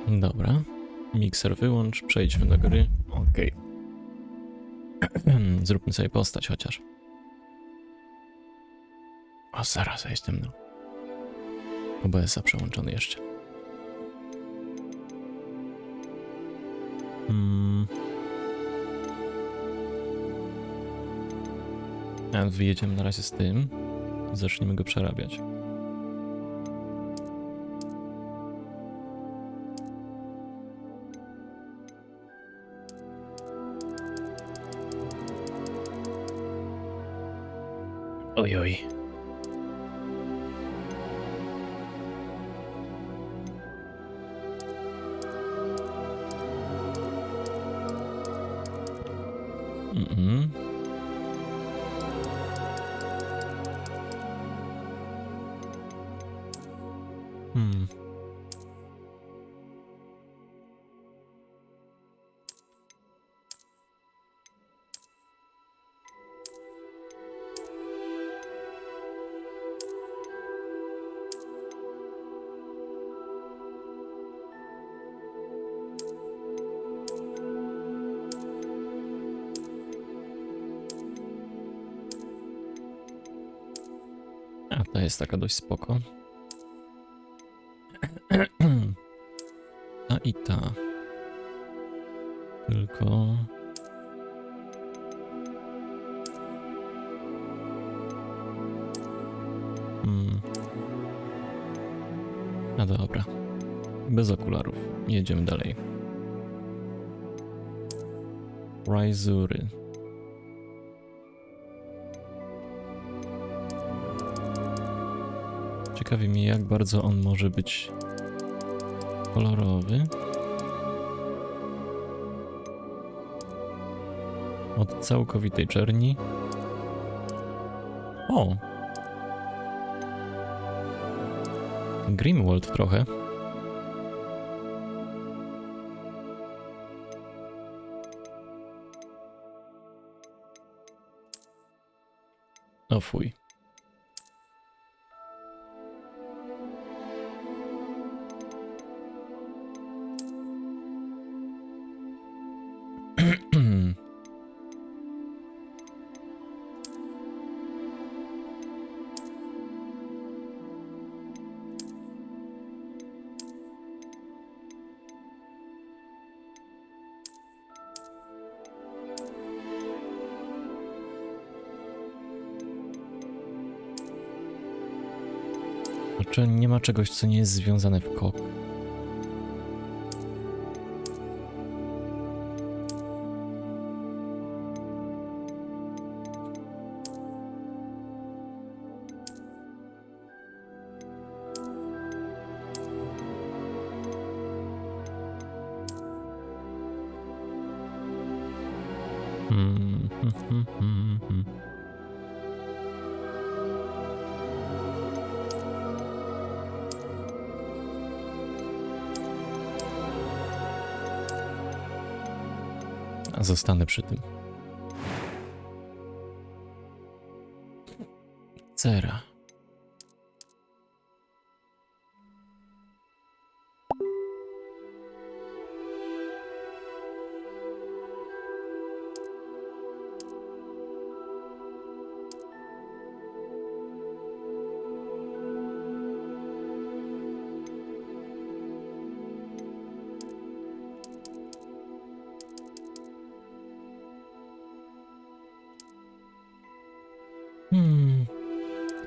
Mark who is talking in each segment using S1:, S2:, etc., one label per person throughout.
S1: Dobra. Mikser wyłącz, przejdźmy do gry. Okej. Zróbmy sobie postać chociaż. O, zaraz, ja jestem no. OBS-a przełączony jeszcze. A wyjedziemy na razie z tym. Zaczniemy go przerabiać. Ojoj. A ta jest taka dość spoko. Ta i ta. Tylko... A dobra. Bez okularów. Jedziemy dalej. Raizury. Ciekawi mnie, jak bardzo on może być kolorowy. Od całkowitej czerni. O! Grimwald trochę. O fuj. Czy nie ma czegoś, co nie jest związane w kok? A zostanę przy tym. Cera.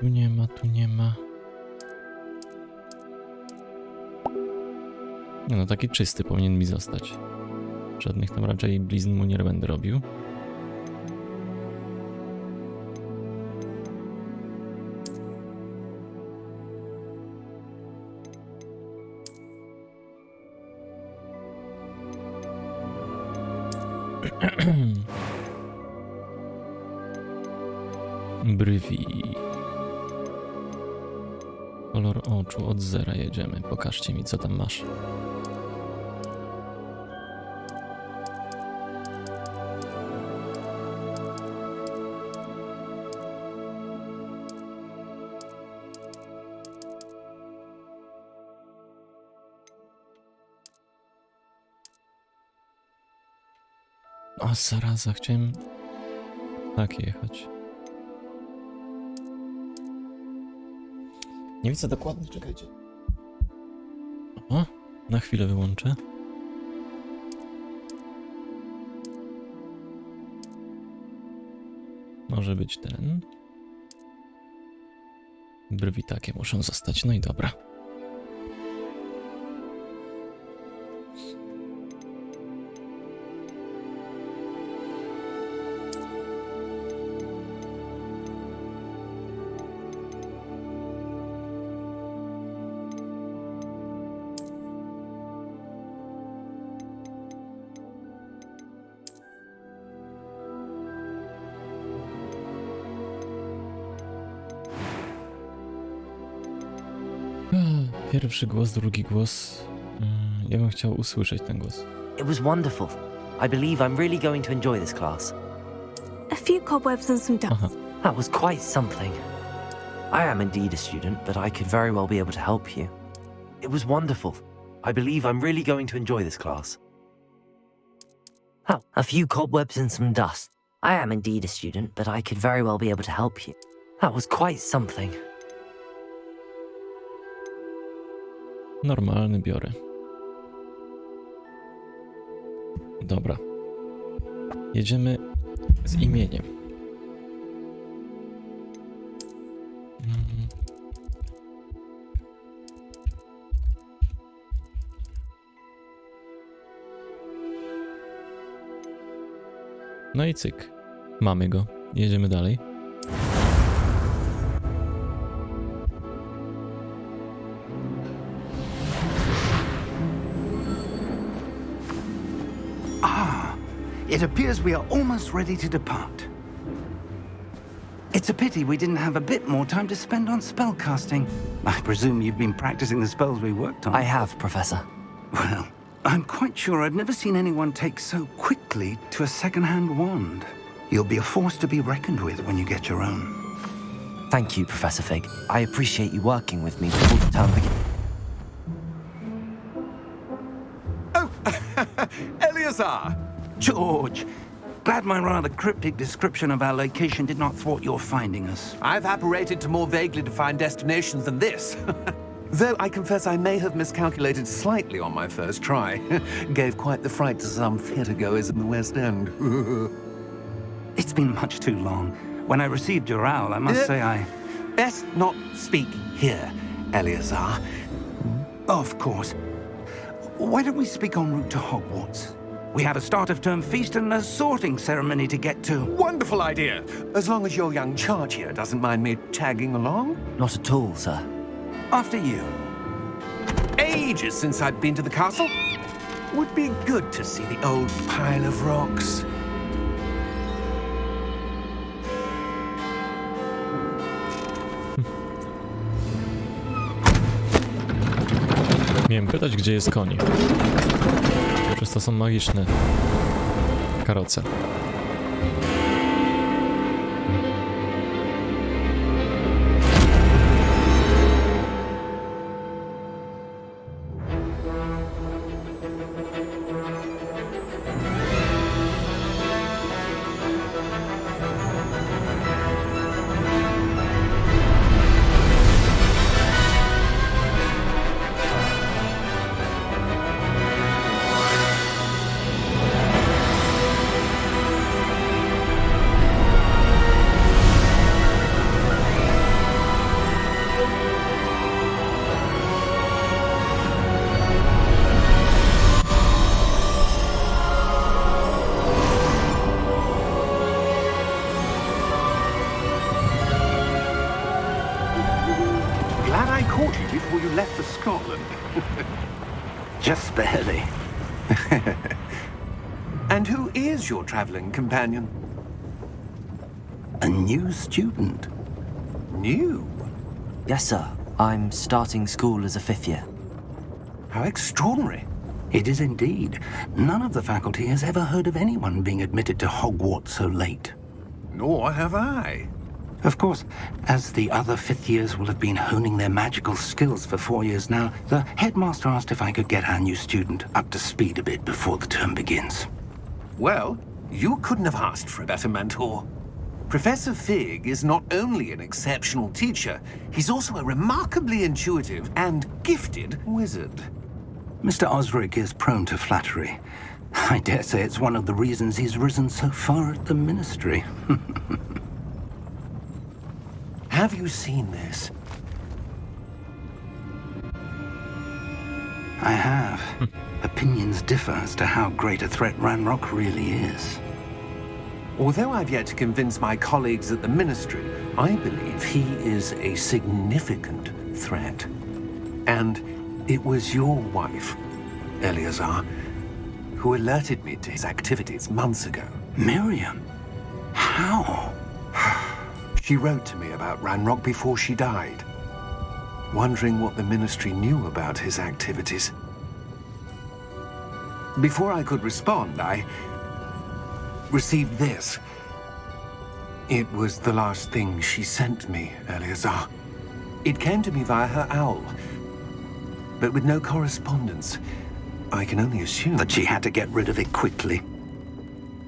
S1: Tu nie ma, tu nie ma. No taki czysty powinien mi zostać. Żadnych tam raczej blizn mu nie będę robił. Brwi. Kolor oczu od 0 jedziemy. Pokażcie mi, co tam masz. O, zaraza, chciałem tak jechać. Nie widzę dokładnie, czekajcie. O, na chwilę wyłączę. Może być ten. Brwi takie muszą zostać, no i dobra. Pierwszy głos, drugi głos. Ja bym chciał usłyszeć ten głos.
S2: It was wonderful. I believe I'm really going to enjoy this class.
S3: A few cobwebs and some dust.
S1: Aha.
S2: That was quite something. I am indeed a student, but I could very well be able to help you. It was wonderful. I believe I'm really going to enjoy this class. Oh, a few cobwebs and some dust. I am indeed a student, but I could very well be able to help you. That was quite something.
S1: Normalny biorę. Dobra. Jedziemy z imieniem. No i cyk. Mamy go. Jedziemy dalej.
S4: It appears we are almost ready to depart. It's a pity we didn't have a bit more time to spend on spellcasting. I presume you've been practicing the spells we worked on.
S2: I have, Professor.
S4: Well, I'm quite sure I've never seen anyone take so quickly to a second-hand wand. You'll be a force to be reckoned with when you get your own.
S2: Thank you, Professor Fig. I appreciate you working with me before the term begins.
S5: Oh, Eleazar!
S4: George, glad my rather cryptic description of our location did not thwart your finding us.
S5: I've apparated to more vaguely defined destinations than this. Though I confess I may have miscalculated slightly on my first try. Gave quite the fright to some theatregoers in the West End.
S4: It's been much too long. When I received your owl, I must say I...
S5: Best not speak here, Eleazar.
S4: Of course. Why don't we speak en route to Hogwarts? We have a start-of-term feast and a sorting ceremony to get to.
S5: Wonderful idea! As long as your young charge here doesn't mind me tagging along.
S2: Not at all, sir.
S4: After you.
S5: Ages since I'd been to the castle. Would be good to see the old pile of rocks.
S1: Miałem pytać, gdzie jest koń. Przez to są magiczne karoce.
S5: Glad I caught you before you left for Scotland.
S4: Just barely.
S5: And who is your traveling companion?
S4: A new student.
S5: New?
S2: Yes, sir. I'm starting school as a fifth year.
S5: How extraordinary.
S4: It is indeed. None of the faculty has ever heard of anyone being admitted to Hogwarts so late.
S5: Nor have I.
S4: Of course, as the other fifth years will have been honing their magical skills for 4 years now, the headmaster asked if I could get our new student up to speed a bit before the term begins.
S5: Well, You couldn't have asked for a better mentor. Professor Fig is not only an exceptional teacher, he's also a remarkably intuitive and gifted wizard.
S4: Mr. Osric is prone to flattery. I dare say it's one of the reasons he's risen so far at the Ministry.
S5: Have you seen this?
S4: I have. Opinions differ as to how great a threat Ranrock really is.
S5: Although I've yet to convince my colleagues at the Ministry, I believe he is a significant threat. And it was your wife, Eleazar, who alerted me to his activities months ago.
S4: Miriam? How?
S5: She wrote to me about Ranrock before she died, wondering what the Ministry knew about his activities. Before I could respond, I received this. It was the last thing she sent me, Eleazar. It came to me via her owl, but with no correspondence. I can only assume
S4: That she had to get rid of it quickly.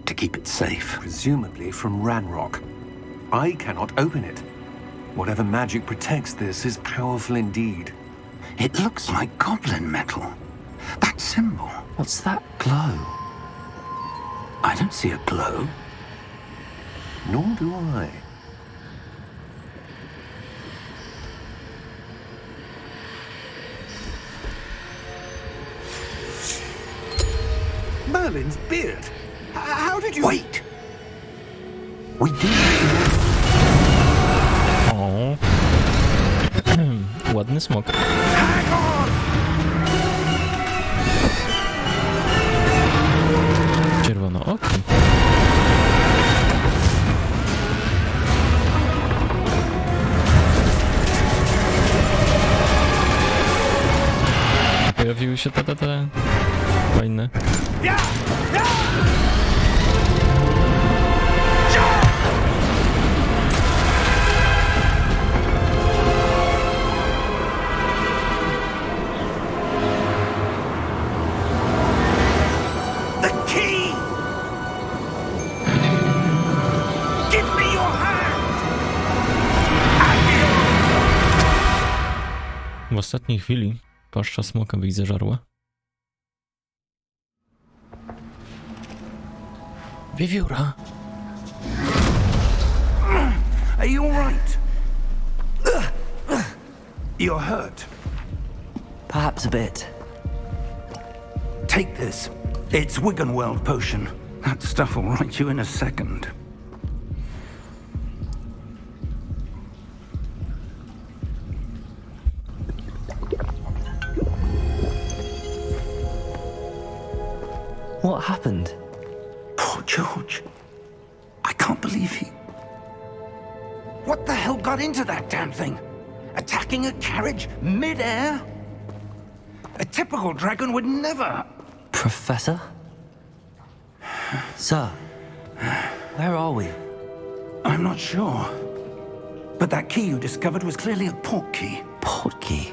S4: To keep it safe.
S5: presumably from Ranrock. I cannot open it. Whatever magic protects this is powerful indeed.
S4: It looks like goblin metal. That symbol.
S2: What's that glow?
S4: I don't see a glow.
S5: Nor do I. Merlin's beard. How did you...
S4: Wait! We do.
S1: O. Ładny smok.
S4: Hang on!
S1: Czerwono oko. Pojawiły się te fajne.
S4: The key! Give me your hand!
S1: W ostatniej chwili paszcza smoka by ich zażarła. Wiewióra.
S4: Are you all right? You're hurt.
S2: Perhaps a bit.
S4: Take this. It's Wiggenweld potion. That stuff will right you in a second.
S2: What happened?
S4: Poor George. I can't believe he... What the hell got into that damn thing? Attacking a carriage mid-air? A typical dragon would never...
S2: Professor? Sir, where are we?
S4: I'm not sure. But that key you discovered was clearly a port key.
S2: Port key?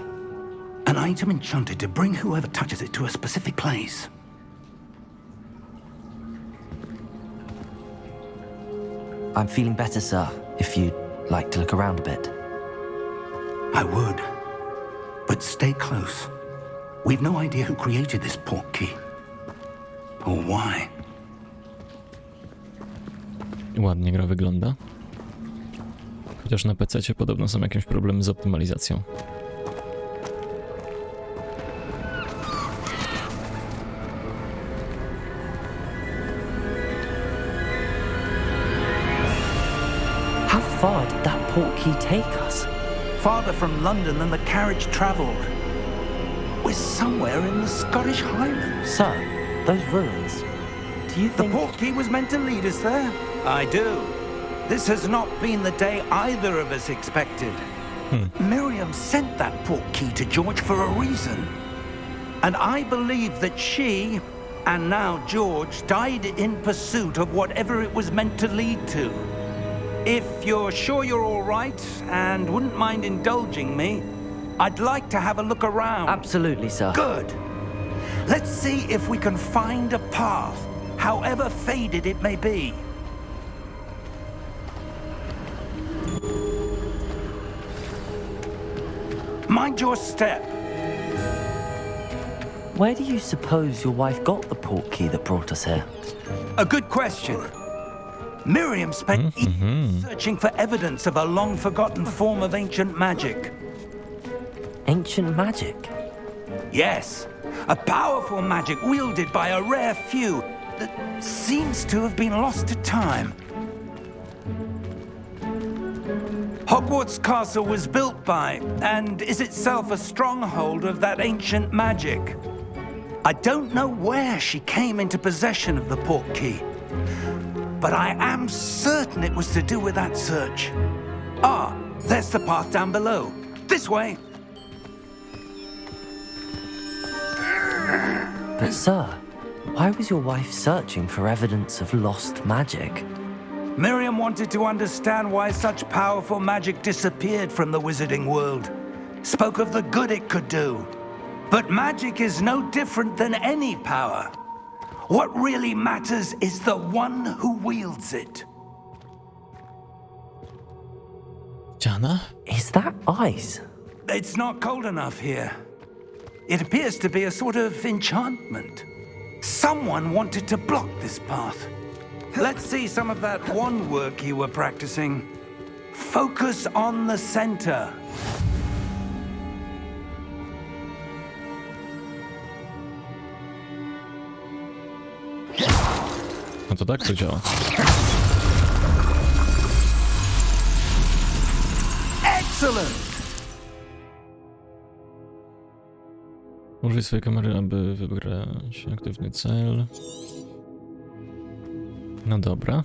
S4: An item enchanted to bring whoever touches it to a specific place.
S2: I'm feeling better, sir, if you'd like to look around a bit.
S4: I would. But stay close. We've no idea who created this port key. Or why.
S1: Ładnie gra wygląda. Chociaż na PC-cie podobno są jakieś problemy z optymalizacją.
S2: How far did that port key take us?
S4: Farther from London than the carriage travelled. We're somewhere in the Scottish Highlands.
S2: Sir, those ruins. Do you
S4: The
S2: think...
S4: port key was meant to lead us there? I do. This has not been the day either of us expected. Miriam sent that port key to George for a reason. And I believe that she, and now George, died in pursuit of whatever it was meant to lead to. If you're sure you're all right and wouldn't mind indulging me, I'd like to have a look around.
S2: Absolutely, sir.
S4: Good. Let's see if we can find a path. however faded it may be. Mind your step.
S2: Where do you suppose your wife got the portkey that brought us here?
S4: A good question. Miriam spent years searching for evidence of a long-forgotten form of ancient magic.
S2: Ancient magic?
S4: Yes, a powerful magic wielded by a rare few that seems to have been lost to time. Hogwarts Castle was built by, and is itself a stronghold of that ancient magic. I don't know where she came into possession of the portkey, but I am certain it was to do with that search. Ah, there's the path down below. This way.
S2: But sir, why was your wife searching for evidence of lost magic?
S4: Miriam wanted to understand why such powerful magic disappeared from the wizarding world. Spoke of the good it could do. But magic is no different than any power. What really matters is the one who wields it.
S1: Jana?
S2: Is that ice?
S4: It's not cold enough here. It appears to be a sort of enchantment. Someone wanted to block this path. Let's see some of that wand work you were practicing. Focus on the center.
S1: No to tak to działa.
S4: Excellent!
S1: Użyj swojej kamery, aby wybrać aktywny cel. No dobra.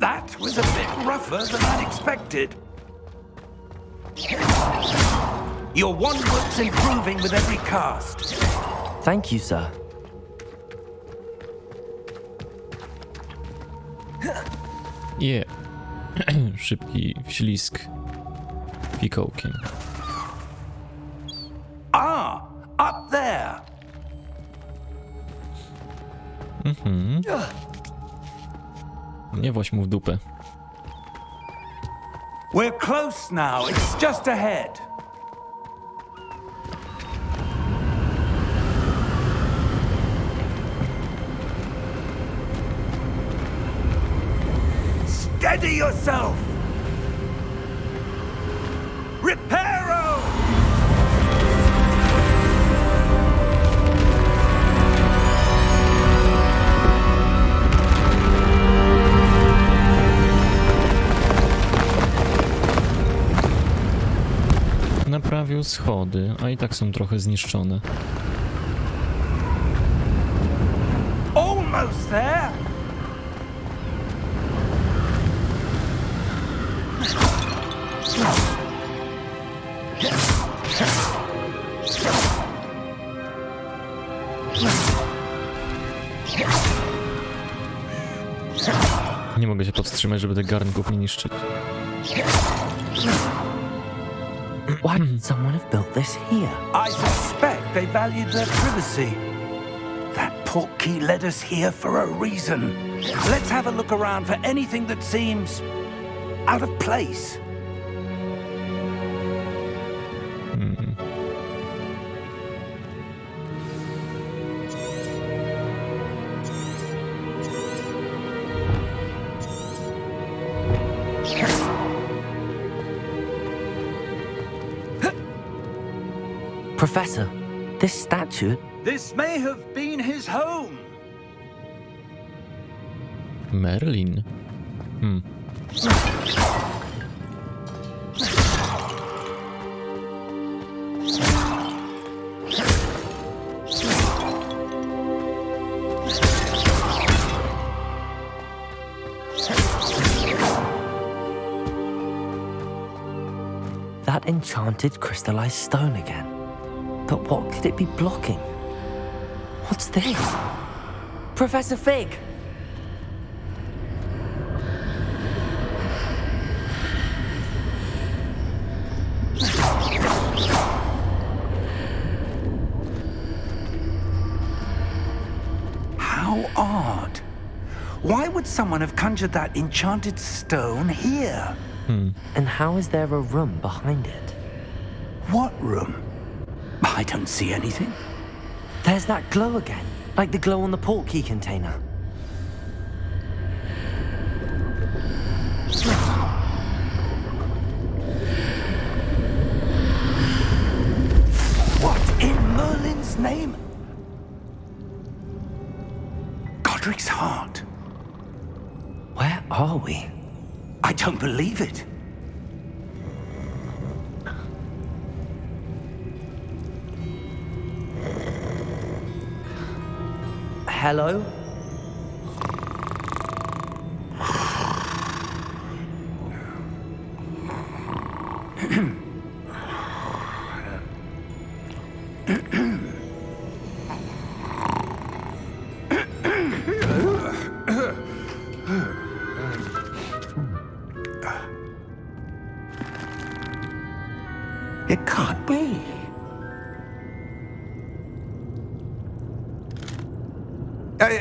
S4: That was a bit rougher than I'd expected. Your wand work's improving with every cast.
S2: Thank you, sir.
S1: Yeah. Szybki wślizg fikołkiem.
S4: Ah, up there.
S1: Nie właź mu w dupę.
S4: We're close now. It's just ahead. Steady yourself. Reparo!
S1: Naprawił schody, a i tak są trochę zniszczone.
S4: Almost there.
S1: Nie mogę się powstrzymać, żeby tych garnków nie niszczyć.
S2: Why would someone have built this here?
S4: I suspect they valued their privacy. That portkey led us here for a reason. Let's have a look around for anything that seems out of place.
S2: Professor, this statue...
S4: This may have been his home.
S1: Merlin.
S2: That enchanted crystallized stone again. But what could it be blocking? What's this? Professor Fig!
S4: Why would someone have conjured that enchanted stone here?
S2: And how is there a room behind it?
S4: What room? I don't see anything.
S2: There's that glow again, like the glow on the portkey container.
S4: What in Merlin's name? Godric's heart.
S2: Where are we?
S4: I don't believe it.
S2: Hello?
S4: It can't be.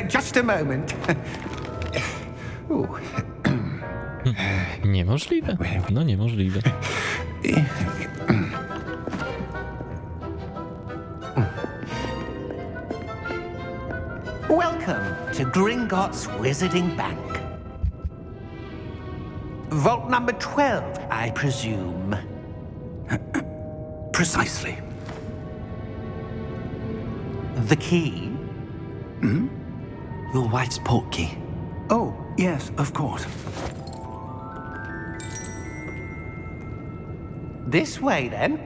S4: Just a moment. Ooh.
S1: Niemożliwe. No niemożliwe.
S6: Welcome to Gringotts Wizarding Bank. Vault number 12, I presume.
S4: Precisely.
S6: The key?
S2: Your wife's portkey.
S4: Oh, yes, of course.
S6: This way, then.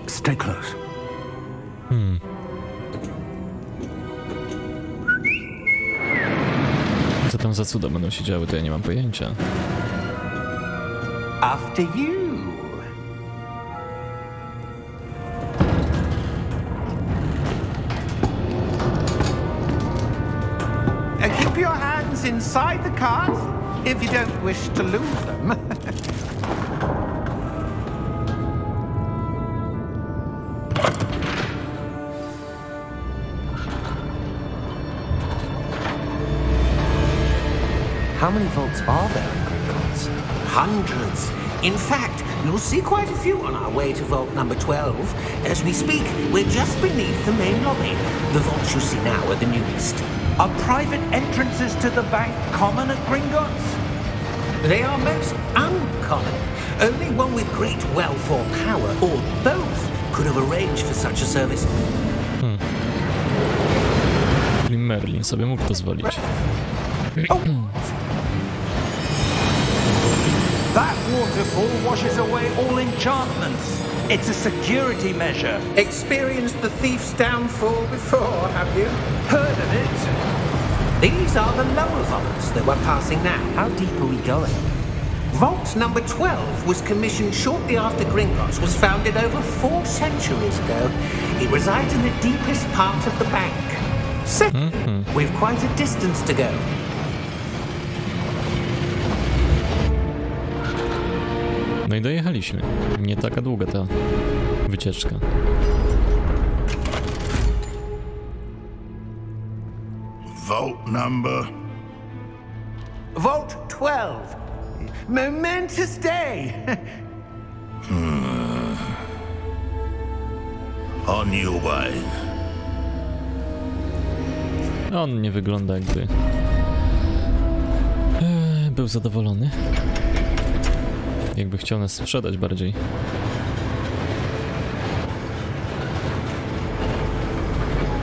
S4: Stay close.
S1: Co tam za cuda będą się działy, to ja nie mam pojęcia.
S6: After you. Keep your hands inside the cart if you don't wish to lose them.
S2: How many vaults are there in Gringotts?
S6: Hundreds. In fact, you'll see quite a few on our way to vault number 12. As we speak, we're just beneath the main lobby. The vaults you see now are the newest.
S4: Are private entrances to the bank common at Gringotts?
S6: They are most uncommon. Only one with great wealth or power, or both, could have arranged for such a service.
S1: Czyli Merlin sobie mógł pozwolić.
S7: That waterfall washes away all enchantments. It's a security measure.
S6: Experienced the thief's downfall before, have you?
S7: Heard of it?
S6: These are the lower vaults that we're passing now.
S2: How deep are we going?
S6: Vault number 12 was commissioned shortly after Gringotts was founded over 4 centuries ago. It resides in the deepest part of the bank. We've quite a distance to go.
S1: No i dojechaliśmy. Nie taka długa ta wycieczka.
S8: Vault number.
S6: Vault 12. Momentous day.
S8: On your way.
S1: On nie wygląda jakby był zadowolony. Jakby chciał nas sprzedać bardziej.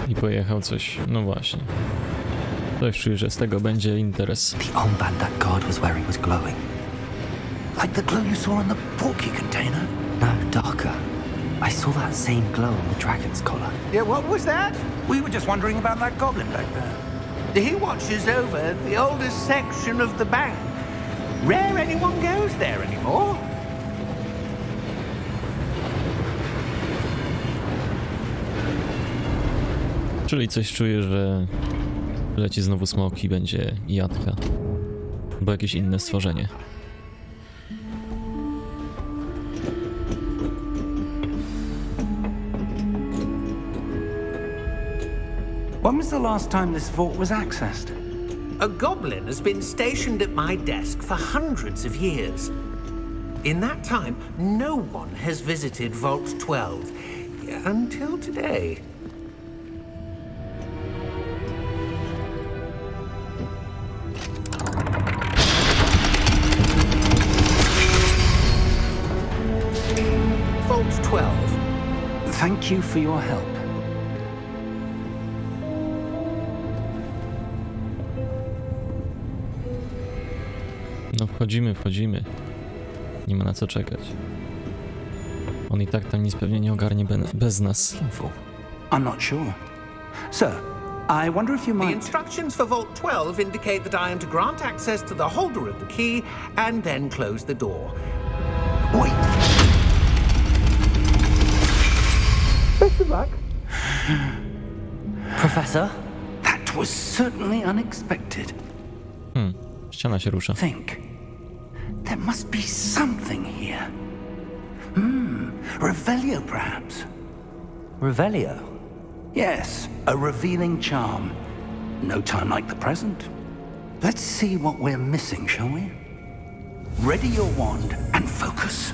S1: I pojechał coś, no właśnie. Coś czuję, że z tego będzie interes.
S2: The armband that guard was wearing was glowing.
S4: Like the glow you saw on the portkey container?
S2: No, darker. I saw that same glow on the dragon's collar.
S6: Yeah, what was that?
S4: We were just wondering about that goblin back there.
S6: He watches over the oldest section of the bank. Rare anyone goes there anymore.
S1: Czyli coś czuję, że leci znowu smok i będzie jadka. Albo jakieś inne stworzenie.
S4: When was the last time this vault was accessed?
S6: A goblin has been stationed at my desk for hundreds of years. In that time, no one has visited Vault 12 until today. Vault 12.
S4: Thank you for your help.
S1: No wchodzimy. Nie ma na co czekać. On i tak tam nic pewnie nie ogarnie bez nas.
S4: I'm not sure. Sir, I wonder if you
S6: The
S4: might...
S6: instructions for Vault 12 indicate that I am to grant access to the holder of the key and then close the door.
S4: Wait!
S6: Best of luck.
S2: Professor?
S4: That was certainly unexpected.
S1: Ściana się rusza.
S4: Think. There must be something here. Revelio, perhaps.
S2: Revelio?
S4: Yes, a revealing charm. No time like the present. Let's see what we're missing, shall we? Ready your wand and focus.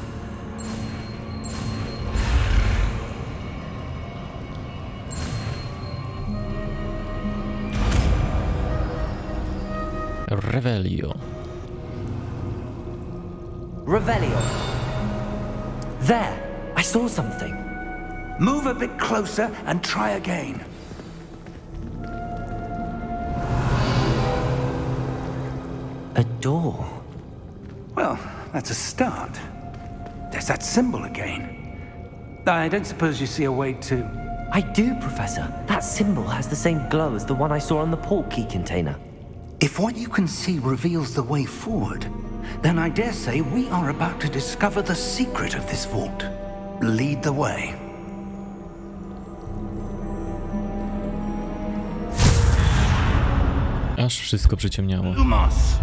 S1: Revelio.
S2: Revelio. There! I saw something.
S4: Move a bit closer and try again.
S2: A door.
S4: Well, that's a start. There's that symbol again. I don't suppose you see a way to...
S2: I do, Professor. That symbol has the same glow as the one I saw on the port key container.
S4: If what you can see reveals the way forward, then I dare say we are about to discover the secret of this vault. Lead the way.
S1: Aż wszystko przyciemniało.
S4: Lumos!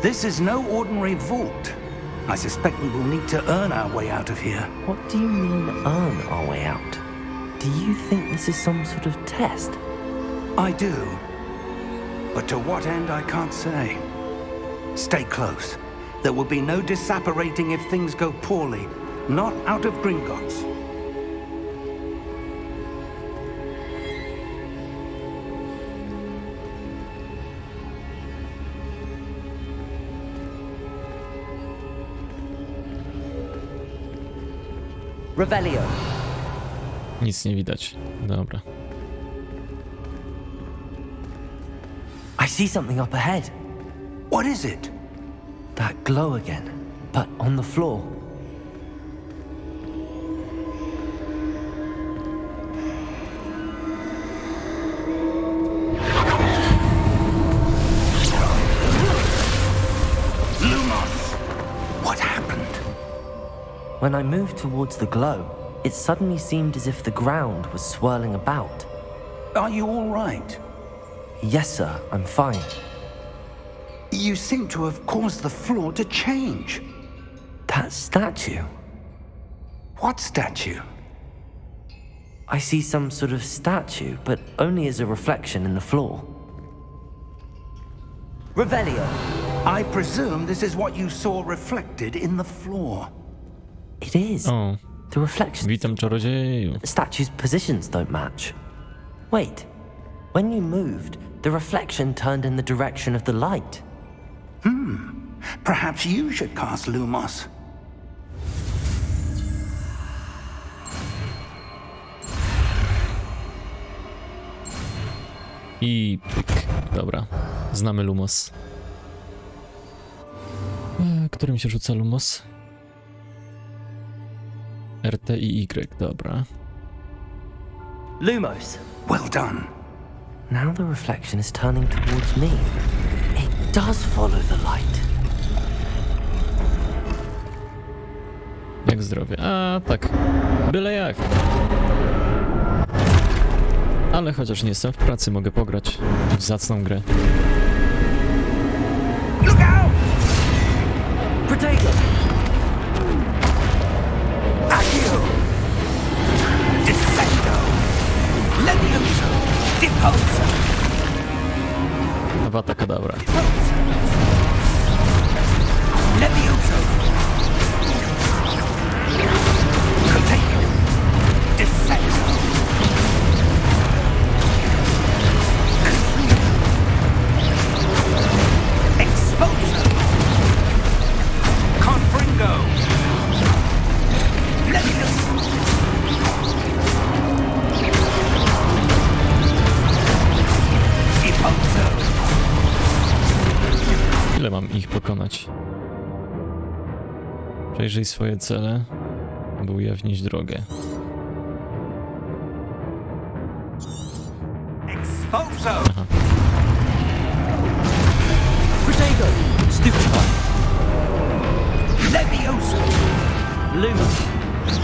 S4: This is no ordinary vault. I suspect we will need to earn our way out of here.
S2: What do you mean, earn our way out? Do you think this is some sort of test?
S4: I do. But to what end, I can't say. Stay close. There will be no disapparating if things go poorly. Not out of Gringotts.
S2: Revelio.
S1: Nic nie widać. Dobra.
S2: I see something up ahead.
S4: What is it?
S2: That glow again, but on the floor.
S4: Lumos! What happened?
S2: When I moved towards the glow, it suddenly seemed as if the ground was swirling about.
S4: Are you all right?
S2: Yes, sir, I'm fine.
S4: You seem to have caused the floor to change.
S2: That statue.
S4: What statue?
S2: I see some sort of statue, but only as a reflection in the floor. Revelio.
S4: I presume this is what you saw reflected in the floor.
S2: It is.
S1: O,
S2: The reflection.
S1: witam czarodzieju.
S2: The statue's positions don't match. Wait. When you moved, the reflection turned in the direction of the light.
S4: Perhaps you should cast Lumos.
S1: I pyk. Dobra. Znamy Lumos. Którym się rzuca Lumos? RT i Y, dobra.
S2: Lumos.
S4: Well done.
S2: Now the reflection is turning towards me. It does follow the light.
S1: Jak zdrowie? A, tak. Byle jak. Ale chociaż nie jestem w pracy, mogę pograć w zacną grę.
S4: Look out!
S2: Potato!
S4: Accio! Descendo!
S1: Wata kadabra. Ile mam ich pokonać? Przejrzyj swoje cele, by ujawnić drogę. Aha.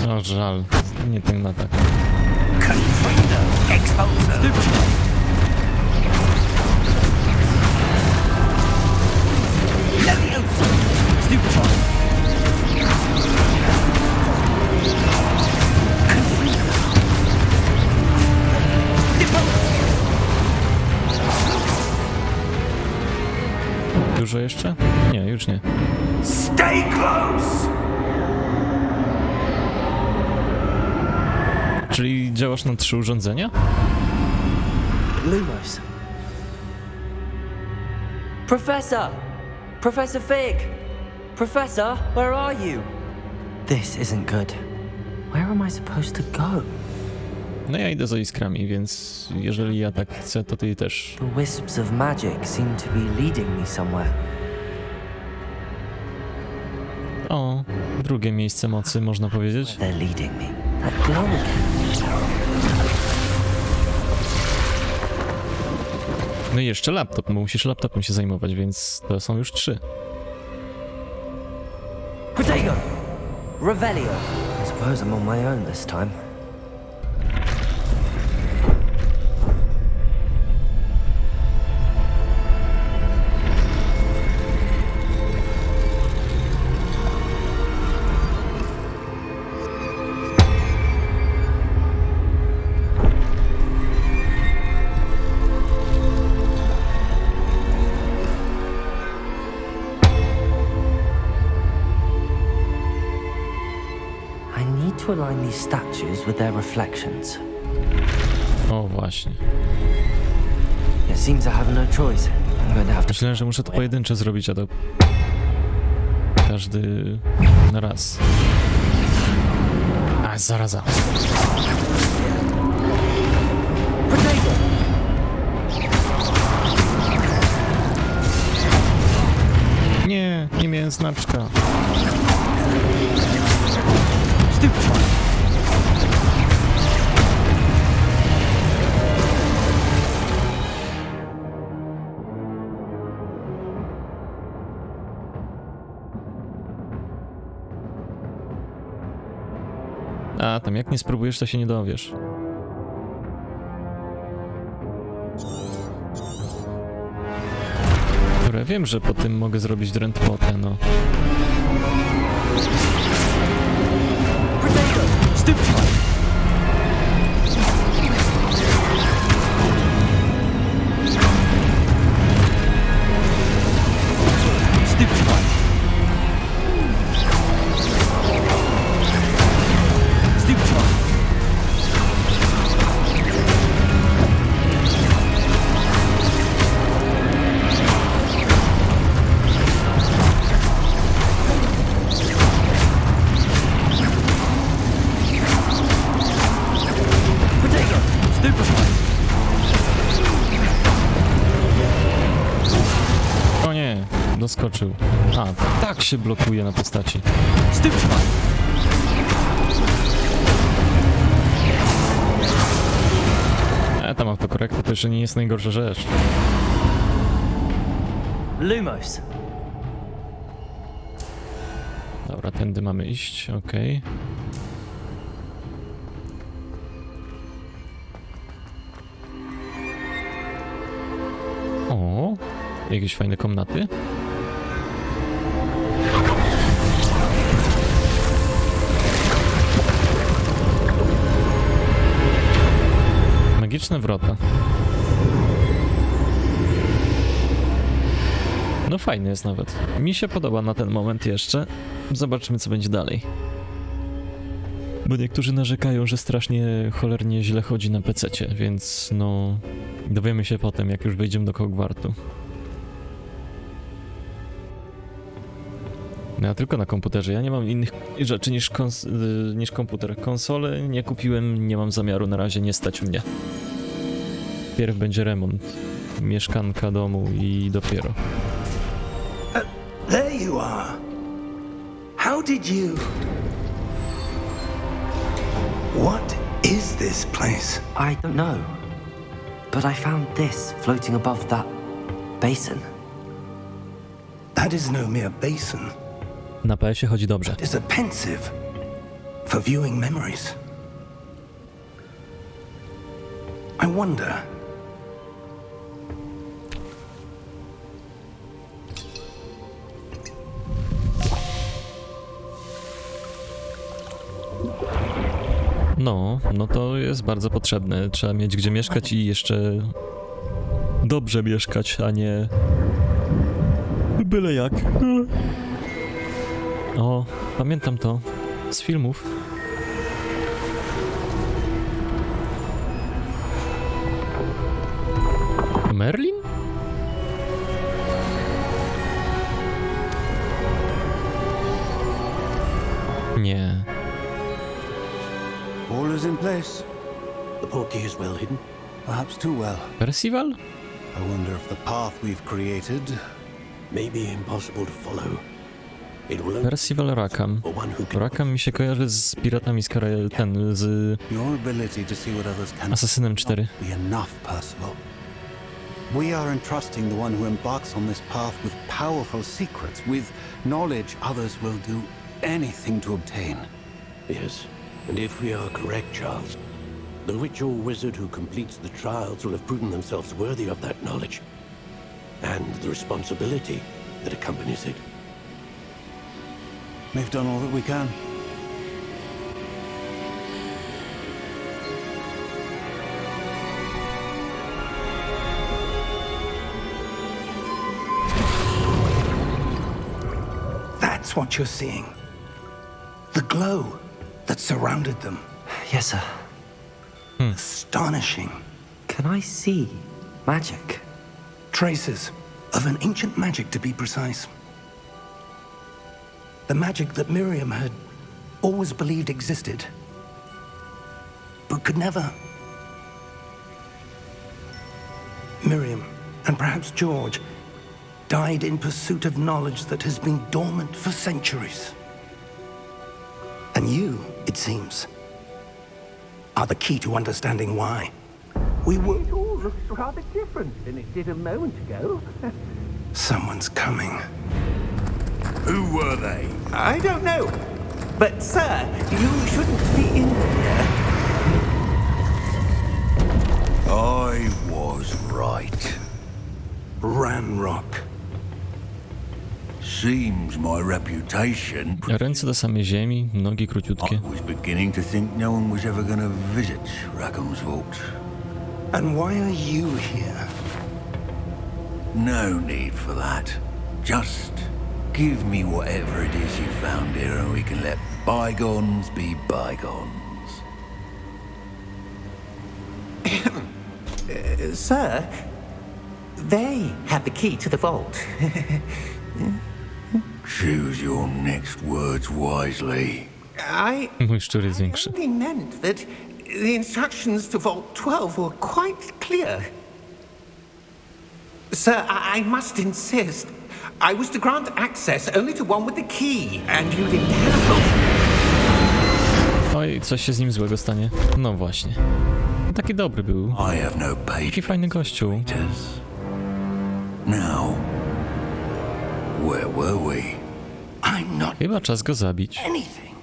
S1: O, żal. Nie ten atak. Dużo jeszcze? Nie, już nie.
S7: Stay close!
S1: Czyli działasz na 3 urządzenia?
S2: Lumos. Professor! Professor Fig! Professor, where are you? This isn't good. Where am I supposed to go?
S1: No ja idę za iskrami, więc jeżeli ja tak chcę, to ty też.
S2: The wisps of magic seem to be leading me somewhere.
S1: O, drugie miejsce mocy, można powiedzieć.
S2: They're leading me. That glow again.
S1: No i jeszcze laptop, bo musisz laptopem się zajmować, więc to są już 3.
S2: Protego! Revelio! I suppose I'm on my own this time. To align these statues with their reflections.
S1: O, właśnie.
S2: It seems I have no choice. I'm going to have to...
S1: Myślałem, że muszę to pojedyncze zrobić, a to... każdy... na raz. A, zaraza. Nie, nie miałem znaczka. A, tam jak nie spróbujesz, to się nie dowiesz. Które wiem, że po tym mogę zrobić drętwotę, no. O nie, doskoczył. A, tak się blokuje na postaci. Tam autokorekta to jeszcze nie jest najgorsza rzecz.
S2: Lumos.
S1: Dobra, tędy mamy iść, okej. O, jakieś fajne komnaty. Magiczne wrota. No fajny jest nawet. Mi się podoba na ten moment jeszcze. Zobaczymy, co będzie dalej. Bo niektórzy narzekają, że strasznie cholernie źle chodzi na PC-cie, więc no... dowiemy się potem, jak już wejdziemy do Hogwartu. No ja tylko na komputerze, ja nie mam innych rzeczy niż komputer. Konsole nie kupiłem, nie mam zamiaru, na razie nie stać mnie. Pierw będzie remont mieszkanka, domu i dopiero.
S4: There you are. How did you... What is this place?
S2: I don't know. But I found this floating above that basin.
S4: That is no mere basin.
S1: Na PS-ie chodzi dobrze.
S4: It is a pensive for viewing memories. I wonder...
S1: No to jest bardzo potrzebne. Trzeba mieć gdzie mieszkać i jeszcze dobrze mieszkać, a nie byle jak. O, pamiętam to z filmów. Merlin? Nie.
S9: All is in place.
S10: The portkey is well hidden.
S9: Perhaps too well.
S1: Percival?
S9: I wonder if the path we've created...
S10: May be impossible to follow. It will only
S1: Percival Rackham.
S10: for one who can...
S1: Rackham mi się kojarzy z piratami z z
S9: Your ability to see what others cannot
S1: Asasynem 4.
S9: be enough, Percival. We are entrusting the one who embarks on this path with powerful secrets, with knowledge others will do anything to obtain.
S10: Yes, and if we are correct, Charles, the witch or wizard who completes the trials will have proven themselves worthy of that knowledge and the responsibility that accompanies it.
S9: We've done all that we can.
S4: That's what you're seeing. The glow that surrounded them.
S2: Yes, sir.
S4: Astonishing.
S2: Can I see magic?
S4: Traces of an ancient magic, to be precise. The magic that Miriam had always believed existed, but could never. Miriam, and perhaps George, died in pursuit of knowledge that has been dormant for centuries. And you, it seems, are the key to understanding why. We were...
S6: It all looks rather different than it did a moment ago.
S4: Someone's coming.
S8: Who were they?
S6: I don't know. But, sir, you shouldn't be in here.
S8: I was right.
S4: Ranrock.
S8: Seems my reputation...
S1: Ręce do samej ziemi, nogi króciutkie.
S8: I was beginning to think no one was ever gonna visit Rackham's Vault.
S4: And why are you here?
S8: No need for that. Just give me whatever it is you found here and we can let bygones be bygones.
S6: Sir, they have the key to the vault.
S8: Choose your next words wisely.
S6: I
S1: Mój szczur jest większy.
S6: only meant that the instructions to Vault 12 were quite clear. Sir, I must insist. I was to grant access only to one with the key, and you didn't have.
S1: Oj, coś się z nim złego stanie. No właśnie. Taki dobry był.
S8: I have no
S1: Taki
S8: patience.
S1: fajny gościu.
S8: Now, where were we?
S4: I'm not
S1: Chyba czas go zabić.
S4: anything.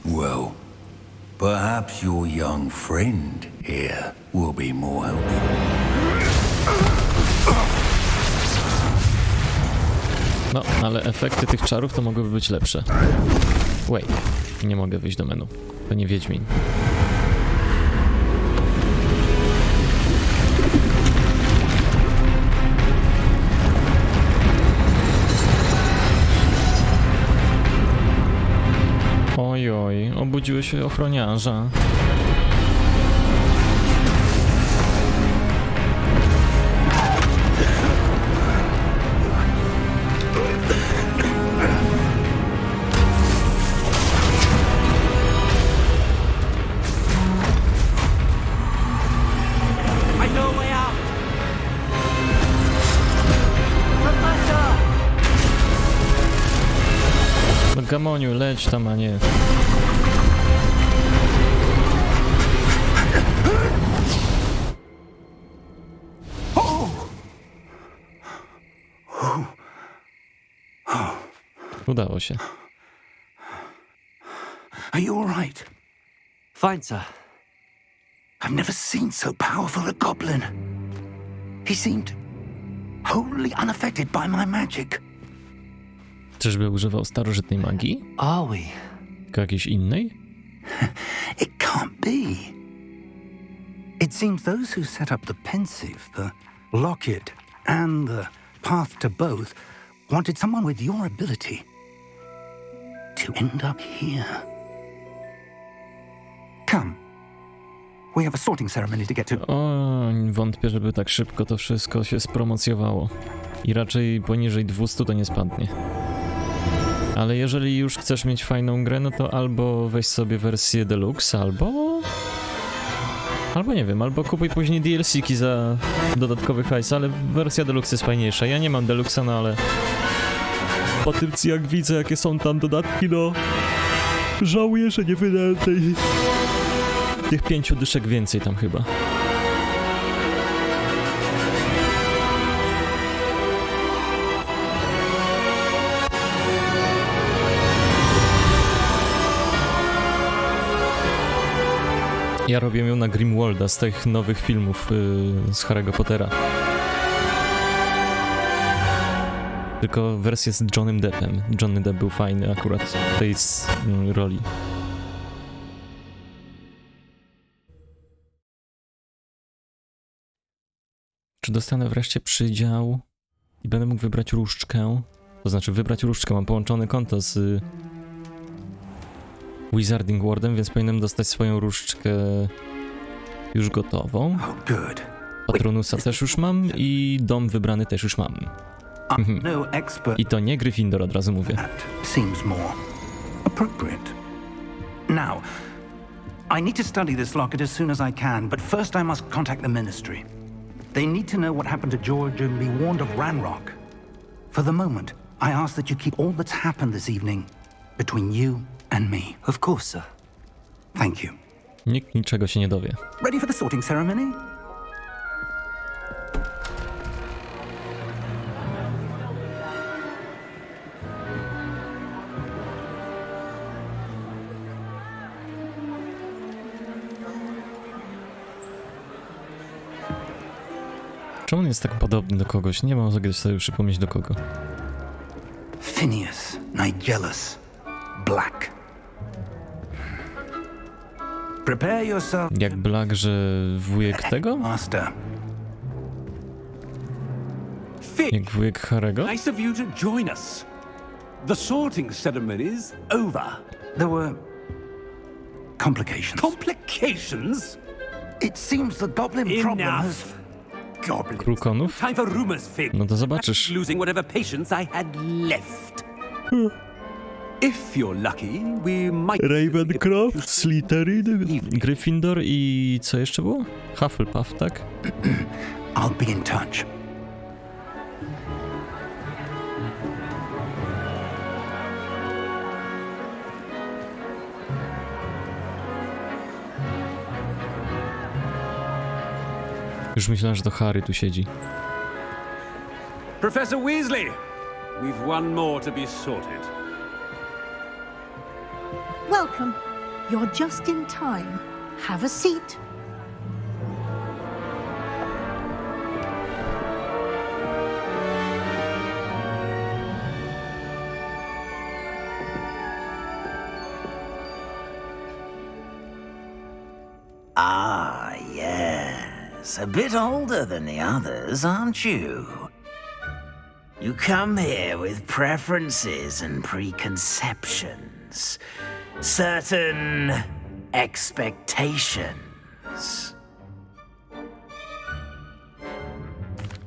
S8: Well, perhaps your young friend here will be more helpful.
S1: No, ale efekty tych czarów to mogłyby być lepsze. Wait, nie mogę wyjść do menu. To nie Wiedźmin. obudziły się ochroniarza. No Gamoniu, leć tam, a nie... Udało się.
S4: Are you all right?
S2: Fine, sir.
S4: I've never seen so powerful a goblin. He seemed wholly unaffected by my magic.
S1: Czyżby używał starożytnej magii?
S2: Are we?
S1: Tylko jakiejś innej?
S4: It can't be. It seems those who set up the pensive, the locket, and the path to both wanted someone with your ability to end up here. Come. We have a sorting ceremony to get to.
S1: O, wątpię, żeby tak szybko to wszystko się spromocjowało. I raczej poniżej 200 to nie spadnie. Ale jeżeli już chcesz mieć fajną grę, no to albo weź sobie wersję deluxe, albo nie wiem, albo kupuj później DLC-ki za dodatkowy hajs, ale wersja deluxe jest fajniejsza. Ja nie mam deluxa, no ale po tym, jak widzę, jakie są tam dodatki, no żałuję, że nie wydałem tych 5 dyszek więcej tam chyba. Ja robię ją na Grimwalda z tych nowych filmów z Harry'ego Pottera. Tylko wersję z Johnnym Deppem. Johnny Depp był fajny akurat w tej roli. Czy dostanę wreszcie przydział i będę mógł wybrać różdżkę? To znaczy wybrać różdżkę, mam połączone konto z Wizarding Worldem, więc powinienem dostać swoją różdżkę już gotową. Patronusa też już mam i dom wybrany też już mam. I to nie Gryffindor, od razu mówię.
S4: Seems more appropriate. Now, I need to study this locket as soon as I can, but first I must contact the Ministry. They need to know what happened to George and be warned of Ranrock. For the moment, I ask that you keep all that's happened this evening between you and me.
S2: Of course, sir.
S4: Thank you.
S1: Nikt niczego się nie dowie.
S4: Ready for the sorting ceremony?
S1: Czemu on jest tak podobny do kogoś? Nie mogę sobie przypomnieć do kogo.
S4: Phineas, Nigellus, Black. Prepare yourself.
S1: Jak Black, że wujek tego?
S4: Master.
S1: Jak wujek Harry'ego?
S11: Nice of you to join us. The sorting ceremony's over.
S4: There were complications.
S11: Complications?
S4: It seems the goblin problem has...
S11: Goblins.
S1: Krukonów?
S11: Time for rumors, Finn.
S1: No to zobaczysz.
S11: Losing whatever patience I had left. If you're lucky, we might...
S1: Ravencroft, Slytherin, Gryffindor i co jeszcze było? Hufflepuff, tak?
S4: I'll be in touch.
S1: Już myślałem, że to Harry tu siedzi.
S11: Professor Weasley, we've one more to be sorted.
S12: Welcome. You're just in time. Have a seat.
S13: Ah, yes. A bit older than the others, aren't you? You come here with preferences and preconceptions. certain expectations.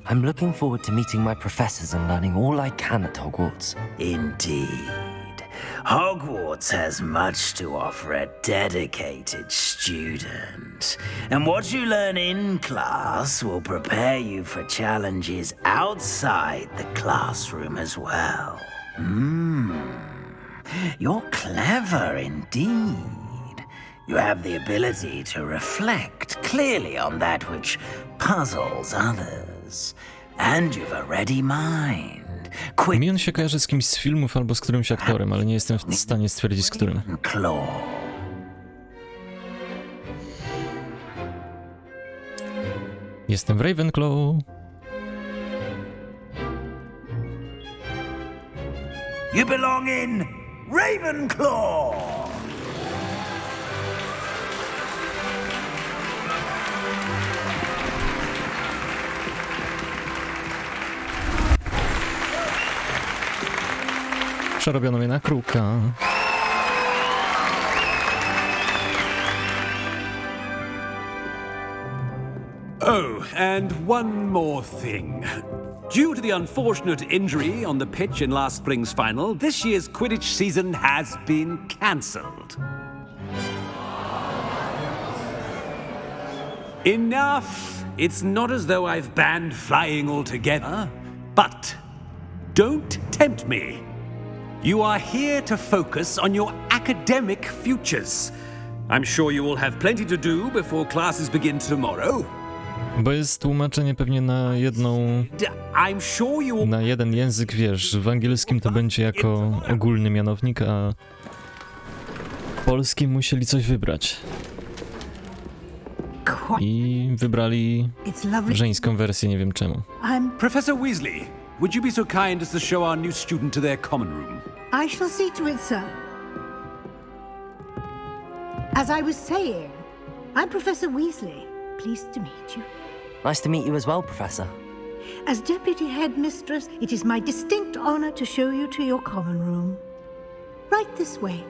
S2: I'm looking forward to meeting my professors and learning all I can at Hogwarts.
S13: Indeed. Hogwarts has much to offer a dedicated student. And what you learn in class will prepare you for challenges outside the classroom as well. You're clever indeed. You have the ability to reflect clearly on that which puzzles others. And you've a ready mind.
S1: Mi on się kojarzy z kimś z filmów albo z którymś aktorem, ale nie jestem w stanie stwierdzić z którym. Jestem w Ravenclaw.
S13: You belong in Ravenclaw!
S1: Przerobiono mnie na kruka.
S11: Oh, and one more thing. Due to the unfortunate injury on the pitch in last spring's final, this year's Quidditch season has been cancelled. Enough! It's not as though I've banned flying altogether, but don't tempt me. You are here to focus on your academic futures. I'm sure you will have plenty to do before classes begin tomorrow.
S1: Bo jest tłumaczenie pewnie na jeden język, wiesz, w angielskim to będzie jako ogólny mianownik, a w polskim musieli coś wybrać. I wybrali żeńską wersję, nie wiem czemu.
S11: Professor Weasley, would you be so kind as to show our new student to their common room?
S12: I shall see to it, sir. As I was saying, I'm Professor Weasley. Pleased to meet you.
S2: Nice to meet you as well, Professor.
S12: As Deputy Headmistress, it is my distinct honor to show you to your common room. Right this way.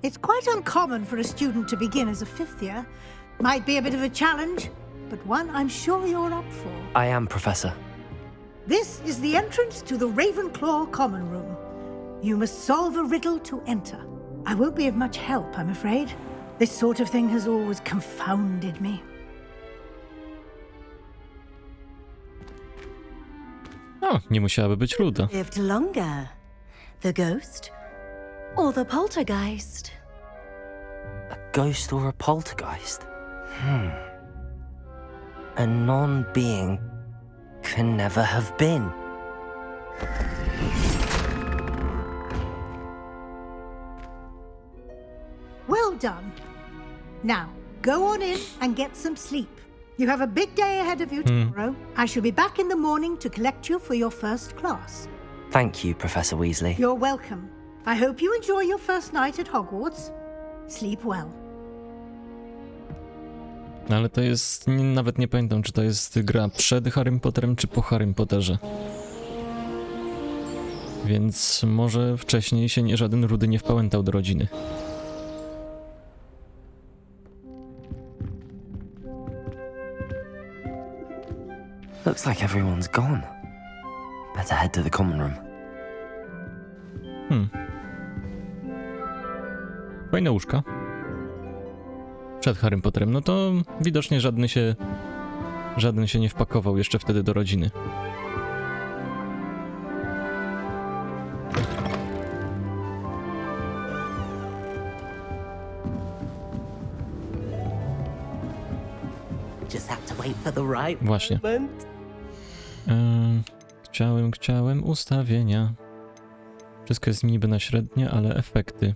S12: It's quite uncommon for a student to begin as a fifth year. Might be a bit of a challenge, but one I'm sure you're up for.
S2: I am, Professor.
S12: This is the entrance to the Ravenclaw common room. You must solve a riddle to enter. I won't be of much help, I'm afraid. This sort of thing has always confounded me.
S1: O, nie musiałaby być ruda.
S14: Lived longer. The ghost or the poltergeist?
S2: A ghost or a poltergeist? A non-being can never have been.
S12: Well done. Now, go on in and get some sleep. You have a big day ahead of you tomorrow. I shall be back in the morning to collect you for your first class.
S2: Thank you, Professor Weasley.
S12: You're welcome. I hope you enjoy your first night at Hogwarts. Sleep well.
S1: Ale to jest, nawet nie pamiętam, czy to jest gra przed Harrym Potterem, czy po Harrym Potterze. Więc może wcześniej się żaden rudy nie wpałętał do rodziny.
S2: Looks like everyone's gone. Better head to the common room.
S1: Fajne łóżka. Przed Harrym Potterem, no to widocznie żaden się nie wpakował jeszcze wtedy do rodziny.
S6: Just have to wait for the right
S1: Właśnie.
S6: moment.
S1: Chciałem ustawienia. Wszystko jest niby na średnie, ale efekty.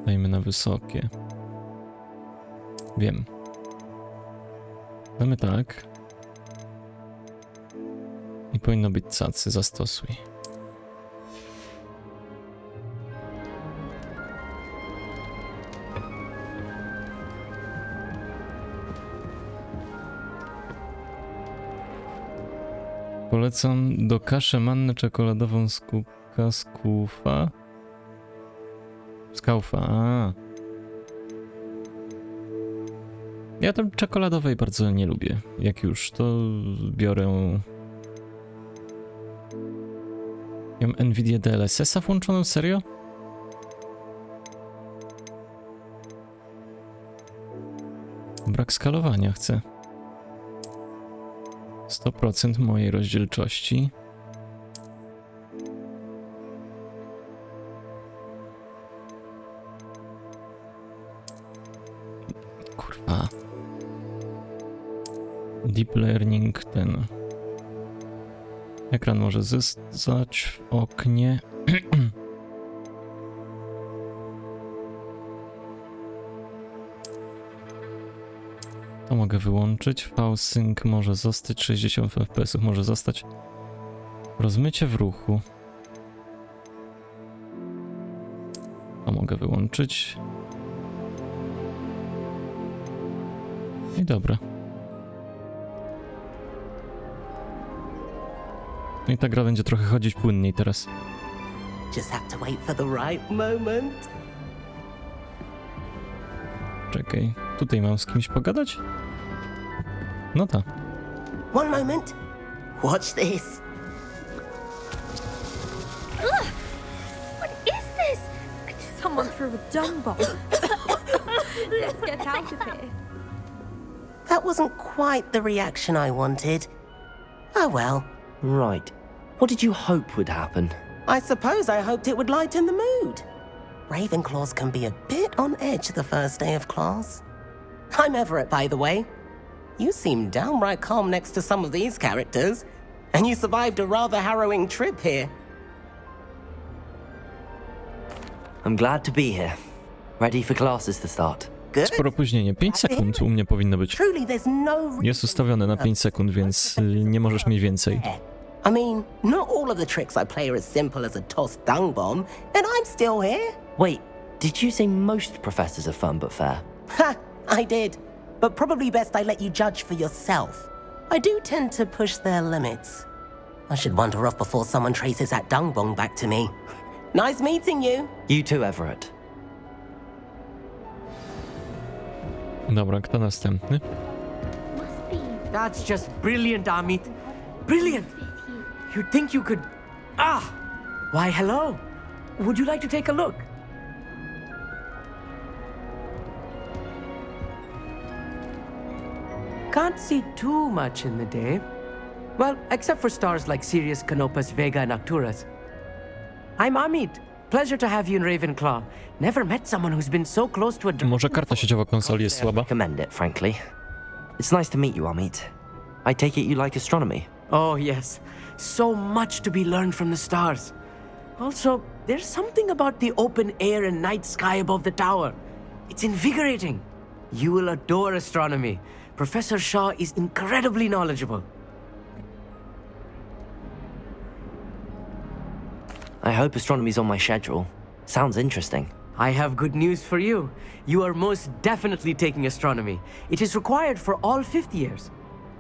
S1: Dajmy na wysokie. Wiem. Damy tak. I powinno być cacy, zastosuj. Polecam do kaszę mannę czekoladową z skufa. Z kaufa, a. Ja tam czekoladowej bardzo nie lubię. Jak już, to biorę... Ja mam Nvidia DLSS-a włączoną, serio? Brak skalowania chcę. 100% mojej rozdzielczości. Kurwa. Deep Learning ten. Ekran może zostać w oknie. To mogę wyłączyć. V-Sync może zostać. 60 fps może zostać. Rozmycie w ruchu. To mogę wyłączyć. I dobra. No i ta gra będzie trochę chodzić płynniej teraz.
S6: Just have to wait for the right moment.
S1: Czekaj, tutaj mam z kimś pogadać? No tak.
S6: One moment. Watch this.
S3: What is this? Someone threw a dung bomb. Let's get out of here.
S6: That wasn't quite the reaction I wanted. Oh well.
S2: Right. What did you hope would happen?
S6: I suppose I hoped it would lighten the mood. Ravenclaws can be a bit on edge the first day of class. I'm Everett, by the way. You seem downright calm next to some of these characters, and you survived a rather harrowing trip here.
S2: I'm glad to be here. Ready for classes to start.
S1: Sporo opóźnienie. 5 sekund u mnie powinno być.
S6: Truly, there's no
S1: Jest ustawione na 5 sekund, więc nie możesz mieć więcej.
S6: I mean, not all of the tricks I play are as simple as a tossed dung bomb, and I'm still here.
S2: Wait, did you say most professors are fun but fair?
S6: Ha, I did. But probably best I let you judge for yourself. I do tend to push their limits. I should wander off before someone traces that dung bomb back to me. Nice meeting you.
S2: You too, Everett.
S1: Dobra, kto następny?
S15: That's just brilliant, Amit. Brilliant! You'd think you could... Ah! Why, hello. Would you like to take a look? Can't see too much in the day. Well, except for stars like Sirius, Canopus, Vega, and Arcturus. I'm Amit. Pleasure to have you in Ravenclaw. Never met someone who's been so close to a...
S1: Może karta sieciowa konsoli jest słaba?
S2: Recommend it, frankly. It's nice to meet you, Amit. I take it you like astronomy.
S15: Oh, yes. So much to be learned from the stars. Also, there's something about the open air and night sky above the tower. It's invigorating. You will adore astronomy. Professor Shaw is incredibly knowledgeable.
S2: I hope astronomy's on my schedule. Sounds interesting.
S15: I have good news for you. You are most definitely taking astronomy. It is required for all 5th years.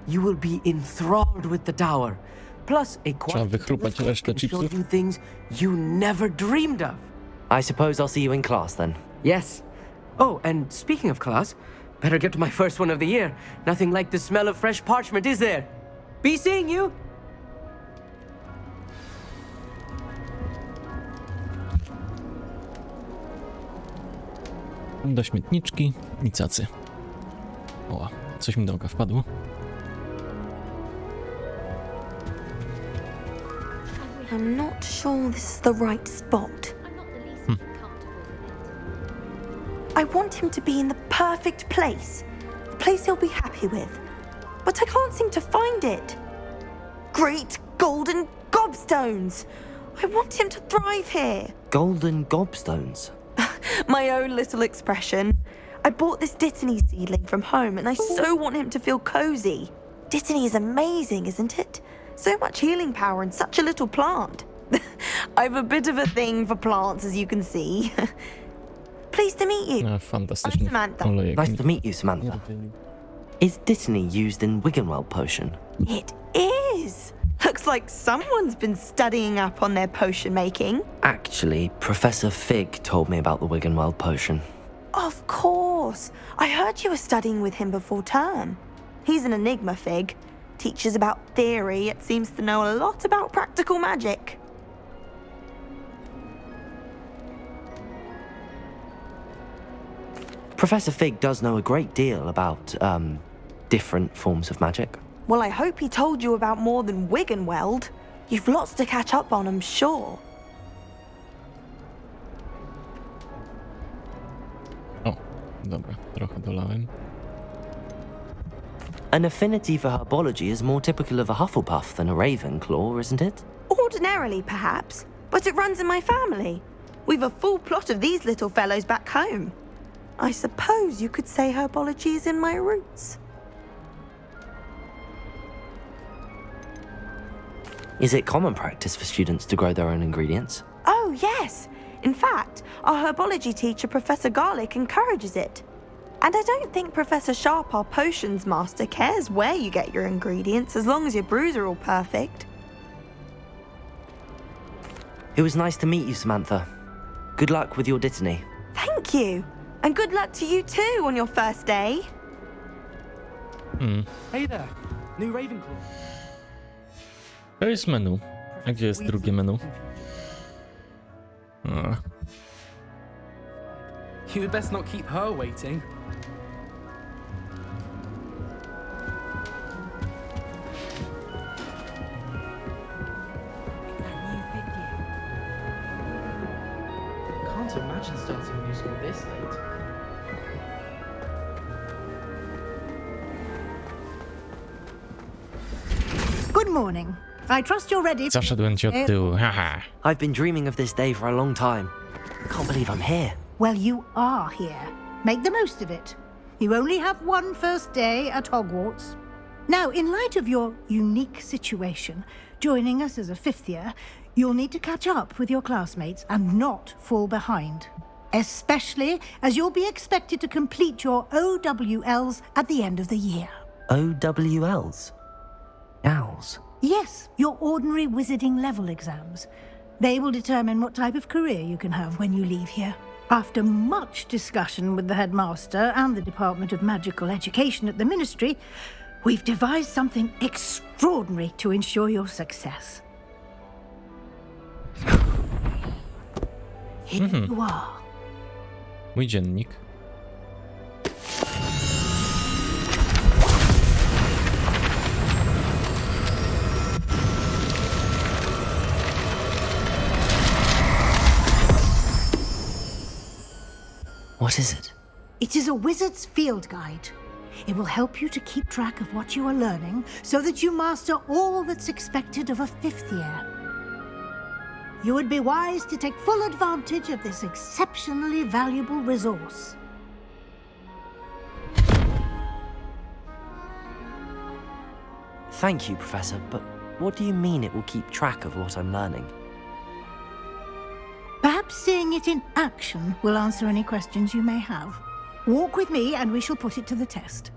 S15: You will be enthralled with the tower. Plus a
S1: Trzeba wychrupać resztę
S15: show
S1: chipsów.
S15: you things you never dreamed of.
S2: I suppose I'll see you in class then.
S15: Yes. Oh, and speaking of class, better get to my first one of the year. Nothing like the smell of fresh parchment, is there? Be seeing you!
S1: Do śmietniczki i cacy. O, coś mi do oka wpadło.
S3: I'm not sure this is the right spot. I want him to be in the perfect place. The place he'll be happy with. But I can't seem to find it. Great golden gobstones! I want him to thrive here.
S2: Golden gobstones?
S3: My own little expression. I bought this Dittany seedling from home and I so want him to feel cozy. Dittany is amazing, isn't it? So much healing power in such a little plant. I've a bit of a thing for plants, as you can see. Pleased to meet you. I'm Samantha.
S2: Nice to meet you, Samantha. Is Dittany used in Wiggenweld potion?
S3: It is. Looks like someone's been studying up on their potion making.
S2: Actually, Professor Fig told me about the Wiggenweld potion.
S3: Of course. I heard you were studying with him before term. He's an enigma, Fig. Teaches about theory, yet seems to know a lot about practical magic.
S2: Professor Fig does know a great deal about, different forms of magic.
S3: Well, I hope he told you about more than Wiggenweld. You've lots to catch up on, I'm sure.
S1: O, dobra, trochę dolałem.
S2: An affinity for herbology is more typical of a Hufflepuff than a Ravenclaw, isn't it?
S3: Ordinarily, perhaps, but it runs in my family. We've a full plot of these little fellows back home. I suppose you could say herbology is in my roots.
S2: Is it common practice for students to grow their own ingredients?
S3: Oh, yes. In fact, our herbology teacher, Professor Garlick, encourages it. And I don't think Professor Sharp, our potions master, cares where you get your ingredients, as long as your brews are all perfect.
S2: It was nice to meet you, Samantha. Good luck with your Dittany.
S3: Thank you. And good luck to you too on your first day.
S15: Hey there, new Ravenclaw.
S1: To jest menu. A gdzie jest drugie menu?
S15: You had best not keep her waiting. Can't imagine starting a new school this late.
S12: Good morning. I trust you're ready.
S1: Zaszedłem ci od tyłu, haha.
S2: I've been dreaming of this day for a long time. I can't believe I'm here.
S12: Well, you are here. Make the most of it. You only have one first day at Hogwarts. Now, in light of your unique situation, joining us as a fifth year, you'll need to catch up with your classmates and not fall behind. Especially as you'll be expected to complete your OWLs at the end of the year.
S2: OWLs? Owls?
S12: Yes, your ordinary wizarding level exams. They will determine what type of career you can have when you leave here. After much discussion with the headmaster and the Department of Magical Education at the Ministry, we've devised something extraordinary to ensure your success. Here you are.
S1: Mój dziennik.
S2: What is it?
S12: It is a wizard's field guide. It will help you to keep track of what you are learning so that you master all that's expected of a fifth year. You would be wise to take full advantage of this exceptionally valuable resource.
S2: Thank you, Professor, but what do you mean it will keep track of what I'm learning?
S12: Perhaps seeing it in action will answer any questions you may have. Walk with me and we shall put it to the test.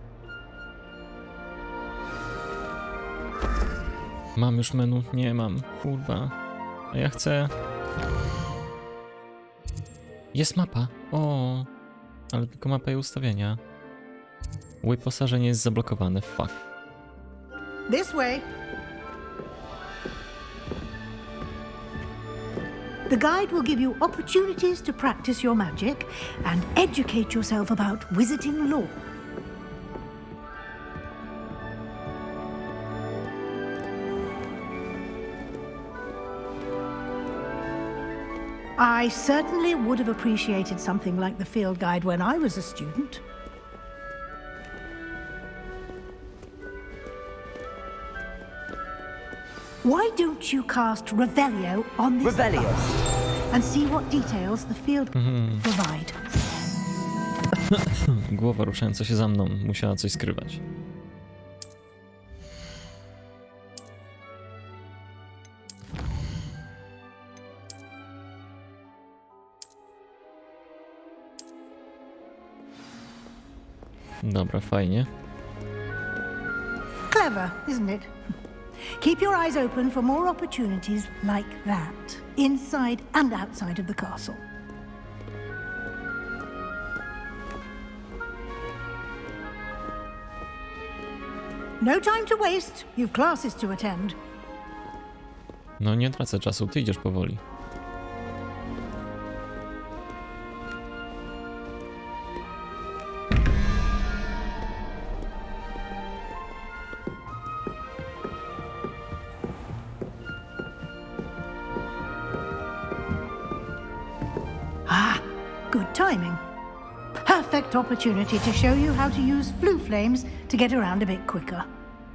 S1: Mam już menu? Nie mam. Kurwa. A ja chcę... Jest mapa. O, ale tylko mapa i ustawienia. Wyposażenie jest zablokowane. Fuck.
S12: This way. The guide will give you opportunities to practice your magic and educate yourself about wizarding lore. I certainly would have appreciated something like the field guide when I was a student. Why don't you cast Revelio on this
S2: Revelio
S12: and see what details the field provide?
S1: Głowa ruszająca się za mną musiała coś skrywać. Dobra, fajnie.
S12: Clever, isn't it? Keep your eyes open for more opportunities like that, inside and outside of the castle. No time to waste. You've classes to attend.
S1: No nie tracę czasu, ty idziesz powoli.
S12: Good timing. Perfect opportunity to show you how to use flue flames to get around a bit quicker.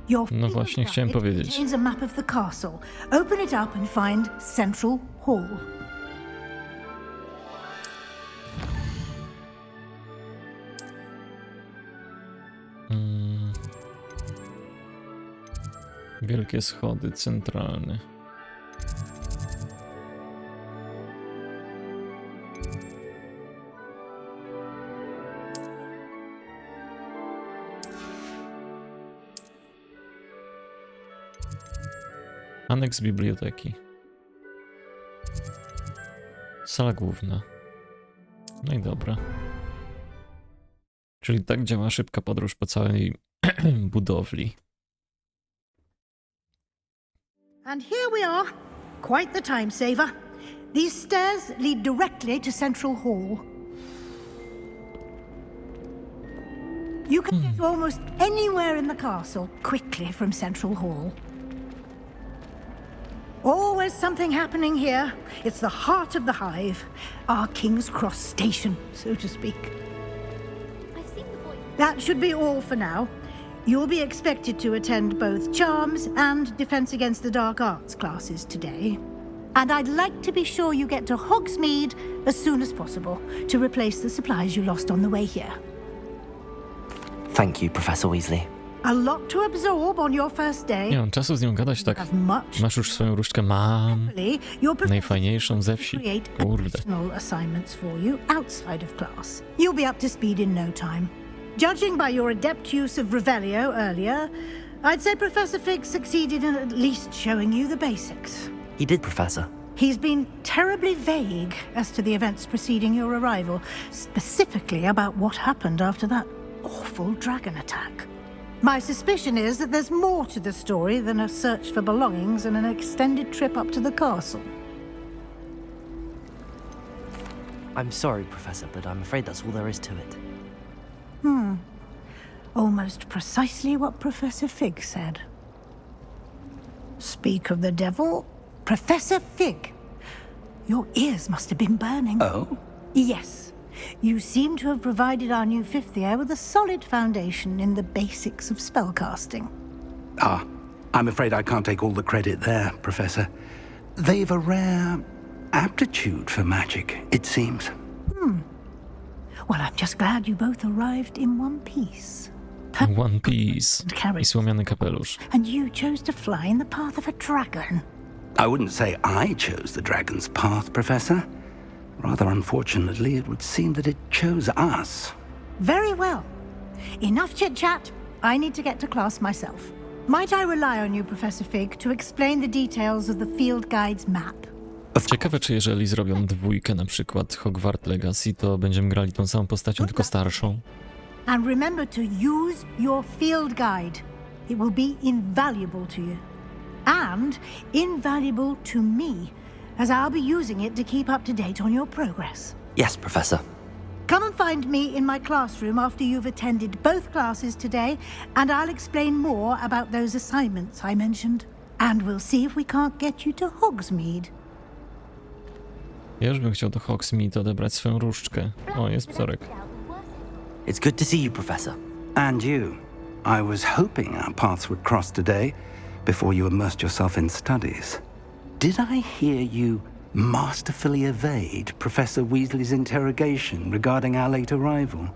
S12: Your
S1: No właśnie, chciałem powiedzieć.
S12: contains a map of the castle. Open it up and find Central Hall.
S1: Wielkie schody centralne. Aneks biblioteki. Sala główna. No i dobra. Czyli tak działa szybka podróż po całej budowli.
S12: And here we are. Quite the time saver. These stairs lead directly to Central Hall. You can get to almost anywhere in the castle quickly from Central Hall. Always something happening here. It's the heart of the hive. Our King's Cross station, so to speak. That should be all for now. You'll be expected to attend both Charms and Defense Against the Dark Arts classes today. And I'd like to be sure you get to Hogsmeade as soon as possible to replace the supplies you lost on the way here.
S2: Thank you, Professor Weasley.
S12: A lot to absorb on your first day.
S1: Nie mam czasu z nią gadać tak. Masz już swoją różdżkę, mam. Najfajniejszą ze wsi. Kurde.
S12: Assignments for you outside of class. You'll be up to speed in no time. Judging by your adept use of Revelio earlier, I'd say Professor Fig succeeded in at least showing you the basics.
S2: He did, Professor.
S12: He's been terribly vague as to the events preceding your arrival, specifically about what happened after that awful dragon attack. My suspicion is that there's more to the story than a search for belongings and an extended trip up to the castle.
S2: I'm sorry, Professor, but I'm afraid that's all there is to it.
S12: Almost precisely what Professor Fig said. Speak of the devil, Professor Fig. Your ears must have been burning.
S4: Oh?
S12: Yes. You seem to have provided our new fifth year with a solid foundation in the basics of spellcasting.
S4: Ah, I'm afraid I can't take all the credit there, Professor. They've a rare aptitude for magic, it seems.
S12: Well, I'm just glad you both arrived in one piece.
S1: One Piece i słomiany kapelusz.
S12: And you chose to fly in the path of a dragon.
S4: I wouldn't say I chose the dragon's path, Professor. Rather unfortunately, it would seem that it chose us.
S12: Very well. Enough chit-chat. I need to get to class myself. Might I rely on you, Professor Fig, to explain the details of the field guide's map?
S1: Ciekawe, czy jeżeli zrobią dwójkę, na przykład Hogwarts Legacy, to będziemy grali tą samą postacią, tylko starszą.
S12: And remember to use your field guide. It will be invaluable to you. And invaluable to me, as I'll be using it to keep up to date on your progress.
S2: Yes, Professor.
S12: Come and find me in my classroom after you've attended both classes today, and I'll explain more about those assignments I mentioned. And we'll see if we can't get you to Hogsmeade.
S1: Ja już bym chciał do Hogsmeade odebrać swoją różdżkę. O, jest wzorek.
S2: It's good to see you, Professor.
S4: And you. I was hoping our paths would cross today, before you immersed yourself in studies. Did I hear you masterfully evade Professor Weasley's interrogation regarding our late arrival?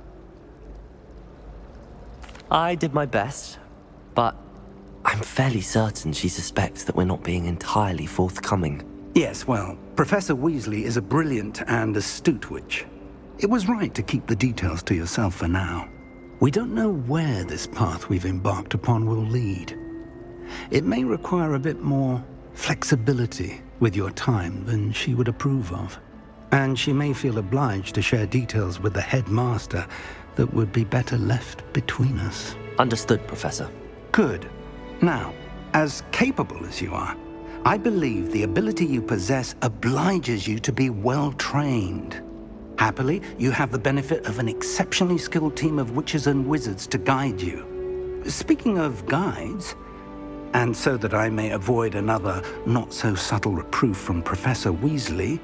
S2: I did my best, but I'm fairly certain she suspects that we're not being entirely forthcoming.
S4: Yes, well, Professor Weasley is a brilliant and astute witch. It was right to keep the details to yourself for now. We don't know where this path we've embarked upon will lead. It may require a bit more flexibility with your time than she would approve of. And she may feel obliged to share details with the headmaster that would be better left between us.
S2: Understood, Professor.
S4: Good. Now, as capable as you are, I believe the ability you possess obliges you to be well trained. Happily, you have the benefit of an exceptionally skilled team of witches and wizards to guide you. Speaking of guides, and so that I may avoid another not-so-subtle reproof from Professor Weasley,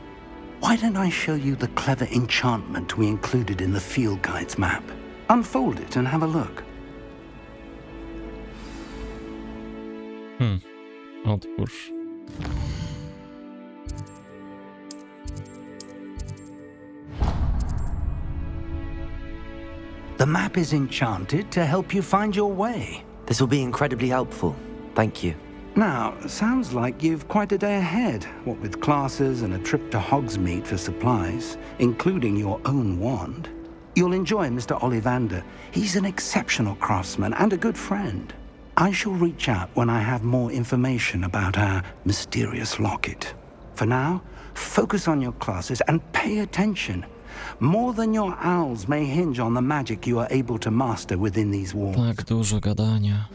S4: why don't I show you the clever enchantment we included in the field guide's map? Unfold it and have a look.
S1: Otwórz.
S4: The map is enchanted to help you find your way.
S2: This will be incredibly helpful. Thank you.
S4: Now, sounds like you've quite a day ahead, what with classes and a trip to Hogsmeade for supplies, including your own wand. You'll enjoy Mr. Ollivander. He's an exceptional craftsman and a good friend. I shall reach out when I have more information about our mysterious locket. For now, focus on your classes and pay attention. More than your owls may hinge on the magic you are able to master within these walls.
S1: Tak dużo gadania.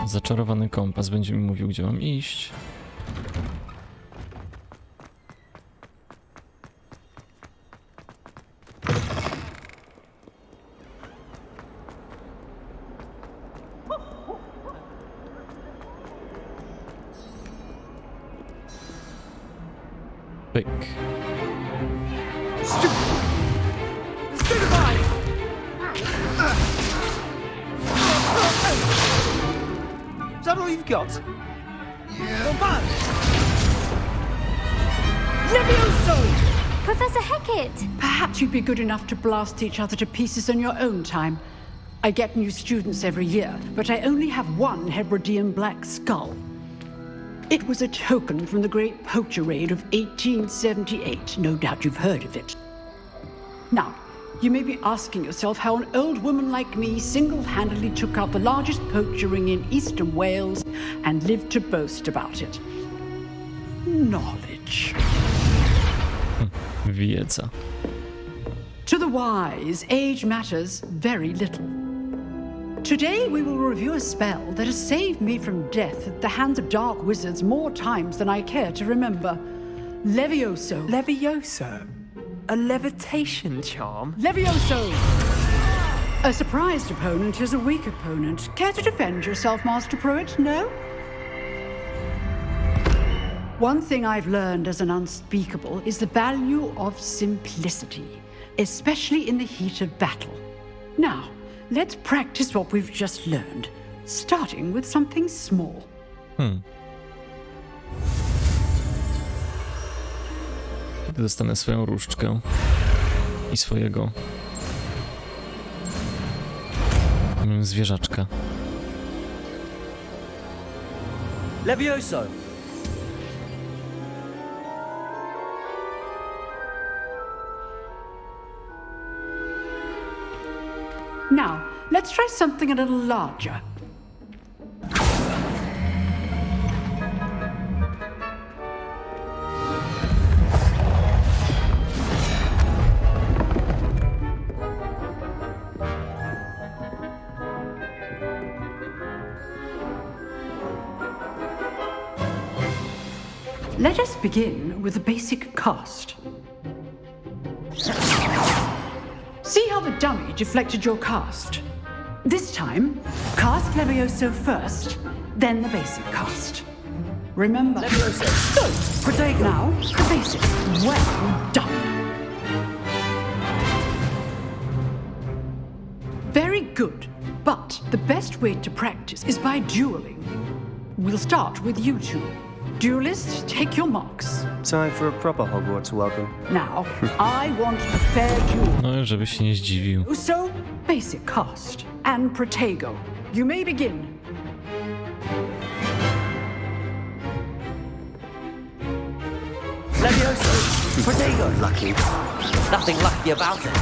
S1: Zaczarowany kompas będzie mi mówił, gdzie mam iść. Pyk.
S7: Is that all you've got? Yeah.
S16: Levioso! Professor Hecat! Perhaps you'd be good enough to blast each other to pieces on your own time. I get new students every year, but I only have one Hebridean black skull. It was a token from the Great Poacher Raid of 1878. No doubt you've heard of it. Now, you may be asking yourself how an old woman like me single-handedly took out the largest poacher ring in eastern Wales and lived to boast about it. Knowledge.
S1: Wiedza.
S16: To the wise, age matters very little. Today we will review a spell that has saved me from death at the hands of dark wizards more times than I care to remember. Levioso.
S15: Levioso? A levitation charm?
S16: Levioso! A surprised opponent is a weak opponent. Care to defend yourself, Master Pruitt? No? One thing I've learned as an unspeakable is the value of simplicity, especially in the heat of battle. Now, let's practice what we've just learned, starting with something small.
S1: Kiedy dostanę swoją różdżkę i swojego zwierzaczka.
S15: Levioso!
S16: Now, let's try something a little larger. Let us begin with the basic cast. See how the dummy deflected your cast? This time, cast Levioso first, then the basic cast. Remember,
S15: Levioso.
S16: So, protect now, the basics. Well done. Very good, but the best way to practice is by dueling. We'll start with you two. Duelists, take your marks.
S15: Time for a proper Hogwarts welcome.
S16: Now, I want a fair duel.
S1: No, żeby się nie zdziwił.
S16: So, basic cast and Protego. You may begin.
S15: Leviosa! Pretty good, lucky. Nothing lucky about it.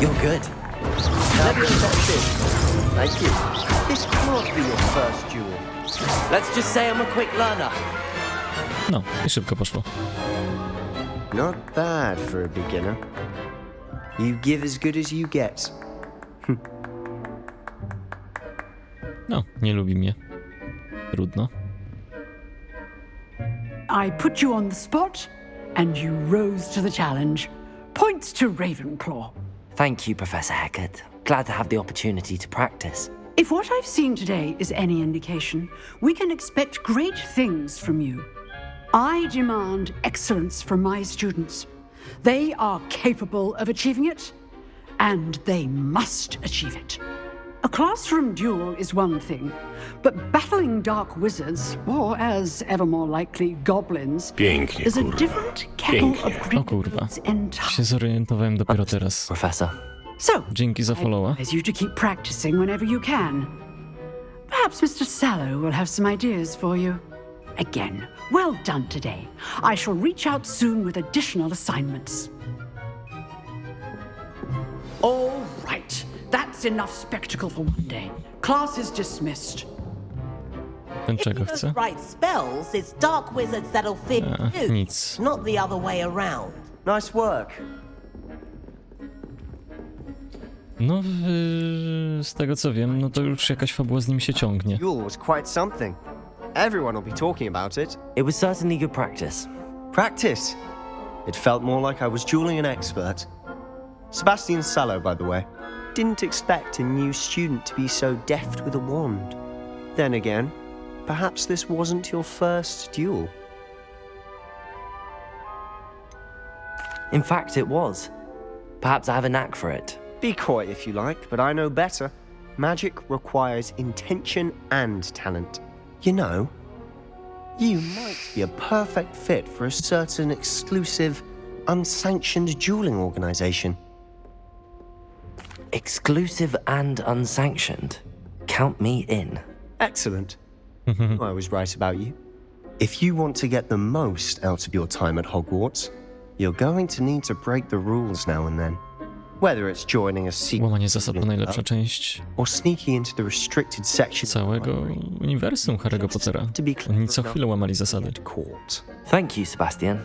S15: You're good. Leviosa assist. Thank you. This can't be your first duel. Let's just say I'm a quick learner.
S1: No, i szybko poszło.
S17: Not bad for a beginner. You give as good as you get.
S1: No, nie lubi mnie. Trudno.
S16: I put you on the spot, and you rose to the challenge. Points to Ravenclaw.
S2: Thank you, Professor Hecat. Glad to have the opportunity to practice.
S16: If what I've seen today is any indication, we can expect great things from you. I demand excellence from my students. They are capable of achieving it, and they must achieve it. A classroom duel is one thing, but battling dark wizards, or as ever more likely, goblins,
S10: Pięknie,
S16: is a
S10: kurwa.
S16: different kettle of
S1: O kurwa. Się zorientowałem dopiero teraz.
S2: Professor.
S16: So,
S1: Dzięki za followa.
S16: I advise you to keep practicing whenever you can. Perhaps Mr. Sallow will have some ideas for you. Again, well done today. I shall reach out soon with additional assignments. All right. That's enough spectacle for one day. Class is dismissed.
S1: Ten czego chce?
S18: Right spells, it's dark wizards that'll fit you,
S1: Nic.
S18: not the other way around.
S17: Nice work.
S1: No, z tego co wiem, no to już jakaś fabuła z nim się ciągnie.
S17: Duel was quite something. Everyone will be talking about it.
S2: It was certainly good practice.
S17: Practice? It felt more like I was dueling an expert. Sebastian Sallow, by the way. Didn't expect a new student to be so deft with a wand. Then again, perhaps this wasn't your first duel.
S2: In fact, it was. Perhaps I have a knack for it.
S17: Be coy if you like, but I know better. Magic requires intention and talent. You know, you might be a perfect fit for a certain exclusive, unsanctioned dueling organization.
S2: Exclusive and unsanctioned. Count me in.
S17: Excellent. I was right about you. If you want to get the most out of your time at Hogwarts, you're going to need to break the rules now and then. Whether it's joining a secret
S1: Łamanie zasad to najlepsza część
S17: or sneaking into the restricted section
S1: całego uniwersum Harry'ego Pottera. Oni co chwilę łamali zasady.
S2: Thank you, Sebastian.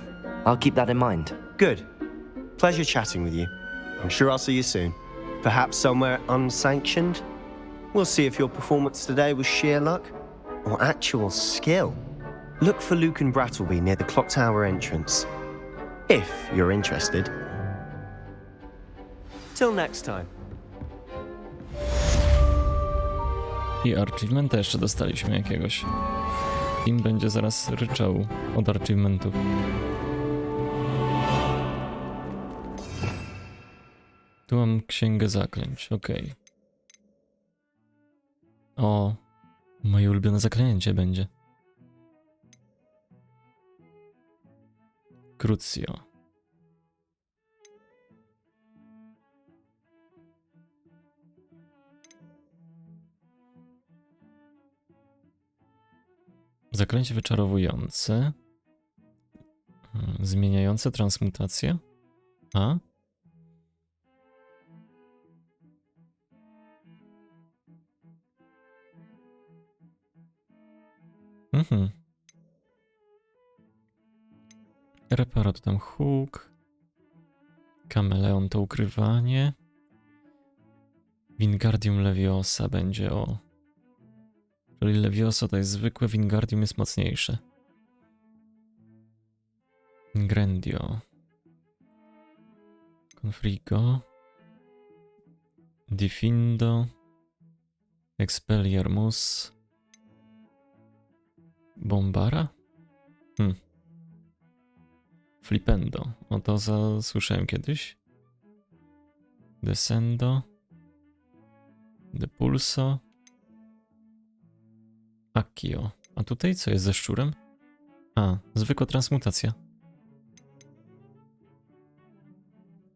S2: I'll keep that in mind.
S17: Good. Pleasure chatting with you. I'm sure I'll see you soon. Perhaps somewhere unsanctioned? We'll see if your performance today was sheer luck or actual skill. Look for Luke and Brattleby near the clock tower entrance. If you're interested. Till next time.
S1: I achievementa jeszcze dostaliśmy jakiegoś. Tim będzie zaraz ryczał od achievementów. Tu mam księgę zaklęć, okej. O, moje ulubione zaklęcie będzie. Crucio. Zaklęcie wyczarowujące. Zmieniające transmutację. A? Reparo to tam huk. Kameleon to ukrywanie. Wingardium Leviosa będzie o. Czyli Leviosa to jest zwykłe, Wingardium jest mocniejsze. Ingrendio. Confrigo. Diffindo. Expelliarmus. Bombara? Flipendo. O to słyszałem kiedyś. Descendo. Depulso. Accio. A tutaj co jest ze szczurem? A, zwykła transmutacja.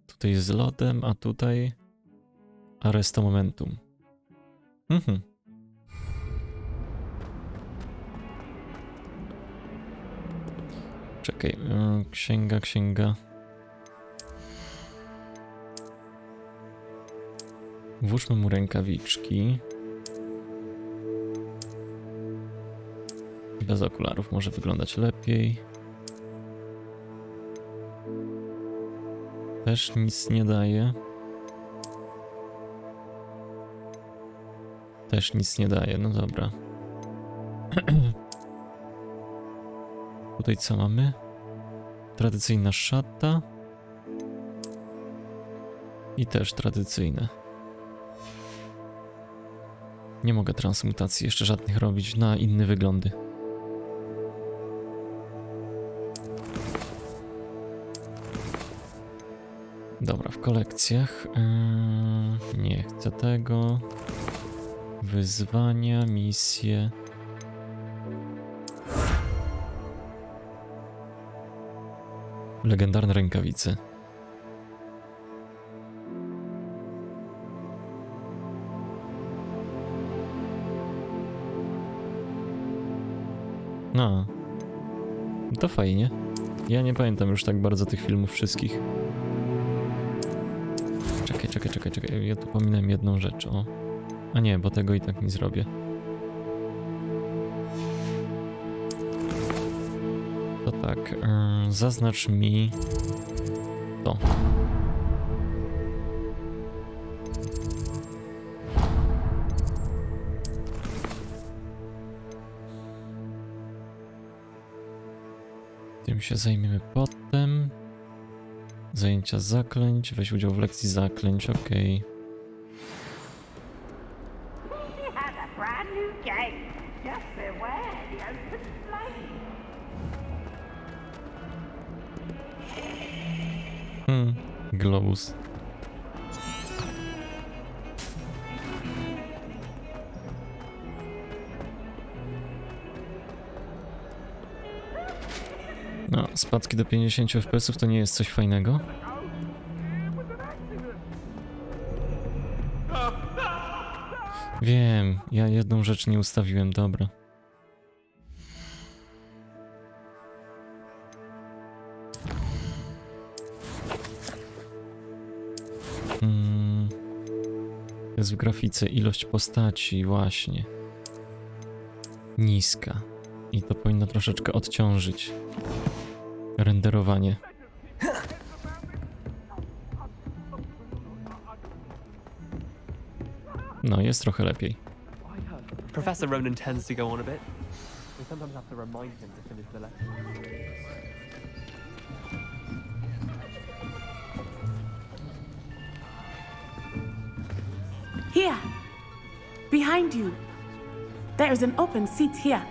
S1: Tutaj jest z lodem, a tutaj Arresto Momentum. Okej, księga. Włóżmy mu rękawiczki. Bez okularów może wyglądać lepiej. Też nic nie daje. Też nic nie daje, no dobra. Tutaj co mamy? Tradycyjna szata. I też tradycyjne. Nie mogę transmutacji jeszcze żadnych robić na inne wyglądy. Dobra, w kolekcjach. Nie chcę tego. Wyzwania, misje. Legendarne rękawice. No. To fajnie. Ja nie pamiętam już tak bardzo tych filmów wszystkich. Czekaj. Ja tu pominąłem jedną rzecz, o. A nie, bo tego i tak nie zrobię. To tak, zaznacz mi to. Tym się zajmiemy potem. Zajęcia zaklęć, weź udział w lekcji zaklęć, okej. Globus. No, spadki do 50 FPS to nie jest coś fajnego. Wiem, ja jedną rzecz nie ustawiłem, dobra. Jest w grafice ilość postaci, właśnie. Niska. I to powinno troszeczkę odciążyć renderowanie. No, jest trochę lepiej.
S19: Professor Ronan tends to go on a bit. We sometimes have to remind him to finish the lesson.
S20: Here, behind you. There is an open seat here.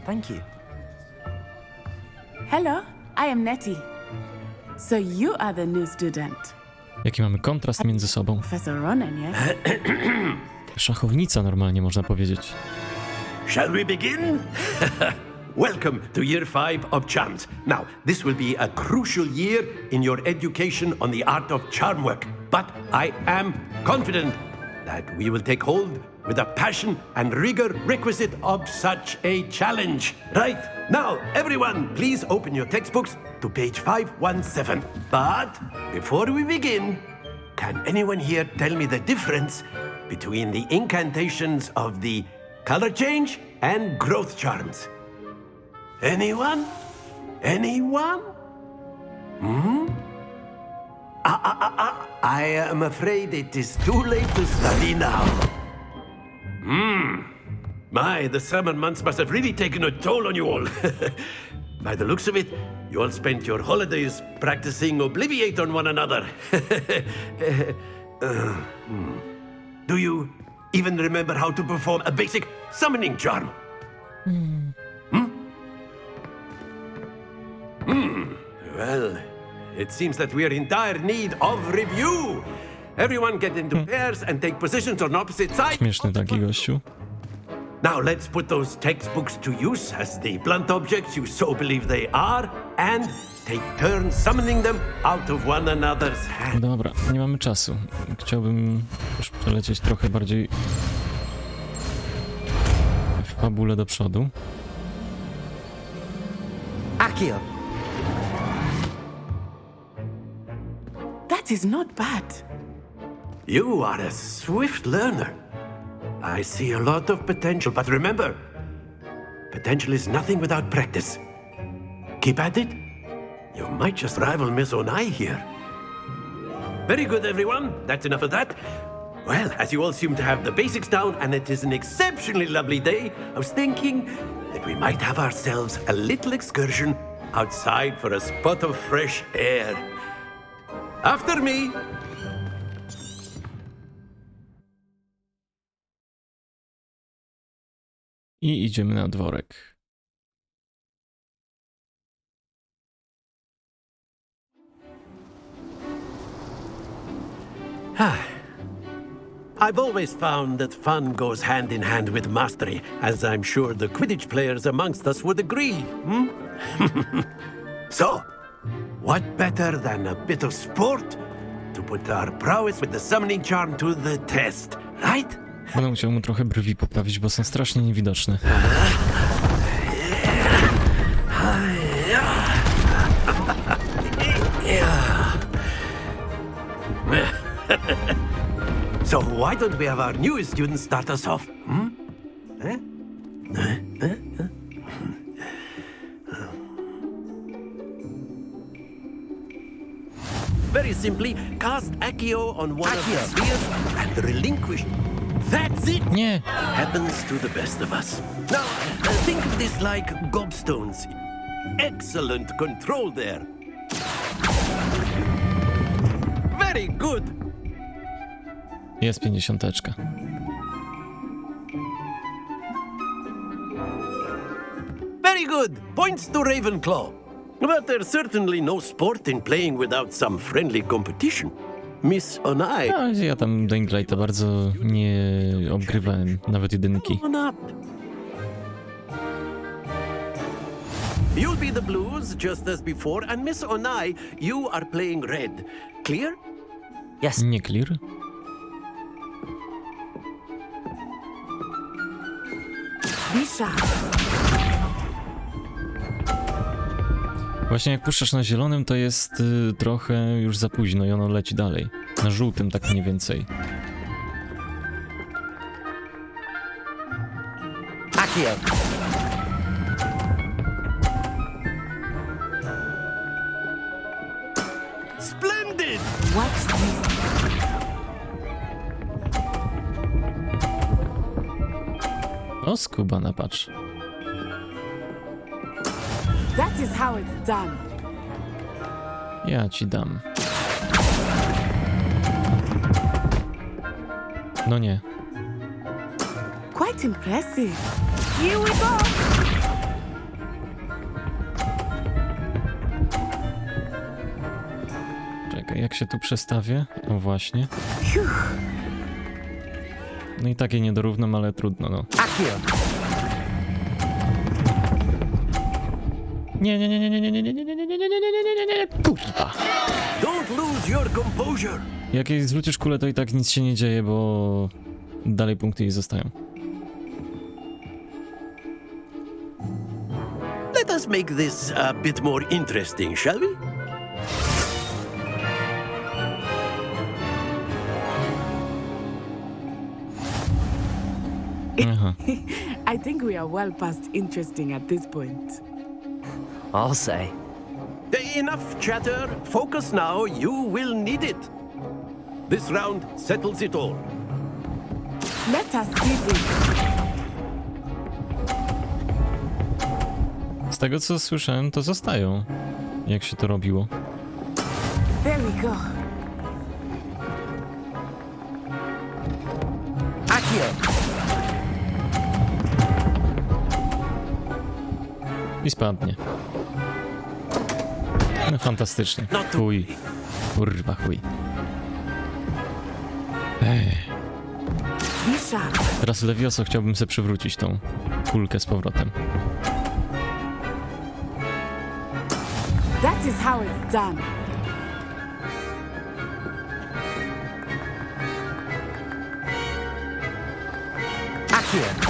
S2: Thank you.
S20: Hello, I am Nettie. So you are the new student.
S1: Jaki mamy kontrast między sobą.
S20: Professor Ronan, yes?
S1: Szachownica normalnie można powiedzieć.
S10: Shall we begin? Welcome to Year 5 of Charms. Now, this will be a crucial year in your education on the art of charm work. But I am confident that we will take hold with a passion and rigor requisite of such a challenge. Right, now, everyone, please open your textbooks to page 517. But before we begin, can anyone here tell me the difference between the incantations of the color change and growth charms? Anyone? Anyone? I am afraid it is too late to study now. My, the summer months must have really taken a toll on you all. By the looks of it, you all spent your holidays practicing Obliviate on one another. Do you even remember how to perform a basic summoning charm? Well, it seems that we are in dire need of review. Everyone get into pairs and take positions on opposite sides.
S1: Śmieszny taki gościu.
S10: Now let's put those textbooks to use as the blunt objects you so believe they are, and take turns summoning them out of one another's hands.
S1: Dobra, nie mamy czasu. Chciałbym już przelecieć trochę bardziej w fabule do przodu.
S2: Akio,
S20: That is not bad.
S10: You are a swift learner. I see a lot of potential, but remember, potential is nothing without practice. Keep at it. You might just rival Miss Onai here. Very good, everyone. That's enough of that. Well, as you all seem to have the basics down, and it is an exceptionally lovely day, I was thinking that we might have ourselves a little excursion outside for a spot of fresh air. After me!
S1: I idziemy na dworek.
S10: I've always found that fun goes hand in hand with mastery, as I'm sure the Quidditch players amongst us would agree. So, what better than a bit of sport to put our prowess with the summoning charm to the test, right?
S1: Będę musiał mu trochę brwi poprawić, bo są strasznie niewidoczne.
S10: So why don't we have our newest student start us off? Very simply, cast Accio on one of the spheres and relinquish. That's it!
S1: Nie.
S10: Happens to the best of us. Now, think of this like gobstones. Excellent control there. Very good.
S1: Jest 50.
S10: Very good. Points to Ravenclaw. But there's certainly no sport in playing without some friendly competition. Miss Onai.
S1: No, ja tam Daylighta bardzo nie obgrywałem, nawet jedynki.
S10: You'll be the blues just as before, and Miss Onai, you are playing red. Clear?
S2: Yes.
S1: Nie clear?
S20: Bisha.
S1: Właśnie jak puszczasz na zielonym, to jest trochę już za późno i ono leci dalej. Na żółtym tak mniej więcej.
S2: Accio.
S10: Splendid!
S20: Watch this.
S1: O, skubana, patrz.
S20: That is how it's done.
S1: Ja ci dam. No nie.
S20: Quite impressive. Here we go.
S1: Czekaj, jak się tu przestawię? O właśnie. No i takie nie dorównam, ale trudno, no. Nie, nie, nie, nie, nie, nie, nie, nie, nie, nie, nie, nie, nie, nie, nie, nie, nie, kurwa.
S10: Don't lose your composure.
S1: Jak jej zwrócisz kulę, to i tak nic się nie dzieje, bo dalej punkty jej zostają.
S10: Let us make this a bit more interesting, shall we?
S20: I think we are well past interesting at this point.
S2: I'll say.
S10: Enough chatter. Focus now. You will need it. This round settles it all.
S20: Let us see this.
S1: Z tego co słyszałem, to zostają. Jak się to robiło.
S20: There we go.
S2: Accio.
S1: I spadnie. No fantastycznie. Chuj. Kurwa chuj. Teraz Levioso chciałbym sobie przywrócić tą kulkę z powrotem.
S20: That is how it's done.
S2: Accio.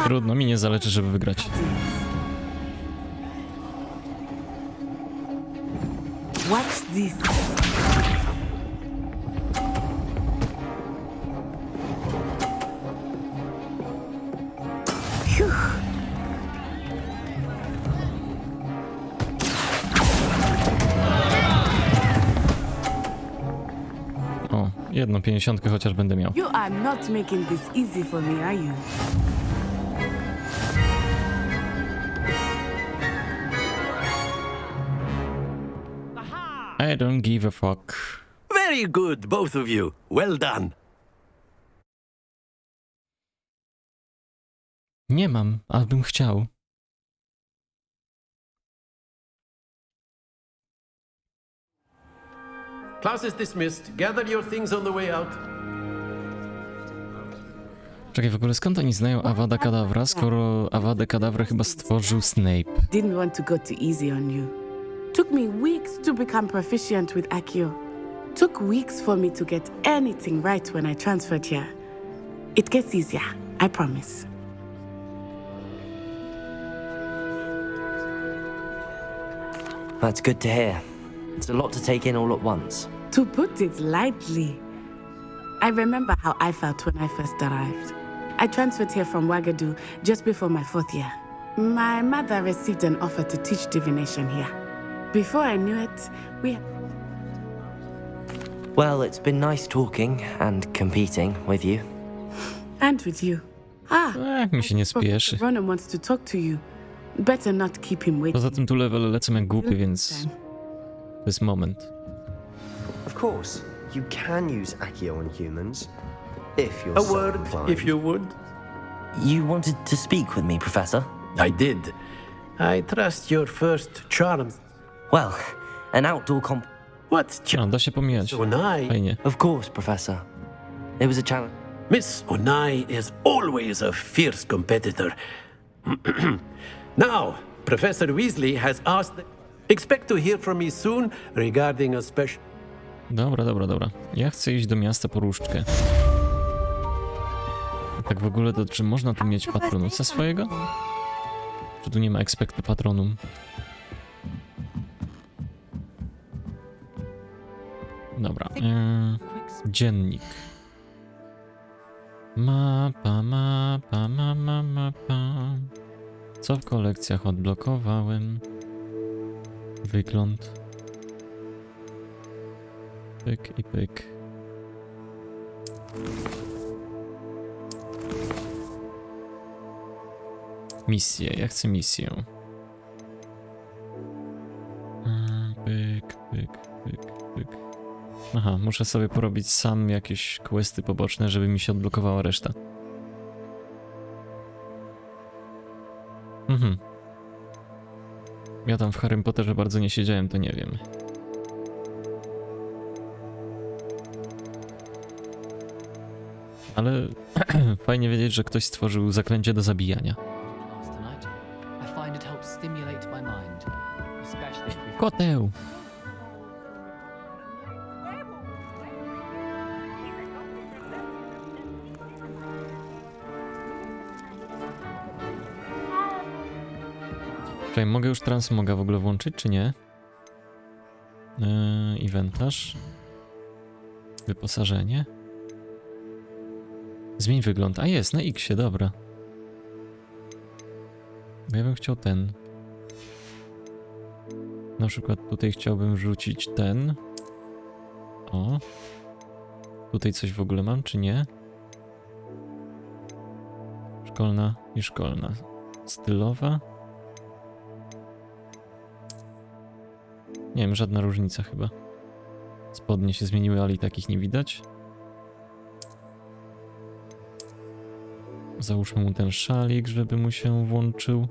S1: Trudno, mi nie zależy, żeby wygrać.
S20: What's this? Phew.
S1: O, jedną 50 chociaż będę miał.
S20: You are not making this easy for me, are you?
S1: I don't give a fuck.
S10: Very good, both of you. Well done.
S1: Nie mam, ale bym chciał.
S10: Class is dismissed. Gather your things on the way out.
S1: Czekaj, w ogóle skąd oni znają Avada Kedavra, skoro Avada Kedavra chyba stworzył Snape?
S20: Didn't want to go too easy on you. Took me weeks to become proficient with Accio. Took weeks for me to get anything right when I transferred here. It gets easier, I promise.
S2: That's good to hear. It's a lot to take in all at once.
S20: To put it lightly, I remember how I felt when I first arrived. I transferred here from Wagadu just before my 4th year. My mother received an offer to teach divination here. Before I knew it,
S2: Well, it's been nice talking and competing with you.
S20: And with you.
S1: Mi się nie spieszy.
S20: Ronan wants to talk to you. Better not keep him waiting.
S1: Poza tym tu level lecą jak głupie, więc to jest moment.
S17: Of course, you can use Accio on humans, if you're
S10: A
S17: so
S10: word,
S17: inclined.
S10: if you would.
S2: You wanted to speak with me, Professor?
S10: I did. I trust your first charms.
S2: Well, an outdoor comp...
S10: What
S1: No, da się pomijać. Fajnie.
S2: Of course, Professor. It was a challenge.
S10: Miss Onai is always a fierce competitor. Now, Professor Weasley has asked... Expect to hear from me soon regarding a special...
S1: Dobra. Ja chcę iść do miasta po różdżkę. Tak w ogóle to czy można tu mieć patronusa swojego? Czy tu nie ma expectu patronum? Dobra. Dziennik. Mapa. Co w kolekcjach odblokowałem? Wygląd. Pyk i pyk. Misję. Ja chcę misję. Pyk. Aha, muszę sobie porobić sam jakieś questy poboczne, żeby mi się odblokowała reszta. Ja tam w Harrym Potterze bardzo nie siedziałem, to nie wiem. Ale fajnie wiedzieć, że ktoś stworzył zaklęcie do zabijania. Koteł! Czekaj, mogę już transmoga w ogóle włączyć, czy nie? Inwentarz. Wyposażenie. Zmień wygląd. A jest, na X-ie, dobra. Bo ja bym chciał ten. Na przykład tutaj chciałbym wrzucić ten. O. Tutaj coś w ogóle mam, czy nie? Szkolna i szkolna. Stylowa. Nie wiem, żadna różnica chyba. Spodnie się zmieniły, ale i takich nie widać. Załóżmy mu ten szalik, żeby mu się włączył.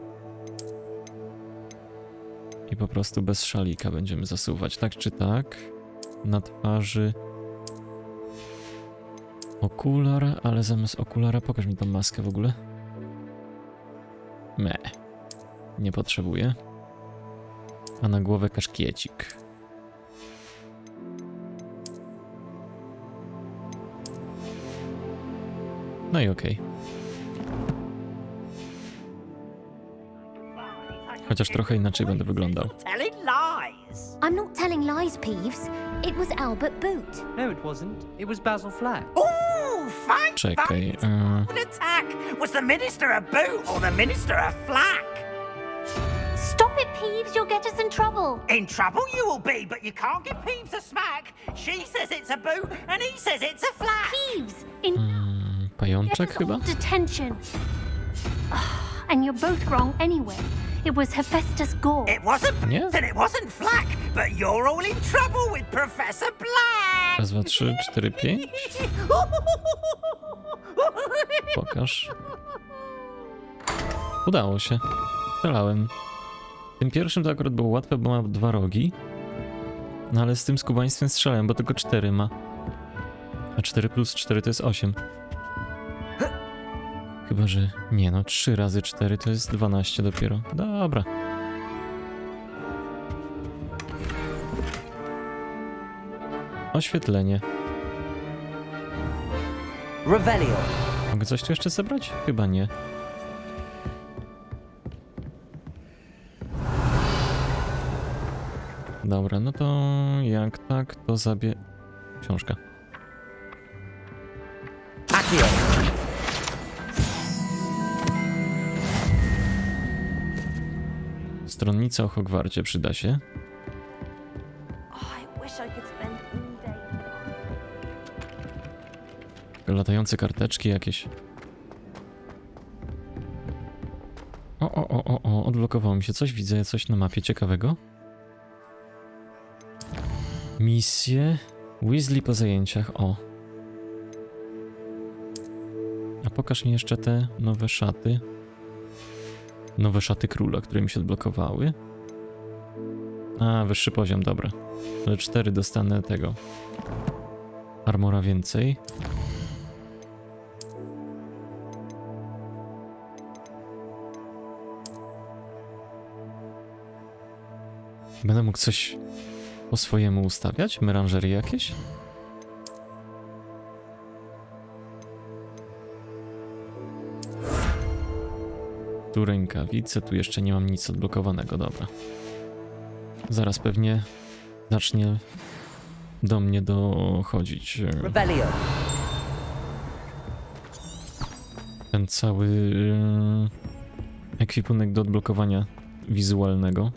S1: I po prostu bez szalika będziemy zasuwać, tak czy tak. Na twarzy okular, ale zamiast okulara pokaż mi tą maskę w ogóle. Nie potrzebuję. A na głowę kaszkiecik. No i okej. Chociaż trochę inaczej będę wyglądał.
S21: Telling lies. I'm not telling lies, Peeves. It was Albert Boot.
S19: No, it wasn't. It was Basil Flack.
S15: Ooh, fine.
S1: Czekaj.
S15: An attack. Was the minister a boot or the minister a flack?
S21: Stop it, Peeves. You'll get us in trouble.
S15: In trouble you will be, but you can't give Peeves a smack. She says it's a boot and he says it's a flack.
S21: Peeves, in
S1: Pajączek chyba?
S21: detention. And you're both wrong anyway. It was Hephaestus Gore.
S15: It wasn't
S1: Nie?
S15: and it wasn't flack, but you're all in trouble with Professor Black.
S1: Raz, dwa, trzy, cztery, pięć. Pokaż. Udało się. Strzelałem. Tym pierwszym to akurat było łatwe, bo ma 2 rogi. No ale z tym skubaństwem strzelałem, bo tylko 4 ma. A 4 plus 4 to jest 8. Chyba, że... Nie no, 3 razy 4 to jest 12 dopiero. Dobra. Oświetlenie.
S2: Revelio.
S1: Mogę coś tu jeszcze zebrać? Chyba nie. Dobra, no to jak tak, to książka.
S2: Accio.
S1: Stronnica o Hogwarcie przyda się.
S3: I wish I could spend all day.
S1: Latające karteczki jakieś. O, odblokowało mi się coś, widzę coś na mapie ciekawego. Misje Weasley po zajęciach, A pokaż mi jeszcze te nowe szaty. Nowe szaty króla, które mi się odblokowały. A, wyższy poziom, dobra. Ale 4 dostanę tego. Armora więcej. Będę mógł coś po swojemu ustawiać? Meranżerie jakieś? Tu rękawice, tu jeszcze nie mam nic odblokowanego, dobra. Zaraz pewnie zacznie do mnie dochodzić
S2: Revelio.
S1: ten cały ekwipunek do odblokowania wizualnego.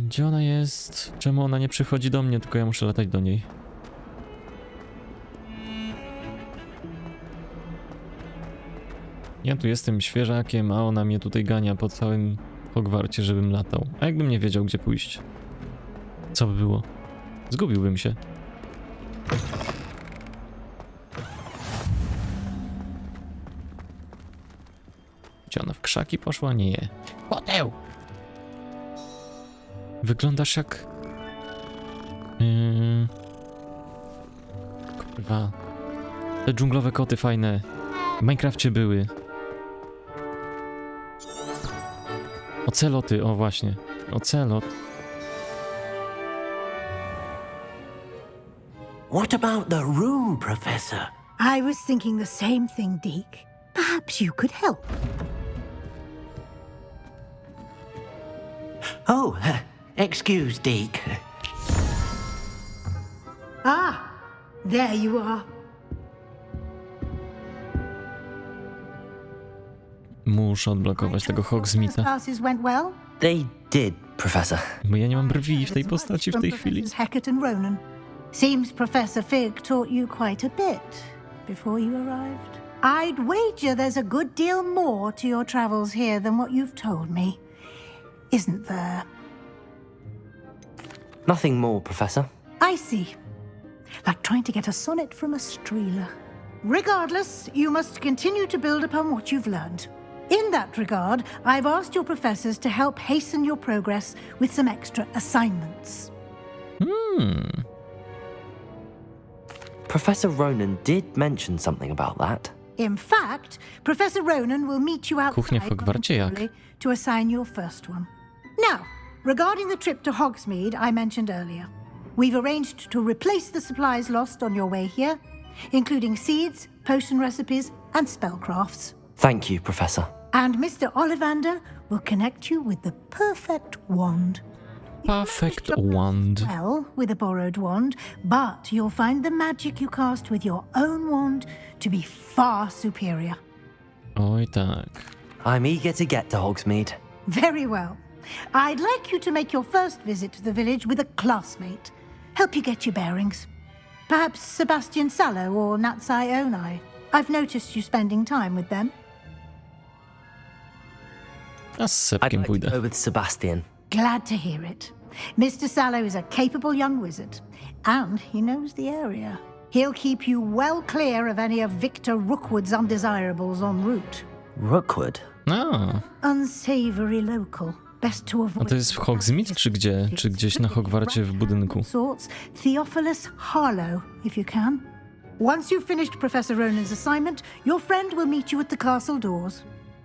S1: Gdzie ona jest? Czemu ona nie przychodzi do mnie, tylko ja muszę latać do niej? Ja tu jestem świeżakiem, a ona mnie tutaj gania po całym Hogwarcie, żebym latał. A jakbym nie wiedział, gdzie pójść? Co by było? Zgubiłbym się. Gdzie ona w krzaki poszła? Nie. Poteł! Wyglądasz jak... Kurwa. Te dżunglowe koty fajne. W Minecrafcie były. Oceloty, o właśnie. Ocelot.
S13: What about the room, Professor?
S12: I was thinking the same thing, Deke. Perhaps you could help.
S13: Oh, excuse, Deke.
S12: Ah, there you are.
S1: Muszę odblokować tego Hogsmeade'a.
S12: Classes went well?
S2: They did, Professor.
S1: Bo ja nie mam brwi w tej postaci w tej chwili.
S12: Hackett and Ronan. Seems Professor Fig taught you quite a bit before you arrived. I'd wager there's a good deal more to your travels here than what you've told me. Isn't there?
S2: Nothing more, Professor.
S12: I see. Like trying to get a sonnet from a streeler. Regardless, you must continue to build upon what you've learned. In that regard, I've asked your professors to help hasten your progress with some extra assignments.
S2: Professor Ronan did mention something about that.
S12: In fact, Professor Ronan will meet you
S1: Kuchnia w
S12: outside
S1: Hogwarcie jak?
S12: to assign your first one. Now, regarding the trip to Hogsmeade I mentioned earlier, we've arranged to replace the supplies lost on your way here, including seeds, potion recipes, and spellcrafts.
S2: Thank you, Professor.
S12: And Mr. Ollivander will connect you with the perfect wand.
S1: Perfect wand.
S12: Well, with a borrowed wand, but you'll find the magic you cast with your own wand to be far superior.
S1: Oj tak.
S2: I'm eager to get to Hogsmeade.
S12: Very well. I'd like you to make your first visit to the village with a classmate. Help you get your bearings. Perhaps Sebastian Sallow or Natsai Onai. I've noticed you spending time with them.
S1: A z Sepkiem
S2: I'd like to
S1: pójdę.
S2: go with Sebastian.
S12: Glad to hear it. Mr. Sallow is a capable young wizard, and he knows the area. He'll keep you well clear of any of Victor Rookwood's undesirables en route.
S2: Rookwood?
S1: A,
S12: Unsavory local. Best to
S1: a
S12: avoid.
S1: to jest w Hogsmeade, czy gdzie? Czy gdzieś na Hogwarcie w budynku?
S12: Sorts. Theophilus Harlow, if you can. Once you've finished Professor Ronan's assignment, your friend will meet you at the castle doors.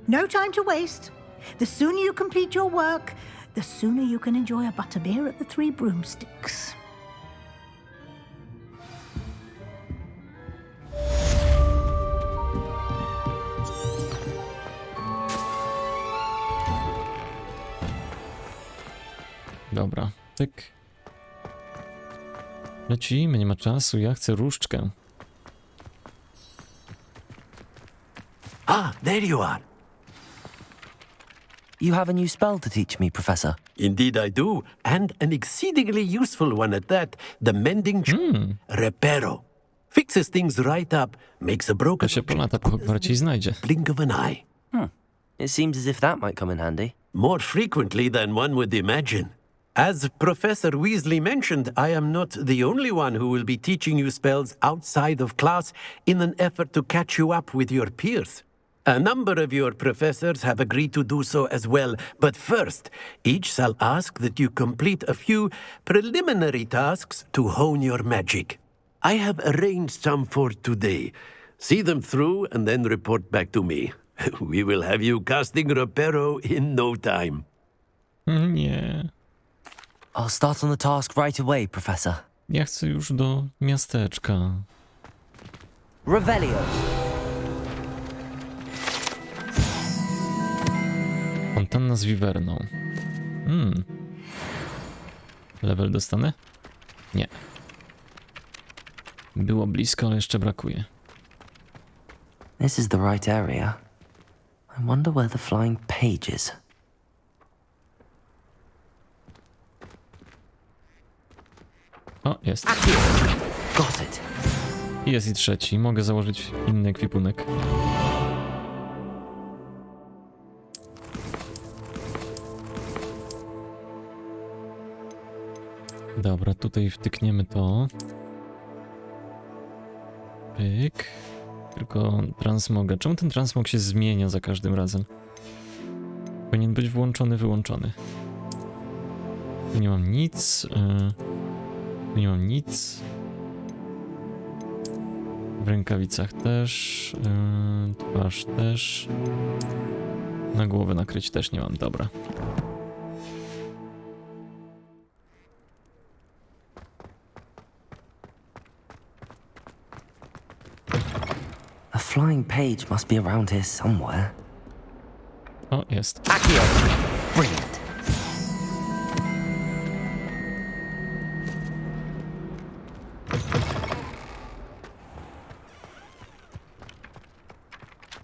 S12: No time to waste. The sooner you complete your work, the sooner you can enjoy a butterbeer at the Three Broomsticks.
S1: Dobra, tyk. Lecimy, nie ma czasu, ja chcę różdżkę.
S10: Ah, there you are.
S2: You have a new spell to teach me, Professor.
S10: Indeed I do, and an exceedingly useful one at that. The mending reparo. Fixes things right up, makes a broken
S1: To się po lata po Hogwarcie i znajdzie.
S10: blink of an eye.
S2: It seems as if that might come in handy.
S10: More frequently than one would imagine. As Professor Weasley mentioned, I am not the only one who will be teaching you spells outside of class in an effort to catch you up with your peers. A number of your professors have agreed to do so as well, but first, each shall ask that you complete a few preliminary tasks to hone your magic. I have arranged some for today. See them through and then report back to me. We will have you casting Reparo in no time.
S1: Nie.
S2: I'll start on the task right away, Professor.
S1: Ja chcę już do miasteczka.
S2: Revelio.
S1: Fontanna z wiwerną. Level dostanę? Nie. Było blisko, ale jeszcze brakuje.
S2: This is the right area. I wonder where the flying page is.
S1: O, jest.
S2: Got it.
S1: Jest i trzeci. Mogę założyć inny ekwipunek. Dobra, tutaj wtykniemy to. Pyk. Tylko transmoga. Czemu ten transmog się zmienia za każdym razem? Powinien być włączony, wyłączony. Tu nie mam nic. Tu nie mam nic. W rękawicach też. Twarz też. Na głowę nakryć też nie mam. Dobra.
S2: A flying page must be around here somewhere.
S1: O, jest.
S2: Accio! Brilliant.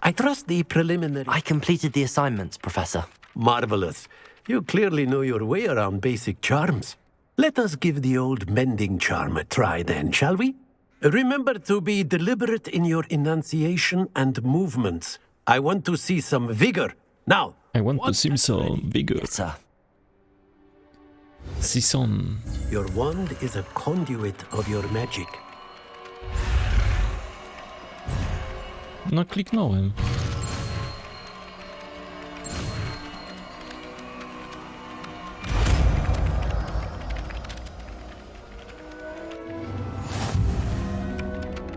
S10: I trust the preliminary...
S2: I completed the assignments, Professor.
S10: Marvelous. You clearly know your way around basic charms. Let us give the old mending charm a try then, shall we? Remember to be deliberate in your enunciation and movements. I want to see some vigor. Now!
S1: I want to see some vigor.
S2: Yes, sir.
S1: See some.
S10: Your wand is a conduit of your magic.
S1: No, kliknąłem.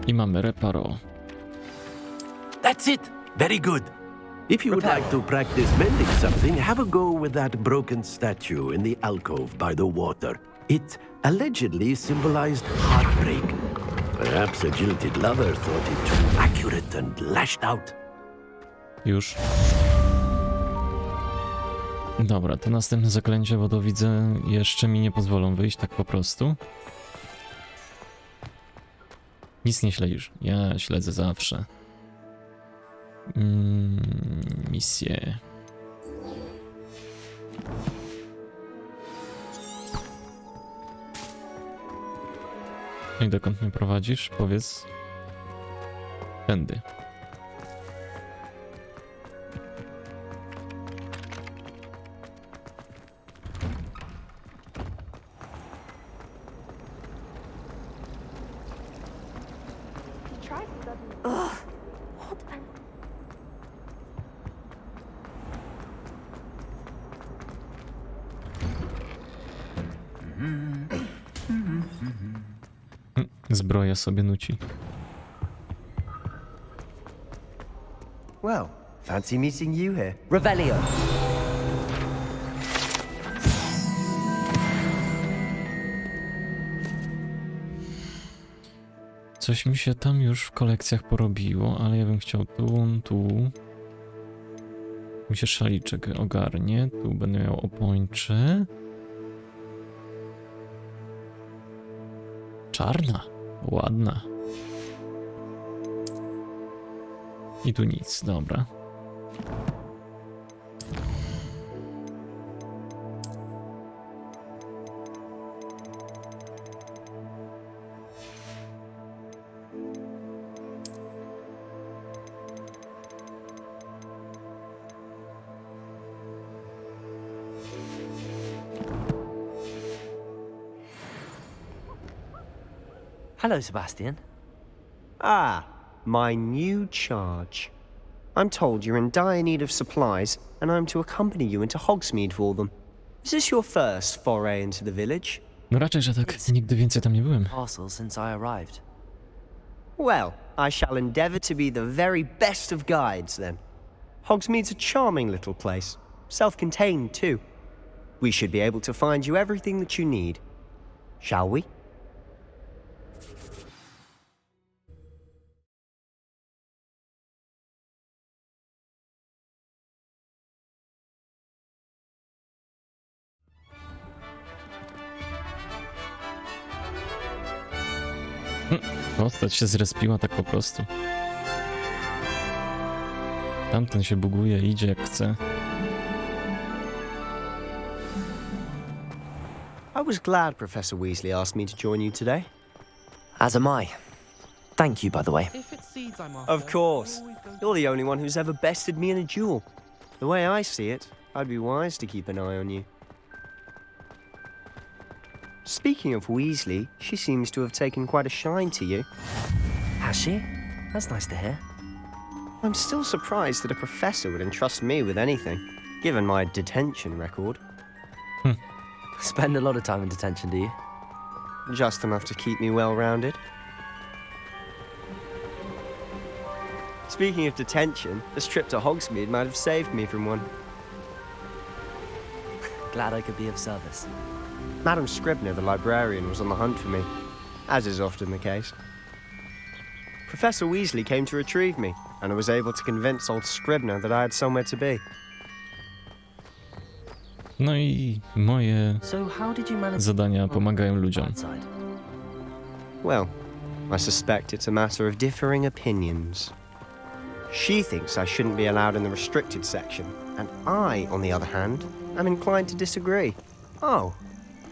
S1: I mamy reparo.
S10: That's it! Very good. If you would like to practice mending something, have a go with that broken statue in the alcove by the water. It allegedly symbolized heartbreak. Perhaps a jilted lover thought it too accurate and lashed out.
S1: Już. Dobra, to następne zaklęcie, bo to widzę, jeszcze mi nie pozwolą wyjść tak po prostu. Nic nie śledzisz. Ja śledzę zawsze. Misje. I dokąd mnie prowadzisz? Powiedz. Tędy.
S3: Ugh, what an...
S1: Zbroja sobie nuci.
S17: Well, fancy meeting you here.
S15: Revelio.
S1: Coś mi się tam już w kolekcjach porobiło, ale ja bym chciał tu. Mi się szaliczek ogarnie. Tu będę miał opończe. Czarna. Ładna. I tu nic, dobra.
S2: Hello, Sebastian.
S17: Ah, my new charge. I'm told you're in dire need of supplies, and I'm to accompany you into Hogsmeade for them. Is this your first foray into the village?
S1: No raczej, że tak. Nigdy więcej tam nie byłem.
S2: Parcel since I arrived.
S17: Well, I shall endeavour to be the very best of guides, then. Hogsmeade's a charming little place, self-contained too. We should be able to find you everything that you need. Shall we?
S1: Postać się zrespiła tak po prostu. Tamten się buguje, idzie jak chce.
S17: I was glad Professor Weasley asked me to join you today.
S2: As am I. Thank you, by the way.
S17: Of course. You're the only one who's ever bested me in a duel. The way I see it, I'd be wise to keep an eye on you. Speaking of Weasley, she seems to have taken quite a shine to you.
S2: Has she? That's nice to hear.
S17: I'm still surprised that a professor would entrust me with anything, given my detention record.
S2: Spend a lot of time in detention, do you?
S17: Just enough to keep me well-rounded. Speaking of detention, this trip to Hogsmeade might have saved me from one.
S2: Glad I could be of service.
S17: Madam Scribner, the librarian, was on the hunt for me, as is often the case. Professor Weasley came to retrieve me, and I was able to convince old Scribner that I had somewhere to be.
S1: No i moje zadania pomagają ludziom.
S17: Well, I suspect it's a matter of differing opinions. She thinks I shouldn't be allowed in the restricted section, and I, on the other hand, am inclined to disagree. Oh,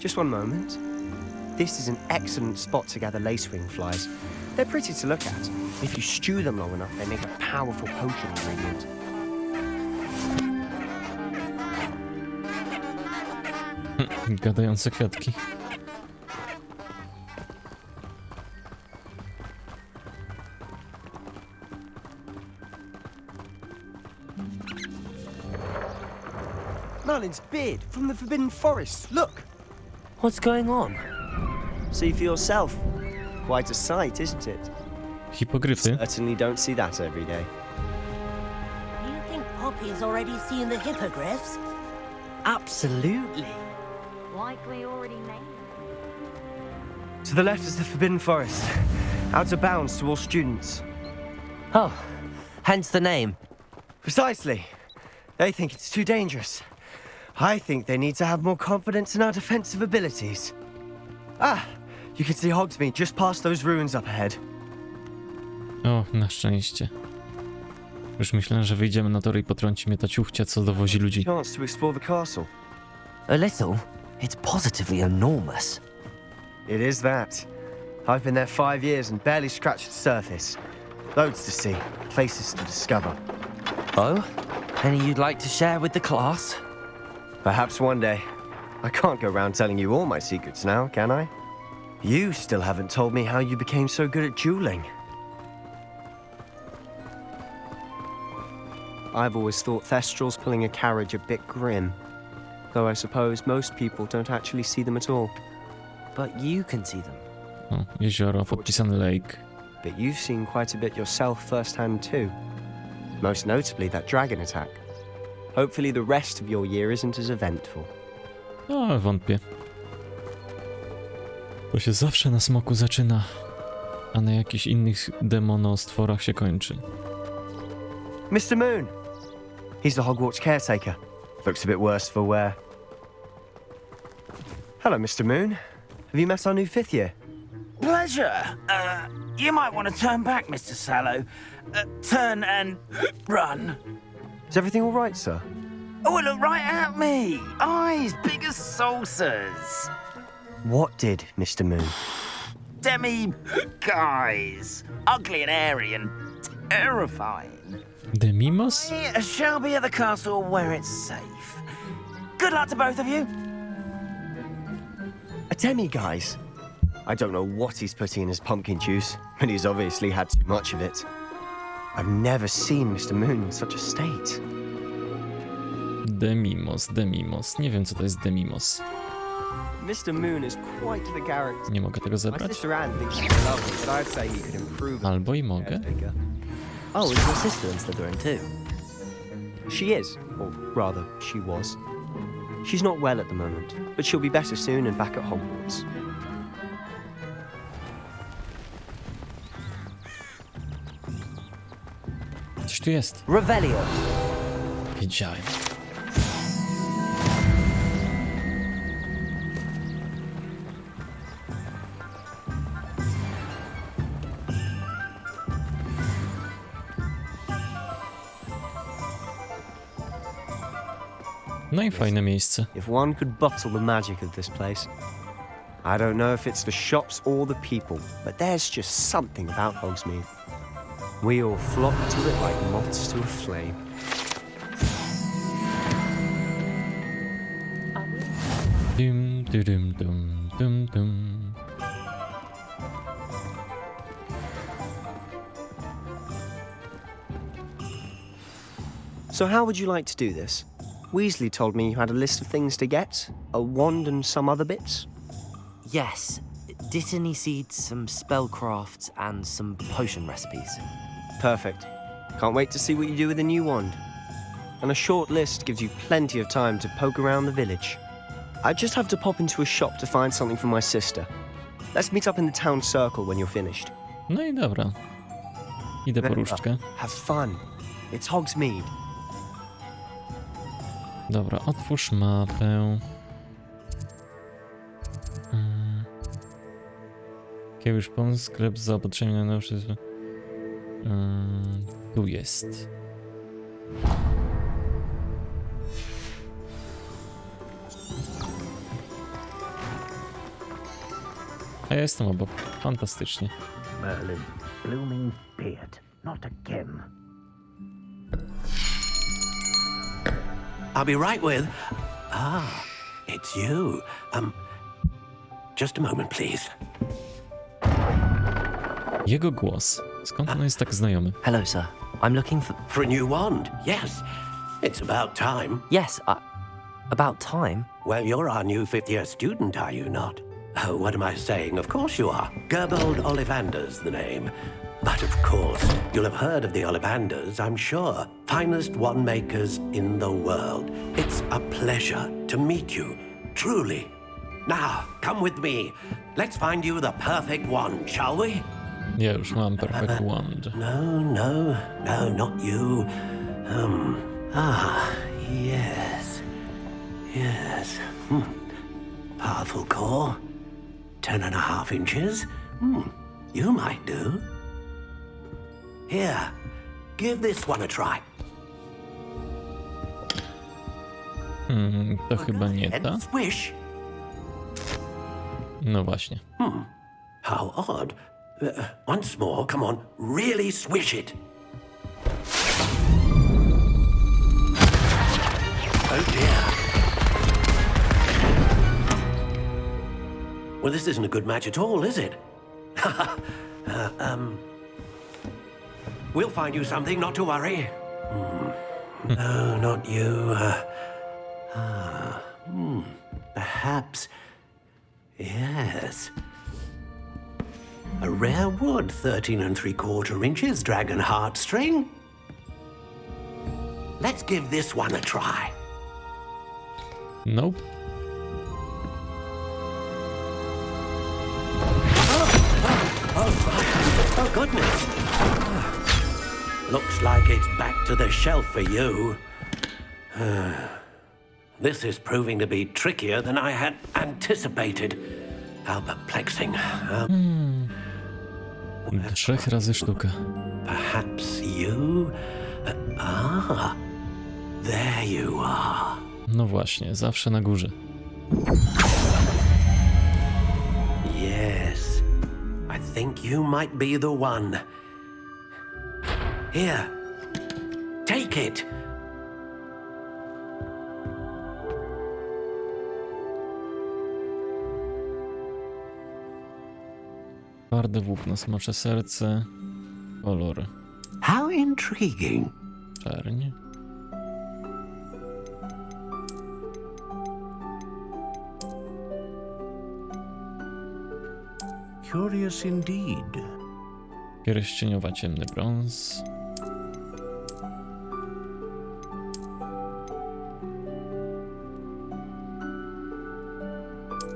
S17: just one moment. This is an excellent spot to gather lacewing flies. They're pretty to look at. If you stew them long enough, they make a powerful potion ingredient.
S1: Gadające kwiatki.
S17: Merlin's beard from the Forbidden Forest. Look!
S2: What's going on?
S17: See for yourself. Quite a sight, isn't it?
S1: Hipogryfy.
S17: Certainly don't see that every day.
S18: You think Poppy's already seen the hippogriffs?
S15: Absolutely.
S21: Like we already named.
S17: To the left is the Forbidden Forest. Out of bounds to all students.
S2: Oh, hence the name.
S17: Precisely. They think it's too dangerous. I think they need to have more confidence in our defensive abilities. Ah, you can see Hogsmeade just past those ruins up ahead.
S1: O, na szczęście. Już myślałem, że wyjdziemy na tory i potrąci mnie ta ciuchcia, co dowozi ludzi.
S17: Chance to explore the castle.
S2: A little? It's positively enormous.
S17: It is that. I've been there 5 years and barely scratched the surface. Loads to see, places to discover.
S2: Oh? Any you'd like to share with the class?
S17: Perhaps one day. I can't go around telling you all my secrets now, can I? You still haven't told me how you became so good at dueling. I've always thought Thestrals pulling a carriage a bit grim. Though I suppose most people don't actually see them at all.
S2: But you can see them.
S1: O, jezioro, podpisany lake.
S17: But you've seen quite a bit yourself firsthand too. Most notably that dragon attack. Hopefully the rest of your year isn't as eventful.
S1: No, wątpię. To się zawsze na smoku zaczyna, a na jakichś innych demonostworach się kończy.
S17: Mr. Moon! He's the Hogwarts caretaker. Looks a bit worse for wear. Hello, Mr. Moon. Have you met our new 5th year?
S13: Pleasure. You might want to turn back, Mr. Sallow. Turn and run.
S17: Is everything all right, sir?
S13: Oh, look right at me. Eyes big as saucers.
S17: What did, Mr. Moon?
S13: Guys. Ugly and airy and terrifying.
S1: Demimos?
S13: I shall be at the castle where it's safe. Good luck to both of you.
S17: A demi-guise? I don't know what he's putting in his pumpkin juice, but he's obviously had too much of it. I've never seen Mr. Moon in such a state.
S1: Demimos. Nie wiem, co to jest Demimos.
S17: Mr. Moon is quite the character.
S1: Nie mogę tego
S17: My
S1: zebrać?
S17: sister Anne thinks he's lovely, but I'd say he could improve.
S1: Albo i mogę.
S2: Oh, is your sister in Slytherin too?
S17: She is, or rather, she was. She's not well at the moment, but she'll be better soon and back at Hogwarts.
S1: Coś tu jest.
S2: Revelio.
S1: Wiedziałem. No i fajne miejsce.
S17: If one could bottle the magic of this place. I don't know if it's the shops or the people, but there's just something about Hogsmeade. We all flock to it like moths to a flame.
S1: Dum.
S17: So how would you like to do this? Weasley told me you had a list of things to get, a wand and some other bits.
S2: Yes. Dittany seeds, some spellcrafts, and some potion recipes.
S17: Perfect. Can't wait to see what you do with the new wand. And a short list gives you plenty of time to poke around the village. I just have to pop into a shop to find something for my sister. Let's meet up in the town circle when you're finished.
S1: No i dobra. Idę po różdżkę.
S17: Have fun. It's Hogsmeade.
S1: Dobra, otwórz mapę. Kiedyś pomysł, sklep z zaopatrzeniem na najnowsze. Tu jest. A ja jestem obok. Fantastycznie.
S10: Merlin, blooming beard, not again.
S6: I'll be right with... it's you. Just a moment, please.
S1: Jego głos. Skąd on jest tak znajomy?
S2: Hello, sir. I'm looking
S6: for a new wand. Yes. It's about time.
S2: Yes, about time?
S6: Well, you're our new 5th year student, are you not? Oh, what am I saying? Of course you are. Gerbold Ollivander's the name. But of course, you'll have heard of the Ollivanders, I'm sure. Finest wand makers in the world. It's a pleasure to meet you, truly. Now, come with me. Let's find you the perfect wand, shall we?
S1: Ja już mam perfect wand.
S6: No, not you. Yes.
S10: Yes. Powerful core. 10.5 inches. You might do. Here, give this one a try.
S1: To chyba nie ta.
S10: Swish.
S1: No właśnie.
S10: How odd. Once more, come on, really swish it. Oh dear. Well, this isn't a good match at all, is it? We'll find you something, not to worry. No, not you. Perhaps. Yes. A rare wood, 13 3/4 inches, dragon heartstring. Let's give this one a try.
S1: Nope.
S10: Oh, goodness. Looks like it's back to the shelf for you. This is proving to be trickier than I had anticipated. How perplexing.
S1: 3 razy sztuka.
S10: Perhaps you? There you are.
S1: No właśnie, zawsze na górze.
S10: Yes. I think you might be the one. Here. Take it.
S1: Twarde włókno, smocze serce, kolor.
S10: How intriguing.
S1: Czerń.
S10: Curious indeed.
S1: Pierścieniowa, ciemny brąz.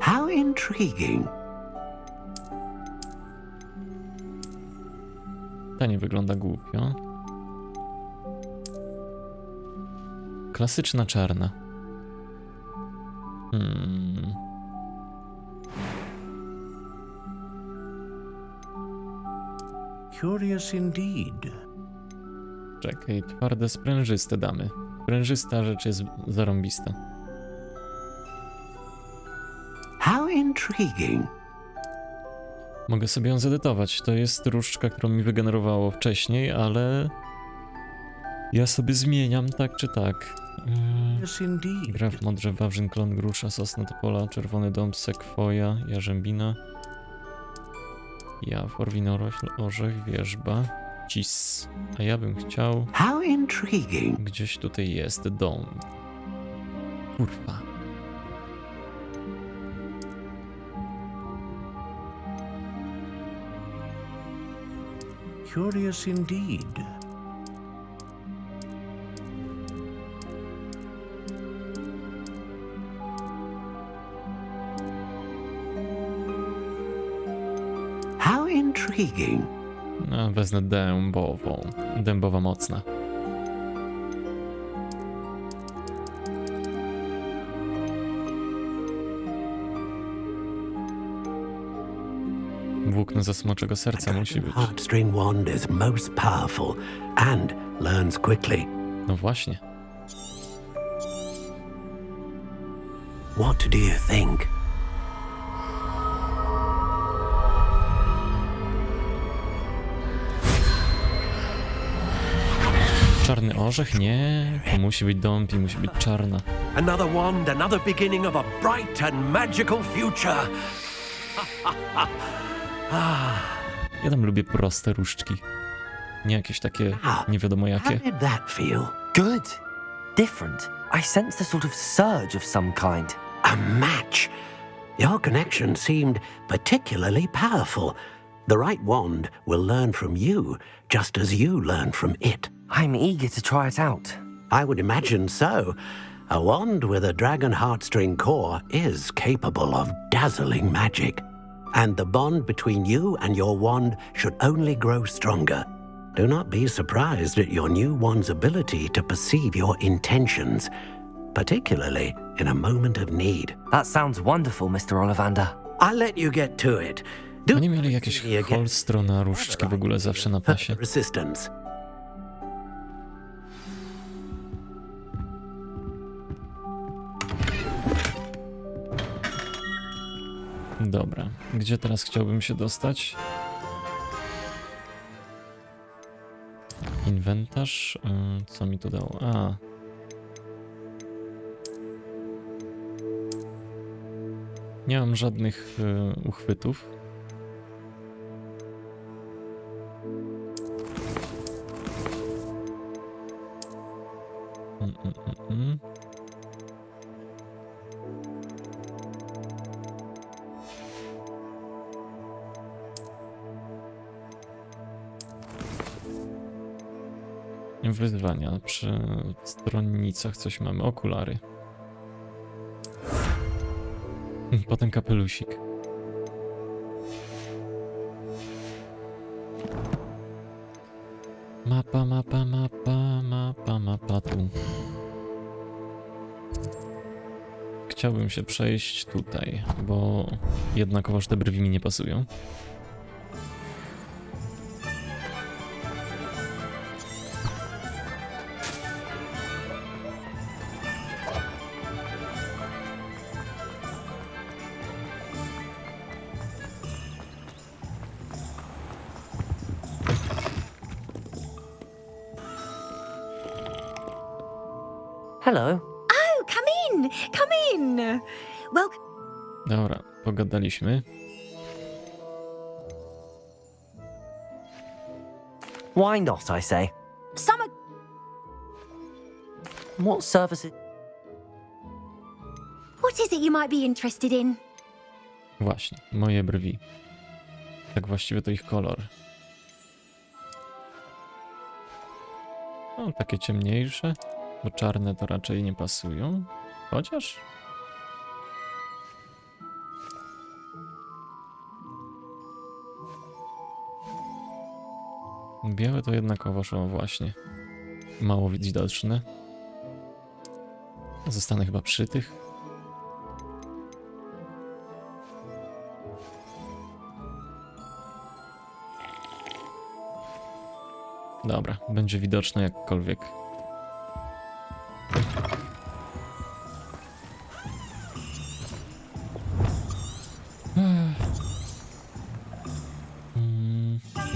S10: How intriguing.
S1: Ta nie wygląda głupio. Klasyczna czarna.
S10: Curious indeed.
S1: Czekaj, twarde sprężyste damy. Sprężysta rzecz jest zarąbista.
S10: How intriguing.
S1: Mogę sobie ją zedytować. To jest różdżka, którą mi wygenerowało wcześniej, ale ja sobie zmieniam tak czy tak. Graf, modrze, wawrzyn, klon, grusza, sosna, topola, czerwony dąb, sekwoja, jarzębina, jawor, winorośl, orzech, wierzba, cis. A ja bym chciał...
S10: How intriguing.
S1: Gdzieś tutaj jest dąb. Kurwa.
S10: Curious indeed. How intriguing.
S1: No, wezmę dębową. Dębowa mocna. Włókno ze smoczego serca musi być.
S10: Heartstring wand is most powerful and learns quickly.
S1: No właśnie.
S10: What do you think?
S1: Czarny orzech? Nie. To musi być dąb i musi być czarna.
S10: Another wand, another beginning of a bright and magical future.
S1: Ja tam lubię proste różdżki. Nie jakieś takie nie wiadomo jakie.
S2: How did that feel? Good. Different. I sensed a sort of surge of some kind.
S10: A match. Your connection seemed particularly powerful. The right wand will learn from you, just as you learn from it.
S2: I'm eager to try it out.
S10: I would imagine so. A wand with a dragon heartstring core is capable of dazzling magic. And the bond between you and your wand should only grow stronger. Do not be surprised at your new wand's ability to perceive your intentions. particularly in a moment of need.
S2: That sounds wonderful, Mr. Ollivander.
S10: I'll let you get to it.
S1: Oni mieli jakieś holstro na różdżki w ogóle zawsze na pasie.
S10: Resistance.
S1: Dobra, gdzie teraz chciałbym się dostać? Inwentarz, co mi tu dało? A. Nie mam żadnych uchwytów. Wyzwania. Przy stronnicach coś mamy. Okulary. Potem kapelusik. Mapa tu. Chciałbym się przejść tutaj, bo jednakowoż te brwi mi nie pasują.
S2: Hello.
S14: Oh, come in! Come in! Welcome.
S1: Dobra, pogadaliśmy.
S2: Why not, I say?
S14: Summer.
S2: What services?
S14: What is it you might be interested in?
S1: Właśnie, moje brwi. Tak właściwie to ich kolor. No, takie ciemniejsze, bo czarne to raczej nie pasują. Chociaż... Białe to jednakowoż, o właśnie. Mało widoczne. Zostanę chyba przy tych. Dobra, będzie widoczne jakkolwiek.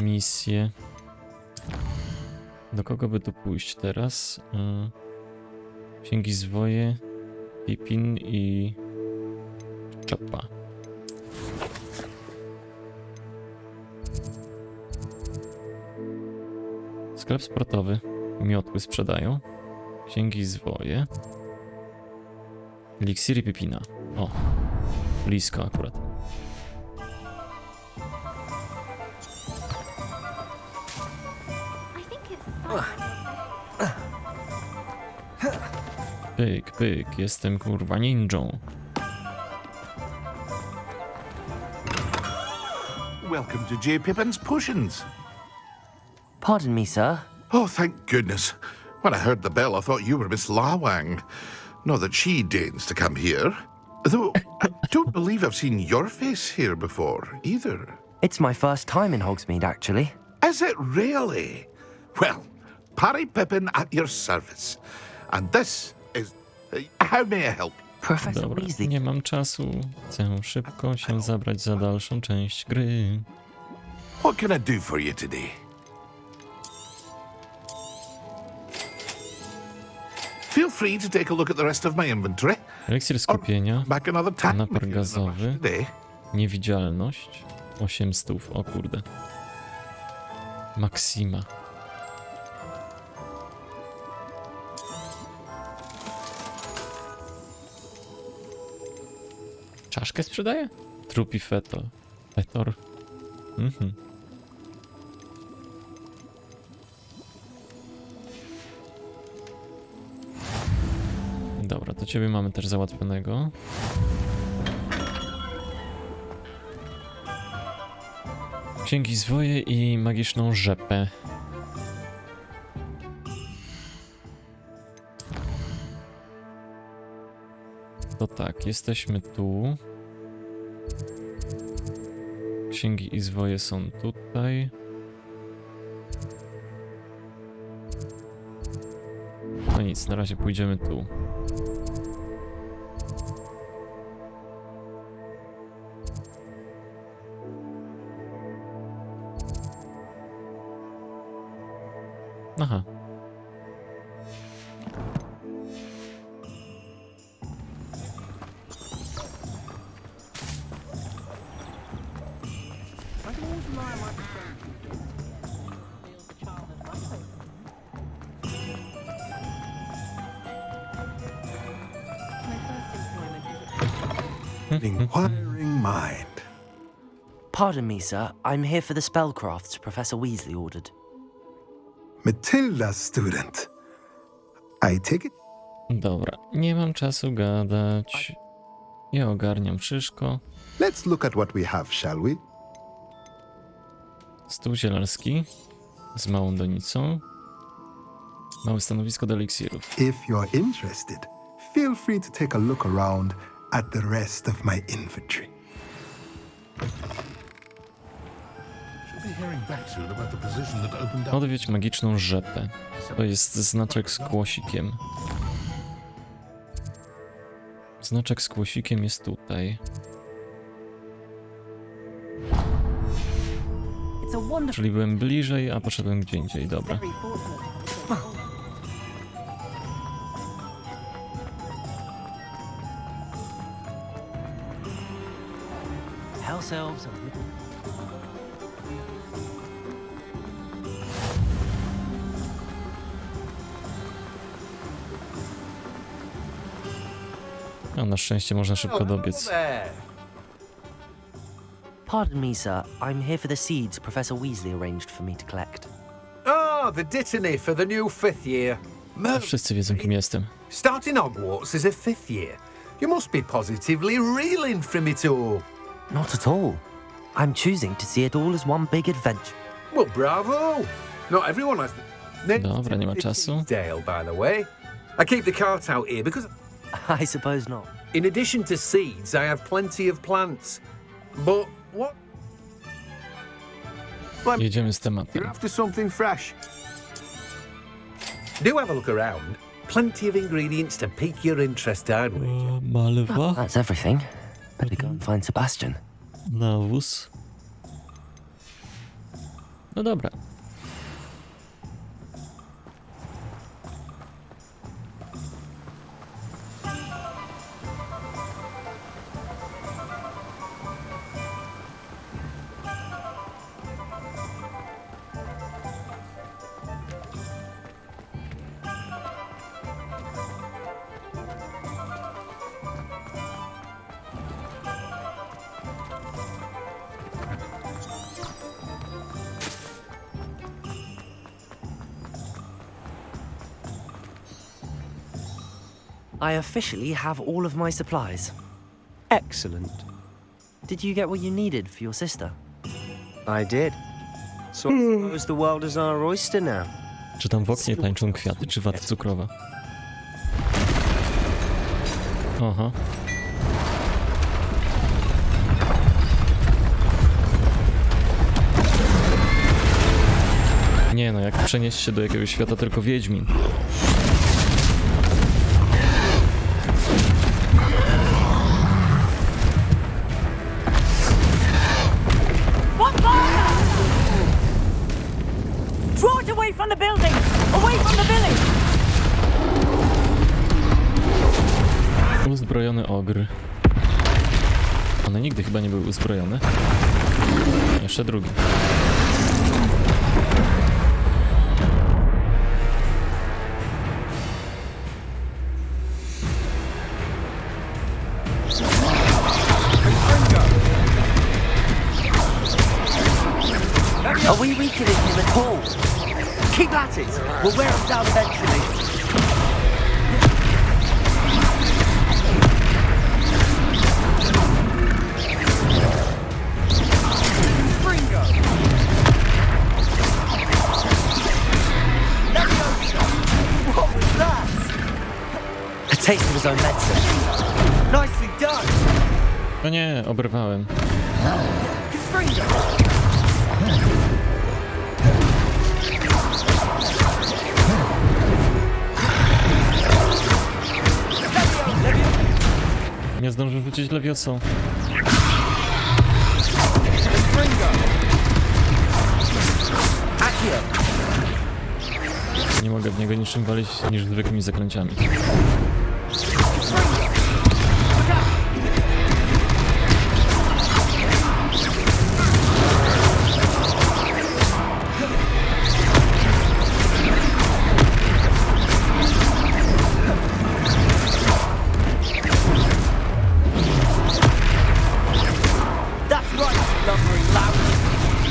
S1: Misje. Do kogo by tu pójść teraz? Księgi zwoje, Pippin i Choppa. Sklep sportowy. Miotły sprzedają. Księgi zwoje. Eliksiry Pippina. O, blisko akurat. Pyk, pyk, jestem kurwa ninją.
S5: Welcome to J. Pippin's Potions.
S2: Pardon me, sir.
S5: Oh, thank goodness. When I heard the bell, I thought you were Miss Lawang. Not that she deigns to come here. Though, I don't believe I've seen your face here before, either.
S2: It's my first time in Hogsmeade, actually.
S5: Is it really? Well, Parry Pippin at your service. And this is... how may I help?
S2: Professor
S1: Dobra,
S2: Weasley.
S1: nie mam czasu. Chcę szybko się zabrać za dalszą część gry.
S5: What can I do for you today? Feel free to take a look at the rest of my inventory.
S1: Eliksir skupienia,
S5: Back another time.
S1: napar gazowy, niewidzialność, 800, o kurde. Maksima. Czaszkę sprzedaje? Trupi fetor. Fetor. Mhm. Dobra, to ciebie mamy też załatwionego. Księgi zwoje i magiczną rzepę. To tak, jesteśmy tu. Księgi i zwoje są tutaj. No nic, na razie pójdziemy tu. Aha.
S9: Inquiring mind.
S2: Pardon me, sir. I'm here for the spellcrafts Professor Weasley ordered.
S9: Matilda's student. I take it?
S1: Dobra, nie mam czasu gadać. Ja ogarniam szyszko.
S9: Let's look at what we have, shall we?
S1: Stół zielarski z małą donicą. Małe stanowisko do eliksirów.
S9: If you're interested, feel free to take a look around at the rest of my inventory.
S1: Odwiedź magiczną rzepę. To jest znaczek z kłosikiem. Znaczek z kłosikiem jest tutaj. Czyli byłem bliżej, a poszedłem gdzie indziej. Dobra.
S15: House elves are little.
S1: No, na szczęście można szybko dobiec.
S2: Pardon me, sir. I'm here for the seeds Professor Weasley arranged for me to collect.
S6: Ah, the dittany for the new 5th year.
S1: Wszyscy wiedzą, kim jestem.
S6: Starting Hogwarts as a 5th year. You must be positively reeling from it all.
S2: Not at all. I'm choosing to see it all as one big adventure.
S6: Well, bravo! Not everyone has
S1: Dobra, nie ma czasu.
S6: Dale, by the way. I keep the cart out here because...
S2: I suppose not.
S6: In addition to seeds, I have plenty of plants. But what?
S1: Jedziemy z tematem.
S6: You're after something fresh. Do have a look around. Plenty of ingredients to pique your interest, I'd wager.
S1: Malwa.
S2: That's everything. Better go and find Sebastian.
S1: Nawóz. No dobra.
S2: I officially have all of my supplies.
S17: Excellent.
S2: Did you get what you needed for your sister?
S17: I did. So I suppose the world is our oyster now.
S1: Czy tam w oknie tańczą kwiaty, czy wata cukrowa? Aha. Nie no, jak przenieść się do jakiegoś świata tylko Wiedźmin.
S22: Draw it away from the building! Away from the village!
S1: Uzbrojony ogr. One nigdy chyba nie były uzbrojone. Jeszcze drugi.
S2: Are we weakening him at all? Keep at it! We'll wear him down eventually. What was that? A taste of his own medicine.
S1: No nie, oberwałem. Nie zdążył rzucić lewiosą. Nie mogę w niego niczym walić niż zwykłymi zaklęciami.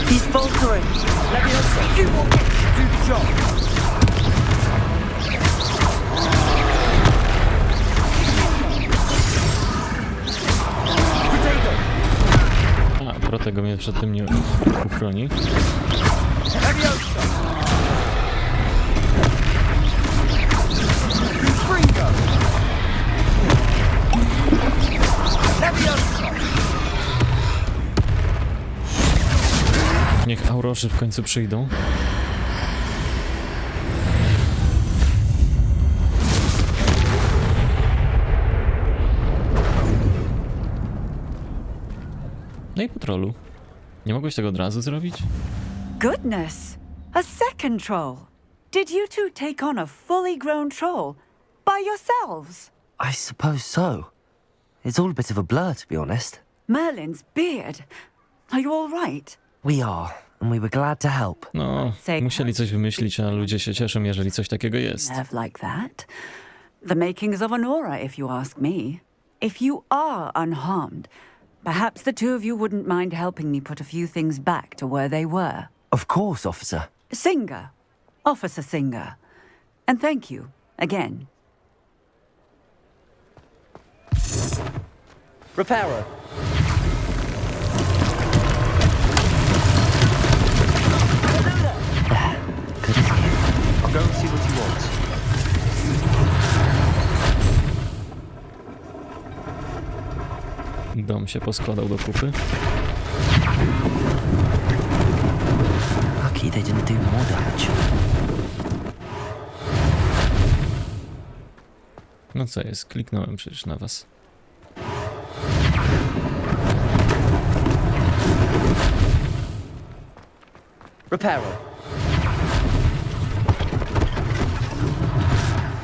S2: He's faltering. Leviosa, you will get to do the job.
S1: A, Protego mnie przed tym nie uchroni. Niech aurorzy w końcu przyjdą. No i po trollu. Nie mogłeś tego od razu zrobić?
S22: Goodness! A second troll! Did you two take on a fully grown troll by yourselves?
S2: I suppose so. It's all a bit of a blur, to be honest.
S22: Merlin's beard. Are you all right?
S2: We are, and we were glad to help.
S1: No, musieli coś wymyślić, a ludzie się cieszą, jeżeli coś takiego jest.
S22: Nerve like that. The makings of an aura, if you ask me. If you are unharmed, perhaps the two of you wouldn't mind helping me put a few things back to where they were.
S2: Of course, officer.
S22: Singer. Officer Singer. And thank you, again.
S15: Repairer.
S2: I'll go and see what he wants.
S1: Dom się poskładał do kupy.
S2: Lucky they didn't do more damage.
S1: No co jest? Kliknąłem przecież na was.
S15: Repairer.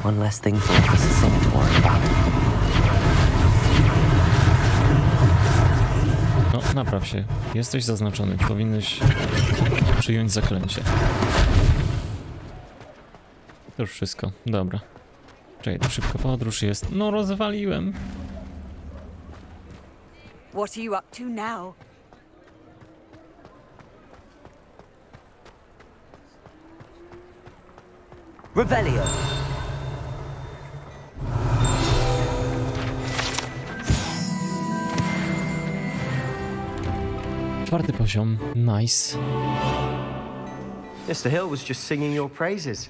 S2: One less thing for Officer Singer to worry about.
S1: No, napraw się. Jesteś zaznaczony. Powinieneś przyjąć zaklęcie. To już wszystko. Dobra. Czekaj, to szybko podróż jest. No, rozwaliłem.
S22: What are you up to now?
S2: Revelio.
S1: Czwarty poziom. Nice.
S17: Mr. Hill was just singing your praises.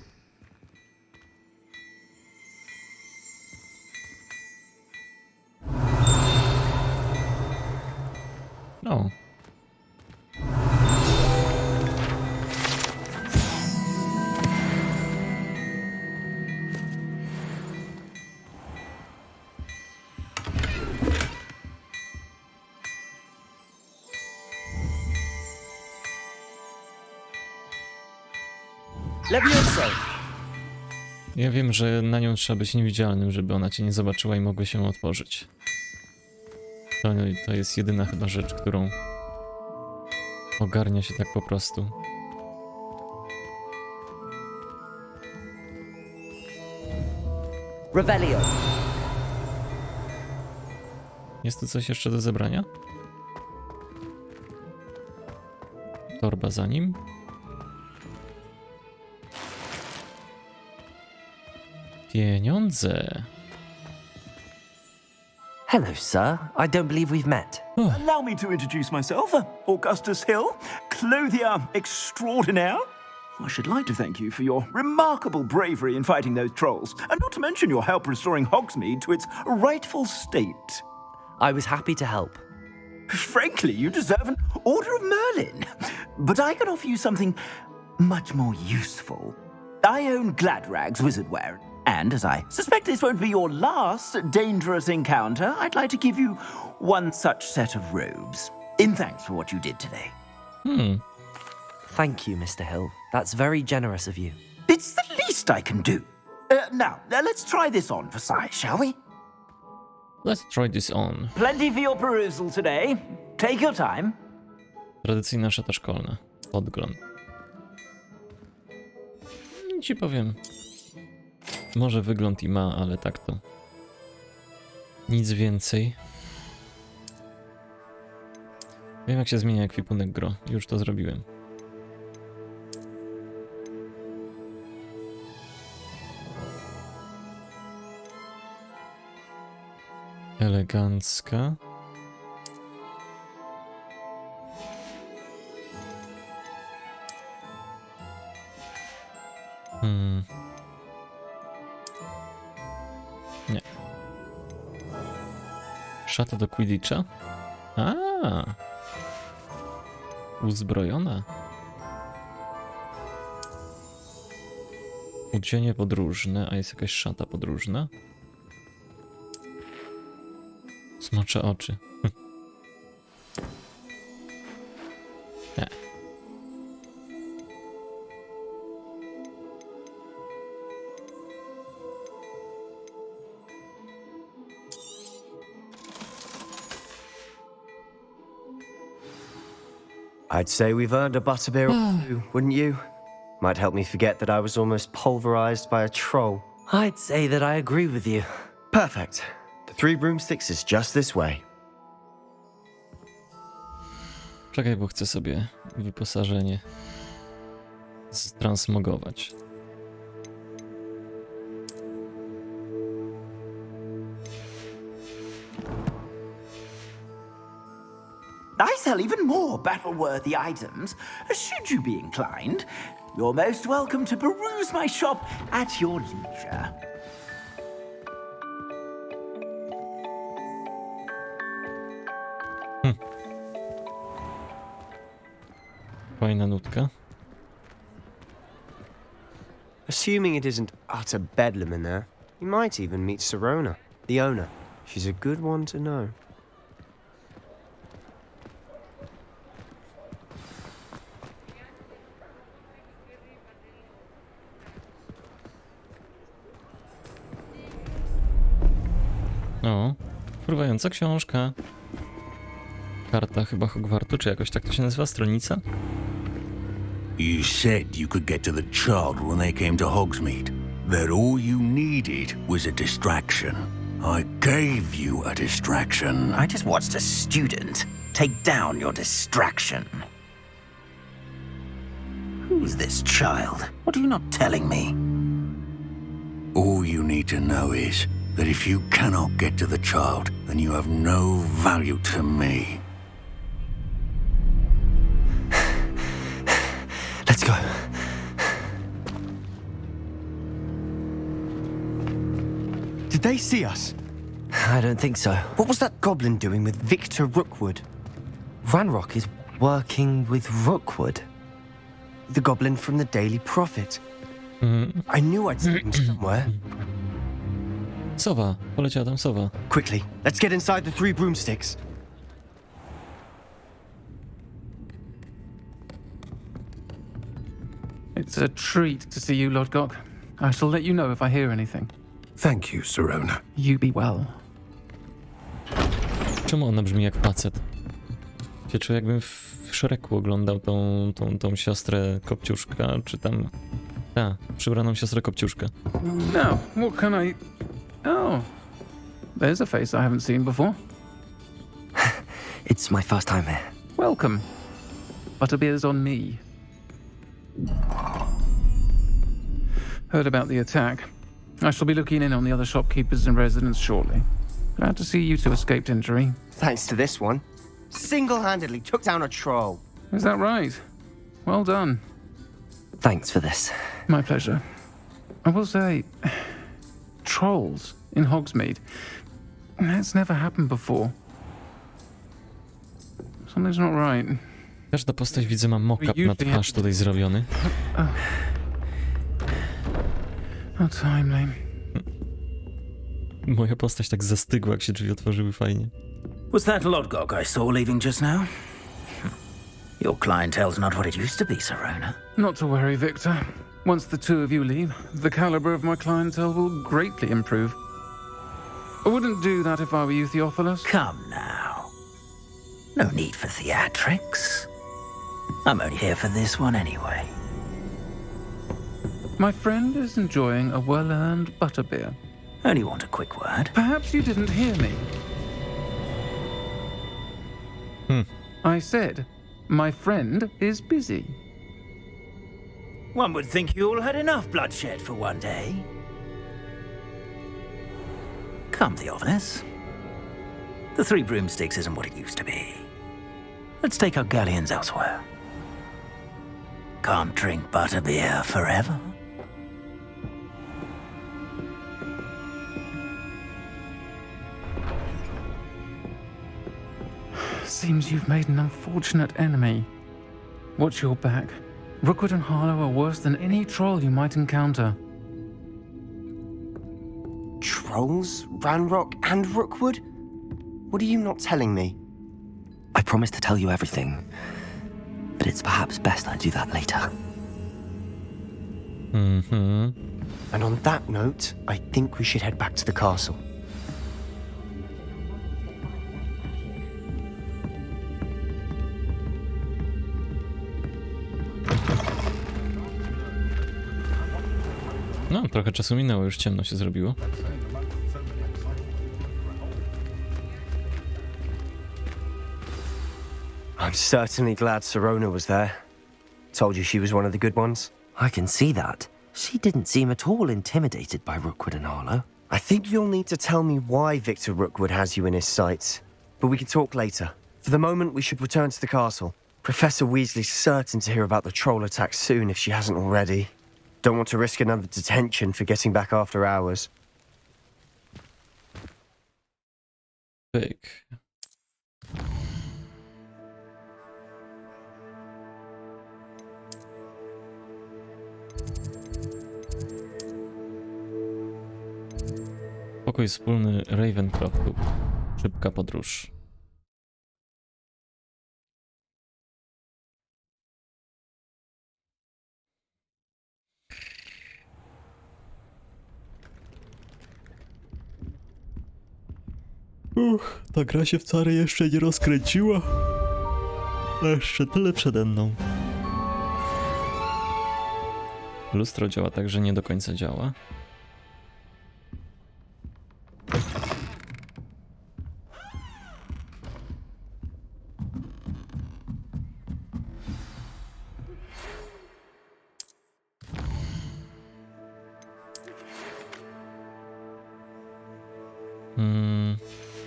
S1: No.
S15: Leviosa.
S1: Ja wiem, że na nią trzeba być niewidzialnym, żeby ona cię nie zobaczyła i mogła się otworzyć. To jest jedyna chyba rzecz, którą ogarnia się tak po prostu.
S2: Revelio.
S1: Jest tu coś jeszcze do zebrania? Torba za nim. Pieniądze.
S2: Hello, sir. I don't believe we've met.
S8: Allow me to introduce myself, Augustus Hill, clothier extraordinaire. I should like to thank you for your remarkable bravery in fighting those trolls, and not to mention your help restoring Hogsmeade to its rightful state.
S2: I was happy to help.
S8: Frankly, you deserve an Order of Merlin. But I can offer you something much more useful. I own Gladrag's wizardwear, and as I suspect this won't be your last dangerous encounter, I'd like to give you one such set of robes, in thanks for what you did today.
S2: Thank you, Mr. Hill. That's very generous of you.
S8: It's the least I can do. Now, let's try this on for size, shall we?
S1: Let's try this on.
S8: Plenty for your perusal today. Take your time.
S1: Tradycyjna szata szkolna. Podgląd. Ci powiem. Może wygląd i ma, ale tak to. Nic więcej. Wiem, jak się zmienia ekwipunek gro. Już to zrobiłem. Elegancka. Nie. Szata do Quidditcha? Uzbrojona. Ucienie podróżne, a jest jakaś szata podróżna? Smocze oczy. Nie.
S17: I'd say we've earned a butterbeer or two, wouldn't you? Might help me forget that I was almost pulverized by a troll.
S2: I'd say that I agree with you.
S17: Perfect. The 3 broomsticks is just this way.
S1: Czekaj, bo chcę sobie wyposażenie ztransmogować.
S8: I sell even more battle-worthy items, should you be inclined. You're most welcome to peruse my shop at your leisure.
S1: Fajna nutka.
S17: Assuming it isn't utter bedlam in there, you might even meet Sirona, the owner. She's a good one to know.
S1: O, fruwająca książka. Karta chyba Hogwartu, czy jakoś tak to się nazywa? Stronica?
S4: You said you could get to the child when they came to Hogsmeade. That all you needed was a distraction. I gave you a distraction.
S13: I just watched a student take down your distraction. Who's this child? What are you not telling me?
S4: All you need to know is that if you cannot get to the child, then you have no value to me.
S17: Let's go. Did they see us?
S2: I don't think so.
S17: What was that goblin doing with Victor Rookwood?
S2: Ranrock is working with Rookwood.
S17: The goblin from the Daily Prophet. I knew I'd seen him somewhere.
S1: Sowa. Poleciała tam sowa.
S17: Quickly, let's get inside the 3 broomsticks.
S11: It's a treat to see you, Lord Gok. I shall let you know if I hear anything.
S5: Thank you, Sirona.
S11: You be well.
S1: Czemu ona brzmi jak facet? Się czuję, jakbym w Shreku oglądał tą siostrę Kopciuszka, czy tam... przybraną siostrę Kopciuszka.
S11: Now, what can I... Oh, there's a face I haven't seen before.
S2: It's my first time here.
S11: Welcome. Butterbeer's on me. Heard about the attack. I shall be looking in on the other shopkeepers and residents shortly. Glad to see you two escaped injury.
S17: Thanks to this one. Single-handedly took down a troll.
S11: Is that right? Well done.
S2: Thanks for this.
S11: My pleasure. I will say, trolls in Hogsmeade. That's never happened before. Something's not right.
S1: Każda postać, widzę, ma mock-up na twarz tutaj zrobiony.
S11: No timely.
S1: Moja postać tak zastygła, jak się drzwi otworzyły fajnie.
S13: Was that Lodgok I saw leaving just now? Your clientele's not what it used to be, Sirona.
S11: Not to worry, Victor. Once the two of you leave, the caliber of my clientele will greatly improve. I wouldn't do that if I were you, Theophilus.
S13: Come now. No need for theatrics. I'm only here for this one anyway.
S11: My friend is enjoying a well-earned butterbeer.
S13: Only want a quick word.
S11: Perhaps you didn't hear me. I said, my friend is busy.
S13: One would think you all had enough bloodshed for one day. Come, Theophilus. The Three Broomsticks isn't what it used to be. Let's take our galleons elsewhere. Can't drink butterbeer forever.
S11: Seems you've made an unfortunate enemy. Watch your back. Rookwood and Harlow are worse than any troll you might encounter.
S17: Trolls? Ranrock and Rookwood? What are you not telling me?
S2: I promised to tell you everything, but it's perhaps best I do that later.
S17: And on that note, I think we should head back to the castle.
S1: No, trochę czasu minęło, już ciemno się zrobiło.
S17: I'm certainly glad Sirona was there. Told you she was one of the good ones.
S2: I can see that. She didn't seem at all intimidated by Rookwood and Harlow.
S17: I think you'll need to tell me why Victor Rookwood has you in his sights. But we can talk later. For the moment, we should return to the castle. Professor Weasley's certain to hear about the troll attack soon if she hasn't already. Don't want to risk another detention for getting back after hours.
S1: Pyk. Pokój wspólny Ravenclaw. Szybka podróż. Ta gra się wcale jeszcze nie rozkręciła. A jeszcze tyle przede mną. Lustro działa tak, że nie do końca działa.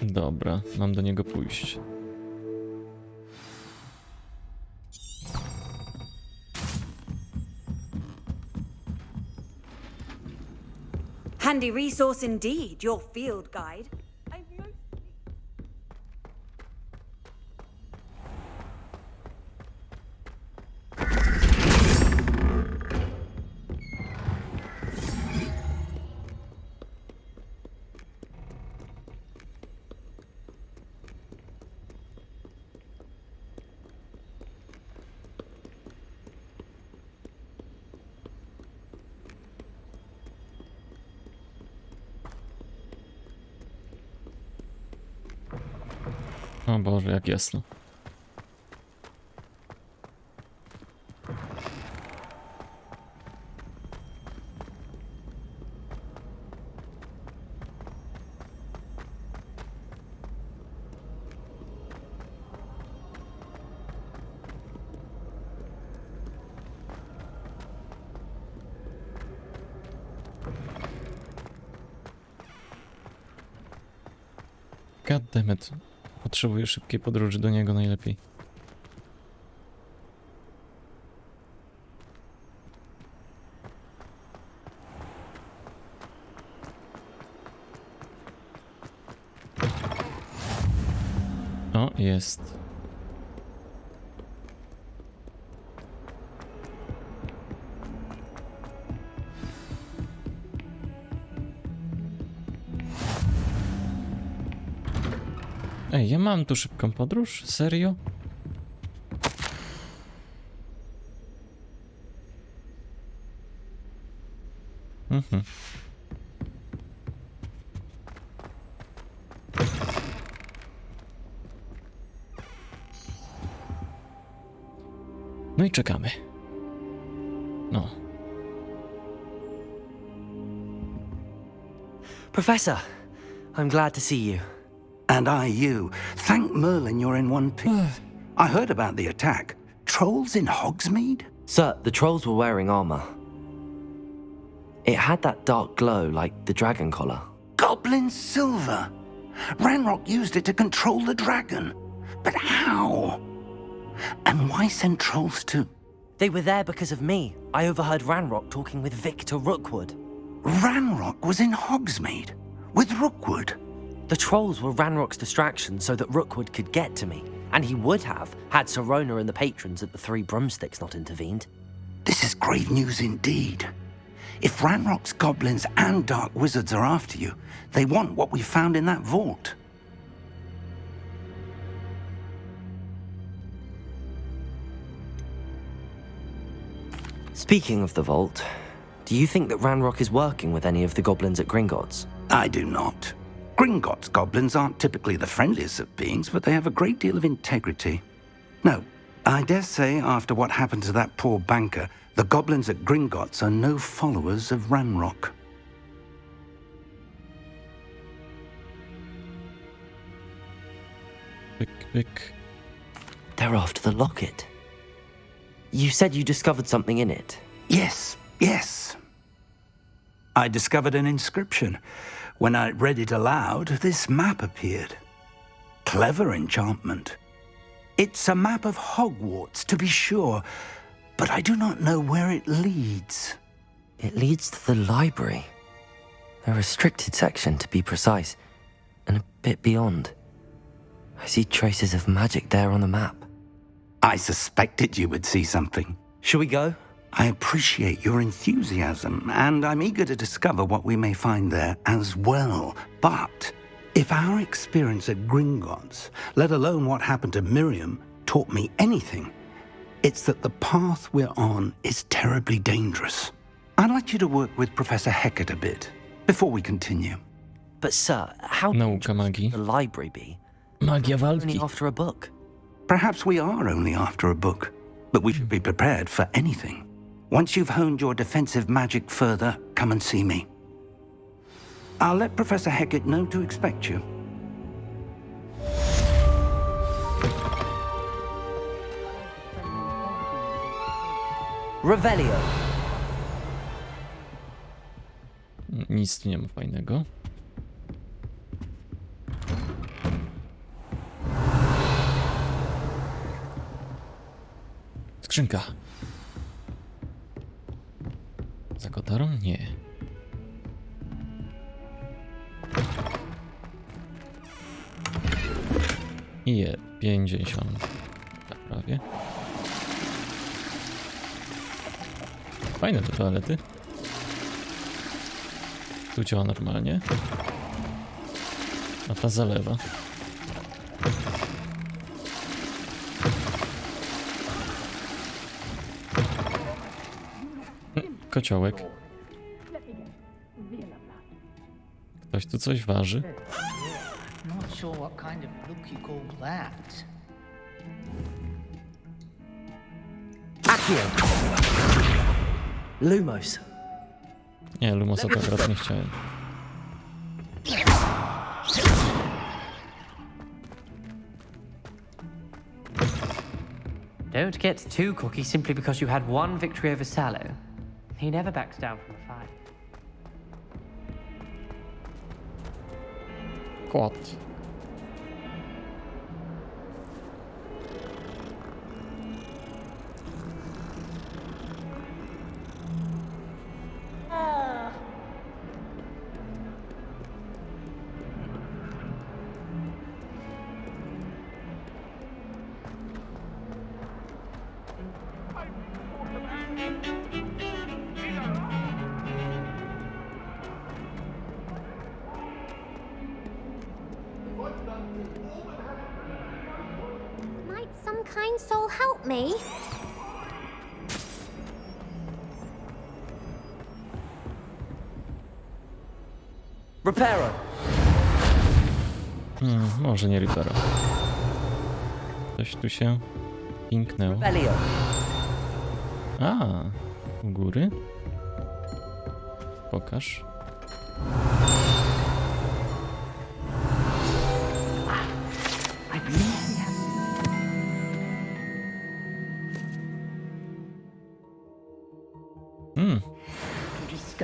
S1: Dobra, mam do niego pójść.
S7: Handy resource indeed, your field guide.
S1: O Boże, jak jasno. God damn it. Potrzebuję szybkiej podróży do niego najlepiej. O, jest. Ej, ja mam tu szybką podróż? Serio? Mhm. No i czekamy. No.
S2: Professor, I'm glad to see you.
S16: And I you. Thank Merlin you're in one piece. I heard about the attack. Trolls in Hogsmeade?
S2: Sir, the trolls were wearing armor. It had that dark glow like the dragon collar.
S16: Goblin silver. Ranrock used it to control the dragon. But how? And why send trolls too?
S2: They were there because of me. I overheard Ranrock talking with Victor Rookwood.
S16: Ranrock was in Hogsmeade? With Rookwood?
S2: The trolls were Ranrock's distraction so that Rookwood could get to me. And he would have, had Sirona and the patrons at the Three Broomsticks not intervened.
S16: This is grave news indeed. If Ranrock's goblins and dark wizards are after you, they want what we found in that vault.
S2: Speaking of the vault, do you think that Ranrock is working with any of the goblins at Gringotts?
S16: I do not. Gringotts goblins aren't typically the friendliest of beings, but they have a great deal of integrity. No, I dare say after what happened to that poor banker, the goblins at Gringotts are no followers of Ranrock.
S1: Pick.
S2: They're after the locket. You said you discovered something in it.
S16: Yes. I discovered an inscription. When I read it aloud, this map appeared. Clever enchantment. It's a map of Hogwarts, to be sure, but I do not know where it leads.
S2: It leads to the library. A restricted section, to be precise, and a bit beyond. I see traces of magic there on the map.
S16: I suspected you would see something.
S2: Shall we go?
S16: I appreciate your enthusiasm, and I'm eager to discover what we may find there as well. But if our experience at Gringotts, let alone what happened to Miriam, taught me anything, it's that the path we're on is terribly dangerous. I'd like you to work with Professor Hecat a bit before we continue.
S2: But sir, how
S1: Nauka magii.
S2: the library be?
S1: Magia walki.
S2: Only after a book.
S16: Perhaps we are only after a book, but we should be prepared for anything. Once you've honed your defensive magic further, come and see me. I'll let Professor Hecat know to expect you.
S2: Revelio.
S1: Nic tu nie ma fajnego. Skrzynka. Za kotarą? Nie. I 50. Tak prawie. Fajne te toalety. Tu działa normalnie. A ta zalewa. Kociołek. Ktoś tu coś waży.
S20: Not sure what kind of look you call that.
S2: Accio. Lumos.
S1: Nie, Lumosa to akurat nie chciałem.
S19: Don't get too cocky simply because you had one victory over Sallow. He never backs down from a fight.
S1: Kot.
S21: Might some kind soul help me?
S15: Reparo.
S1: Może nie Reparo. Coś tu się pinknęło.
S15: Revelio.
S1: A, u góry? Pokaż.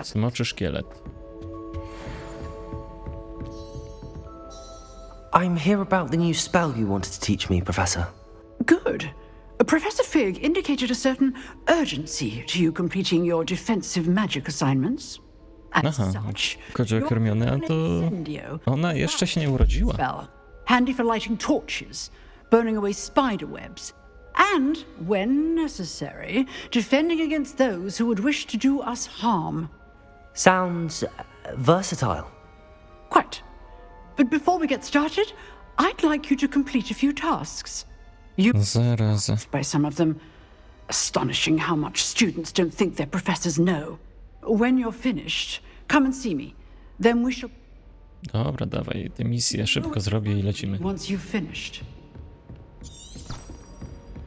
S1: Smoczy szkielet.
S2: I'm here about the new spell you wanted to teach me, Professor.
S3: Good. Professor Fig indicated a certain urgency to you completing your defensive magic assignments.
S1: Aha, kozioł Hermiony, a to ona jeszcze się nie urodziła.
S3: Spell. Handy for lighting torches, burning away spider webs, and, when necessary, defending against those who would wish to do us harm.
S2: Sounds versatile.
S3: Quite. But before we get started, I'd like you to complete a few tasks.
S1: Zaraza.
S3: By some of them, astonishing how much students don't think their professors know. When you're finished, come and see me. Then we shall...
S1: Dobra, dawaj, tę misję szybko zrobię i lecimy.
S3: Once you've finished.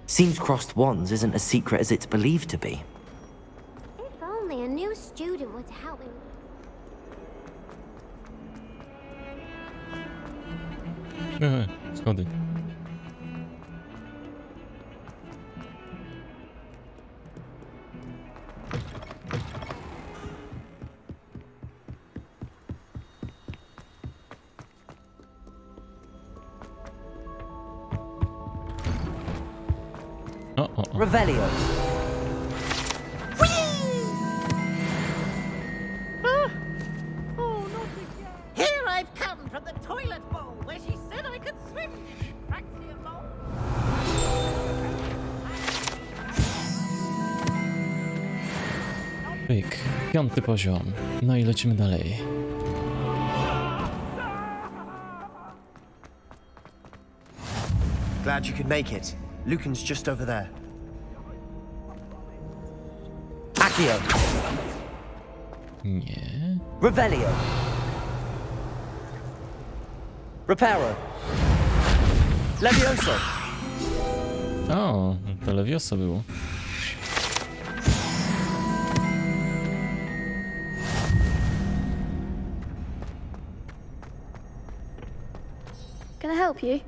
S2: Seems crossed wands isn't as secret as it's believed to be.
S21: If only a new student were to help me.
S1: Schody.
S2: Revelio.
S18: Here I've come from the toilet bowl where she said I could swim. Practically alone.
S1: Pyk, 5. poziom. No i lecimy dalej.
S17: Glad you could make it. Lucan's just over there.
S2: Accio.
S1: Nie.
S2: Revelio. Reparo. Levioso.
S1: O, to Levioso było.
S12: Can I help you?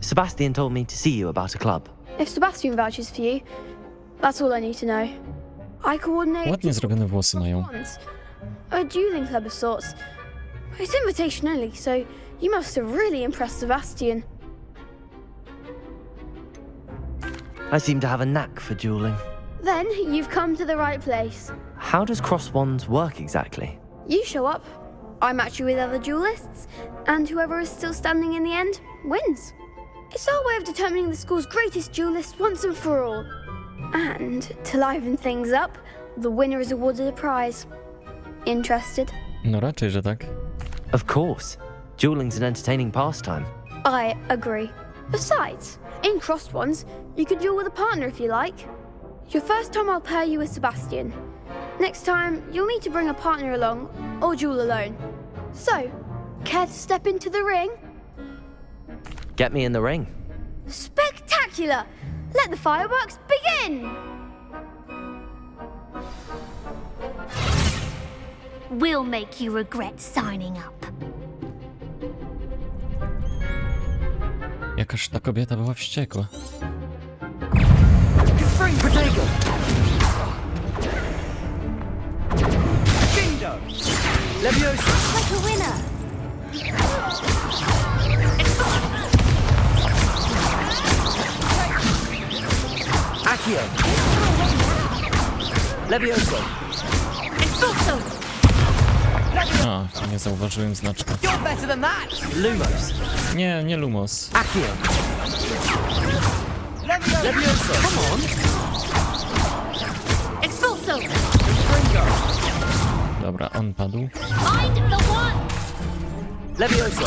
S2: Sebastian told me to see you about a club.
S12: If Sebastian vouches for you, that's all I need to know. I coordinate...
S1: Ładnie zrobione włosy mają.
S12: A dueling club of sorts. It's invitation only, so you must have really impressed Sebastian.
S2: I seem to have a knack for dueling.
S12: Then you've come to the right place.
S2: How does cross wands work exactly?
S12: You show up, I match you with other duelists, and whoever is still standing in the end wins. It's our way of determining the school's greatest duelist once and for all. And to liven things up, the winner is awarded a prize. Interested?
S1: No raczej, że tak.
S2: Of course. Dueling's an entertaining pastime.
S12: I agree. Besides, in crossed ones, you could duel with a partner if you like. Your first time I'll pair you with Sebastian. Next time, you'll need to bring a partner along, or duel alone. So, care to step into the ring?
S2: Get me in the ring.
S12: Spectacular! Let the fireworks begin!
S21: We'll make you regret signing up.
S1: Jakaż ta kobieta była wściekła.
S2: Levioso.
S21: Like a winner.
S2: Accio. Levioso.
S21: Expulso.
S1: A, nie zauważyłem znaczka.
S2: You're better than that. Lumos.
S1: Nie, nie Lumos.
S2: Accio. Levioso. Come on.
S21: Expulso.
S1: Dobra, on padł.
S21: Find the one.
S2: Levioso.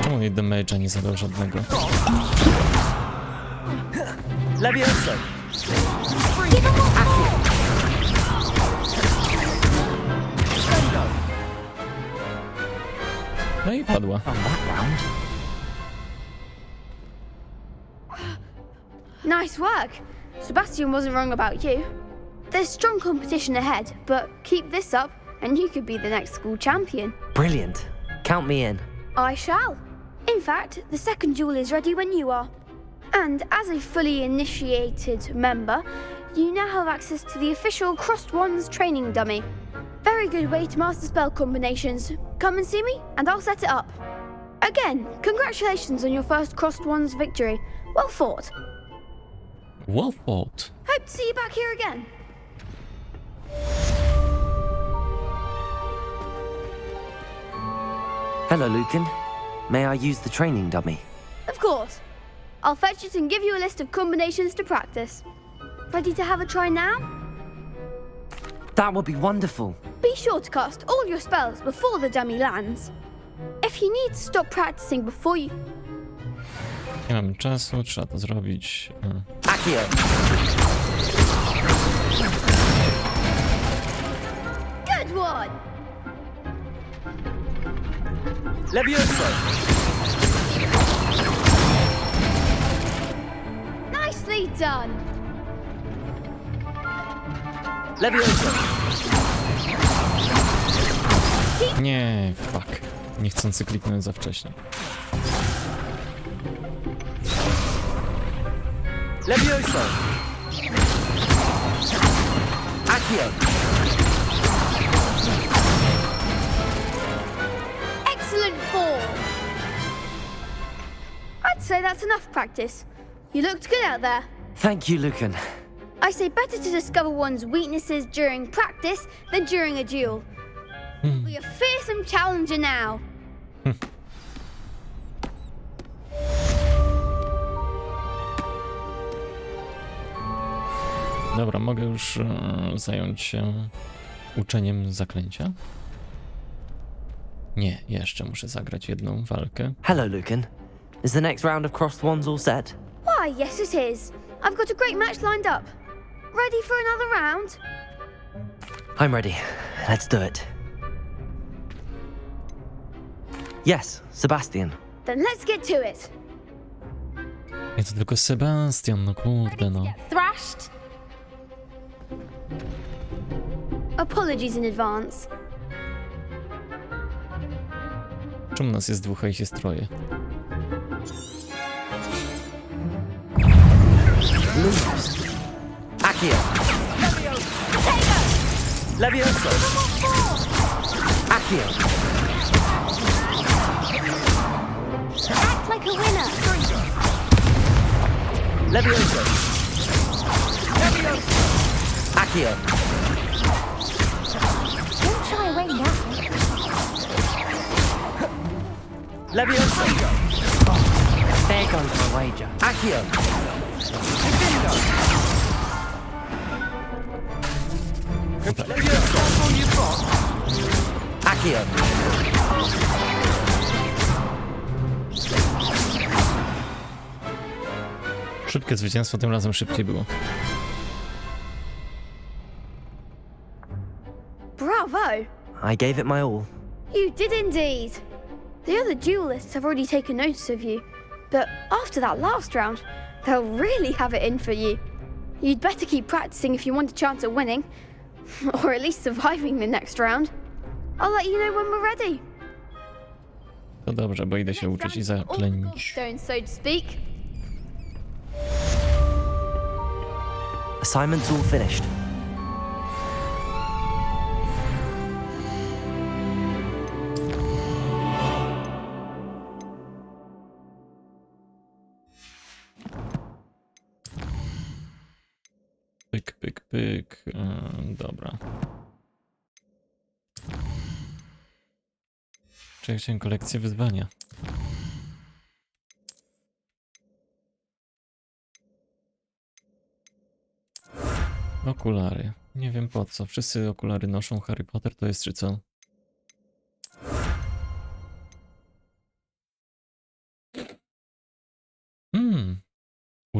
S1: Czemu jej damage'a nie zadał żadnego?
S15: Levioso.
S1: No i padła.
S12: Nice work. Sebastian wasn't wrong about you. There's strong competition ahead, but keep this up and you could be the next school champion.
S15: Brilliant. Count me in.
S12: I shall. In fact, the second duel is ready when you are. And as a fully initiated member, you now have access to the official Crossed Wands training dummy. Very good way to master spell combinations. Come and see me, and I'll set it up. Again, congratulations on your first Crossed Wands victory. Well fought.
S1: Well fought.
S12: Hope to see you back here again.
S2: Hello, Lucan. May I use the training dummy?
S12: Of course. I'll fetch it and give you a list of combinations to practice. Ready to have a try now?
S2: That would be wonderful.
S12: Be sure to cast all your spells before the dummy lands. If you need to stop practicing before you...
S1: Nie mam czasu, trzeba to zrobić.
S2: Accio.
S12: Good one!
S15: Levioso.
S12: Nicely done!
S15: Levioso.
S1: Nie, fuck. Niechcący kliknąłem za wcześnie.
S15: Levioso. Accio.
S12: Excellent form! I'd say that's enough practice. You looked good out there.
S2: Thank you, Lucan.
S12: I say better to discover one's weaknesses during practice than during a duel. Be a fearsome challenger now.
S1: Dobra, mogę już zająć się uczeniem zaklęcia? Nie, jeszcze muszę zagrać jedną walkę.
S2: Hello, Lucan. Is the next round of Crossed Wands all set?
S12: Why, yes it is. I've got a great match lined up. Ready for another round?
S2: I'm ready. Let's do it. Yes, Sebastian.
S12: Then let's get to it.
S1: Nie, to tylko Sebastian, no kurde no.
S12: Thrashed? Apologies in advance.
S1: Czemu nas jest dwóch, a ich jest troje?
S2: Accio. Levioso. Accio.
S21: Act like a winner.
S2: Levioso. Accio.
S21: Don't shy away now.
S2: Levioso.
S15: There goes my wager.
S2: Accio.
S15: Levioso. That's all you've got.
S2: Accio.
S1: Szybkie zwycięstwo, tym razem szybciej było.
S12: Bravo!
S2: I gave it my all.
S12: You did indeed. The other duelists have already taken notice of you, but after that last round, they'll really have it in for you. You'd better keep practicing if you want a chance at winning, or at least surviving the next round. I'll let you know when we're ready.
S1: To dobrze, bo idę się uczyć i zaklęć.
S12: Don't so to speak.
S2: Assignment's all finished.
S1: Pyk, pyk, pyk. Dobra. Czy ja chciałem kolekcję wyzwania? Okulary. Nie wiem po co. Wszyscy okulary noszą. Harry Potter to jest czy co?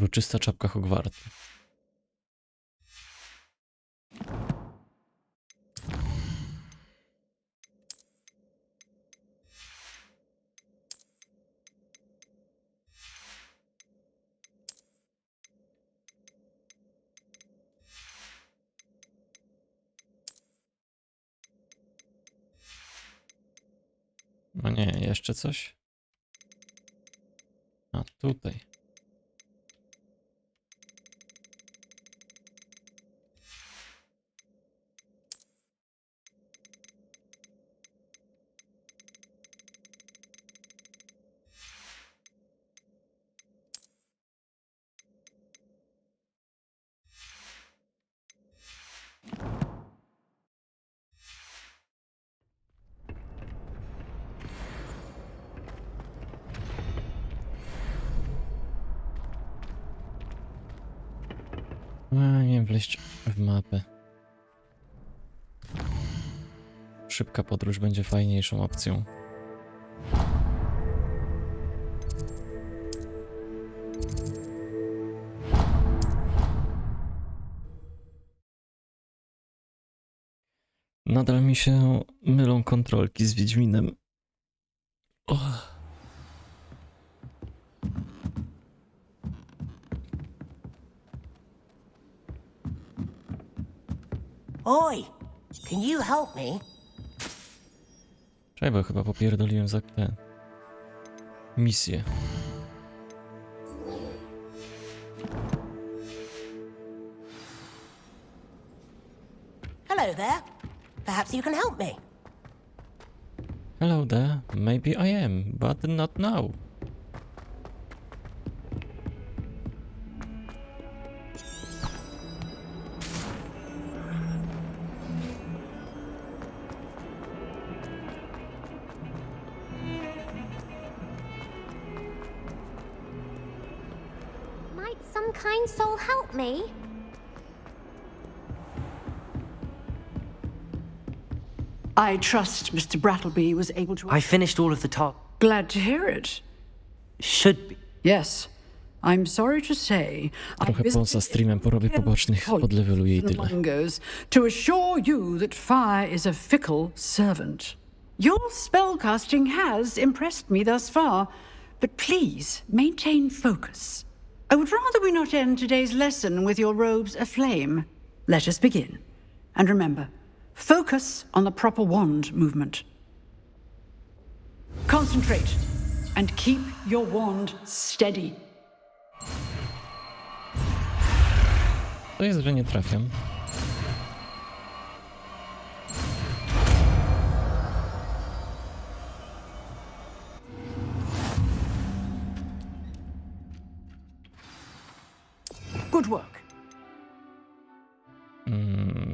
S1: Uroczysta czapka Hogwartu. No nie, jeszcze coś? A tutaj. Nie wiem, wleźć w mapę. Szybka podróż będzie fajniejszą opcją. Nadal mi się mylą kontrolki z Wiedźminem. Oh.
S18: Oi, can you help me?
S1: Czekaj, bo chyba popierdoliłem za tę misję.
S18: Hello there. Perhaps you can help me.
S1: Hello there, maybe I am, but not now.
S21: Might some kind soul help me?
S3: I trust Mr. Brattleby was able to...
S2: I finished all of the tasks.
S3: Glad to hear it.
S2: Should be.
S3: Yes. I'm sorry to say...
S1: Trochę poza streamem porobię pobocznych, podleweluję i tyle.
S3: To assure you that fire is a fickle servant. Your spellcasting has impressed me thus far, but please maintain focus. I would rather we not end today's lesson with your robes aflame. Let us begin. And remember, focus on the proper wand movement. Concentrate and keep your wand steady.
S1: To jest, że nie trafiam.
S3: Good work.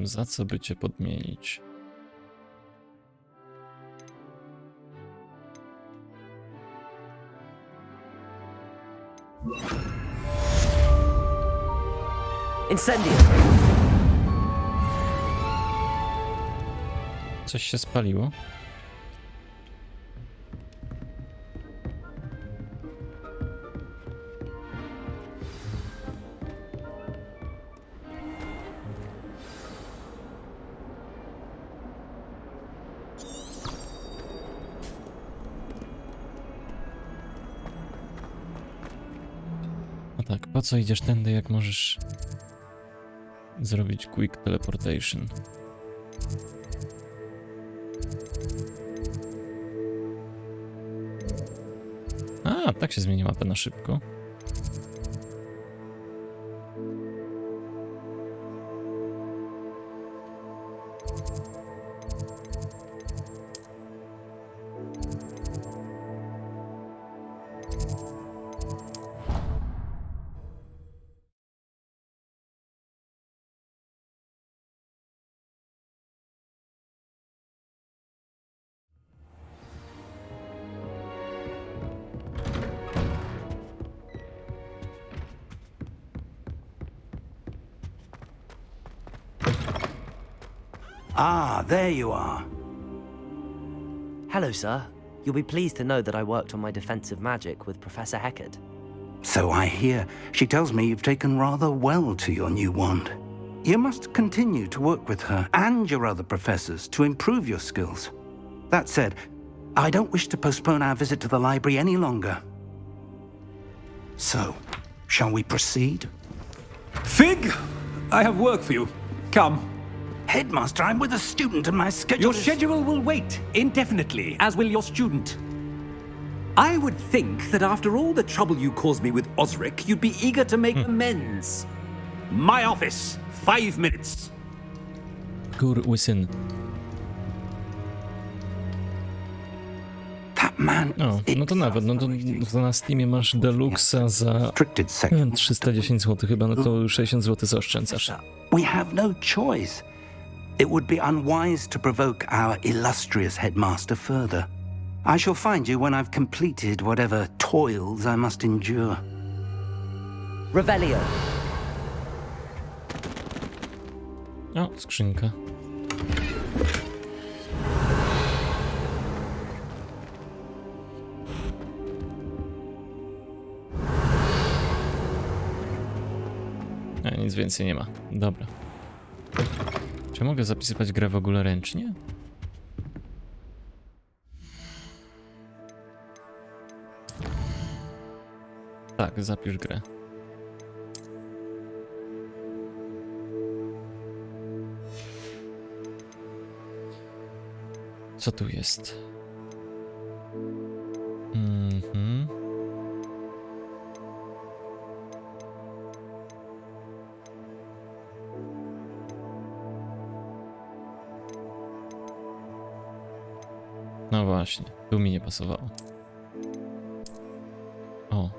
S1: Za co by cię podmienić?
S2: Incendio.
S1: Coś się spaliło? No tak, po co idziesz tędy, jak możesz zrobić quick teleportation? A, tak się zmieni mapę na szybko.
S8: Ah, there you are.
S2: Hello, sir. You'll be pleased to know that I worked on my defensive magic with Professor Heckard.
S16: So I hear. She tells me you've taken rather well to your new wand. You must continue to work with her and your other professors to improve your skills. That said, I don't wish to postpone our visit to the library any longer. So, shall we proceed?
S10: Fig! I have work for you. Come.
S16: Headmaster, I'm with a student and my schedule
S10: Your schedule will wait indefinitely, as will your student. I would think that after all the trouble you caused me with Osric, you'd be eager to make amends. My office, 5 minutes.
S1: Skurwysyn. O, no to nawet, no to na Steamie masz Deluxa za 310 zł chyba, no to 60 zł zaoszczędzasz.
S16: We have no choice. It would be unwise to provoke our illustrious headmaster further. I shall find you when I've completed whatever toils I must endure.
S15: Revelio.
S1: O, skrzynka. Nic więcej nie ma. Dobra. Czy mogę zapisywać grę w ogóle ręcznie? Tak, zapisz grę. Co tu jest? No właśnie, tu mi nie pasowało. O.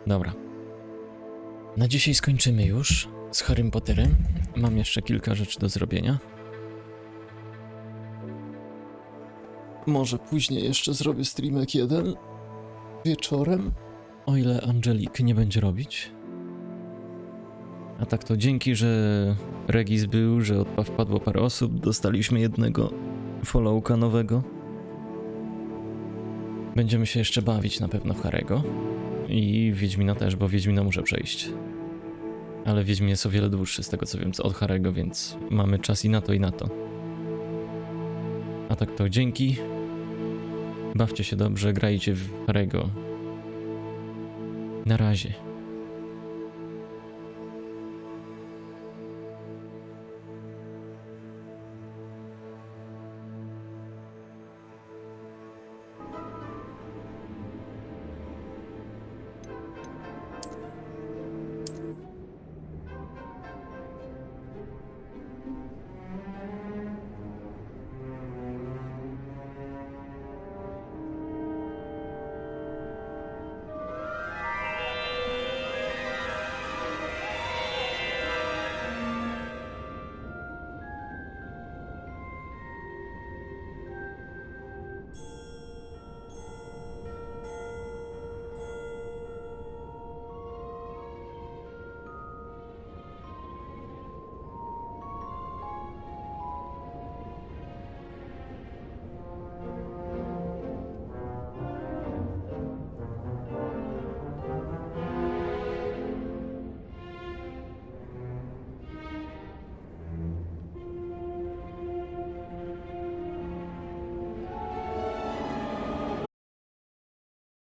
S1: Dobra. Na dzisiaj skończymy już z Harrym Potterem. Mam jeszcze kilka rzeczy do zrobienia. Może później jeszcze zrobię streamek jeden wieczorem, o ile Angelik nie będzie robić. A tak to dzięki, że Regis był, że wpadło parę osób, dostaliśmy jednego followka nowego. Będziemy się jeszcze bawić na pewno w Harry'ego i Wiedźmina też, bo Wiedźmina muszę przejść. Ale Wiedźmin jest o wiele dłuższy z tego co wiem od Harry'ego, więc mamy czas i na to, i na to. A tak to dzięki. Bawcie się dobrze, grajcie w Harry'ego. Na razie.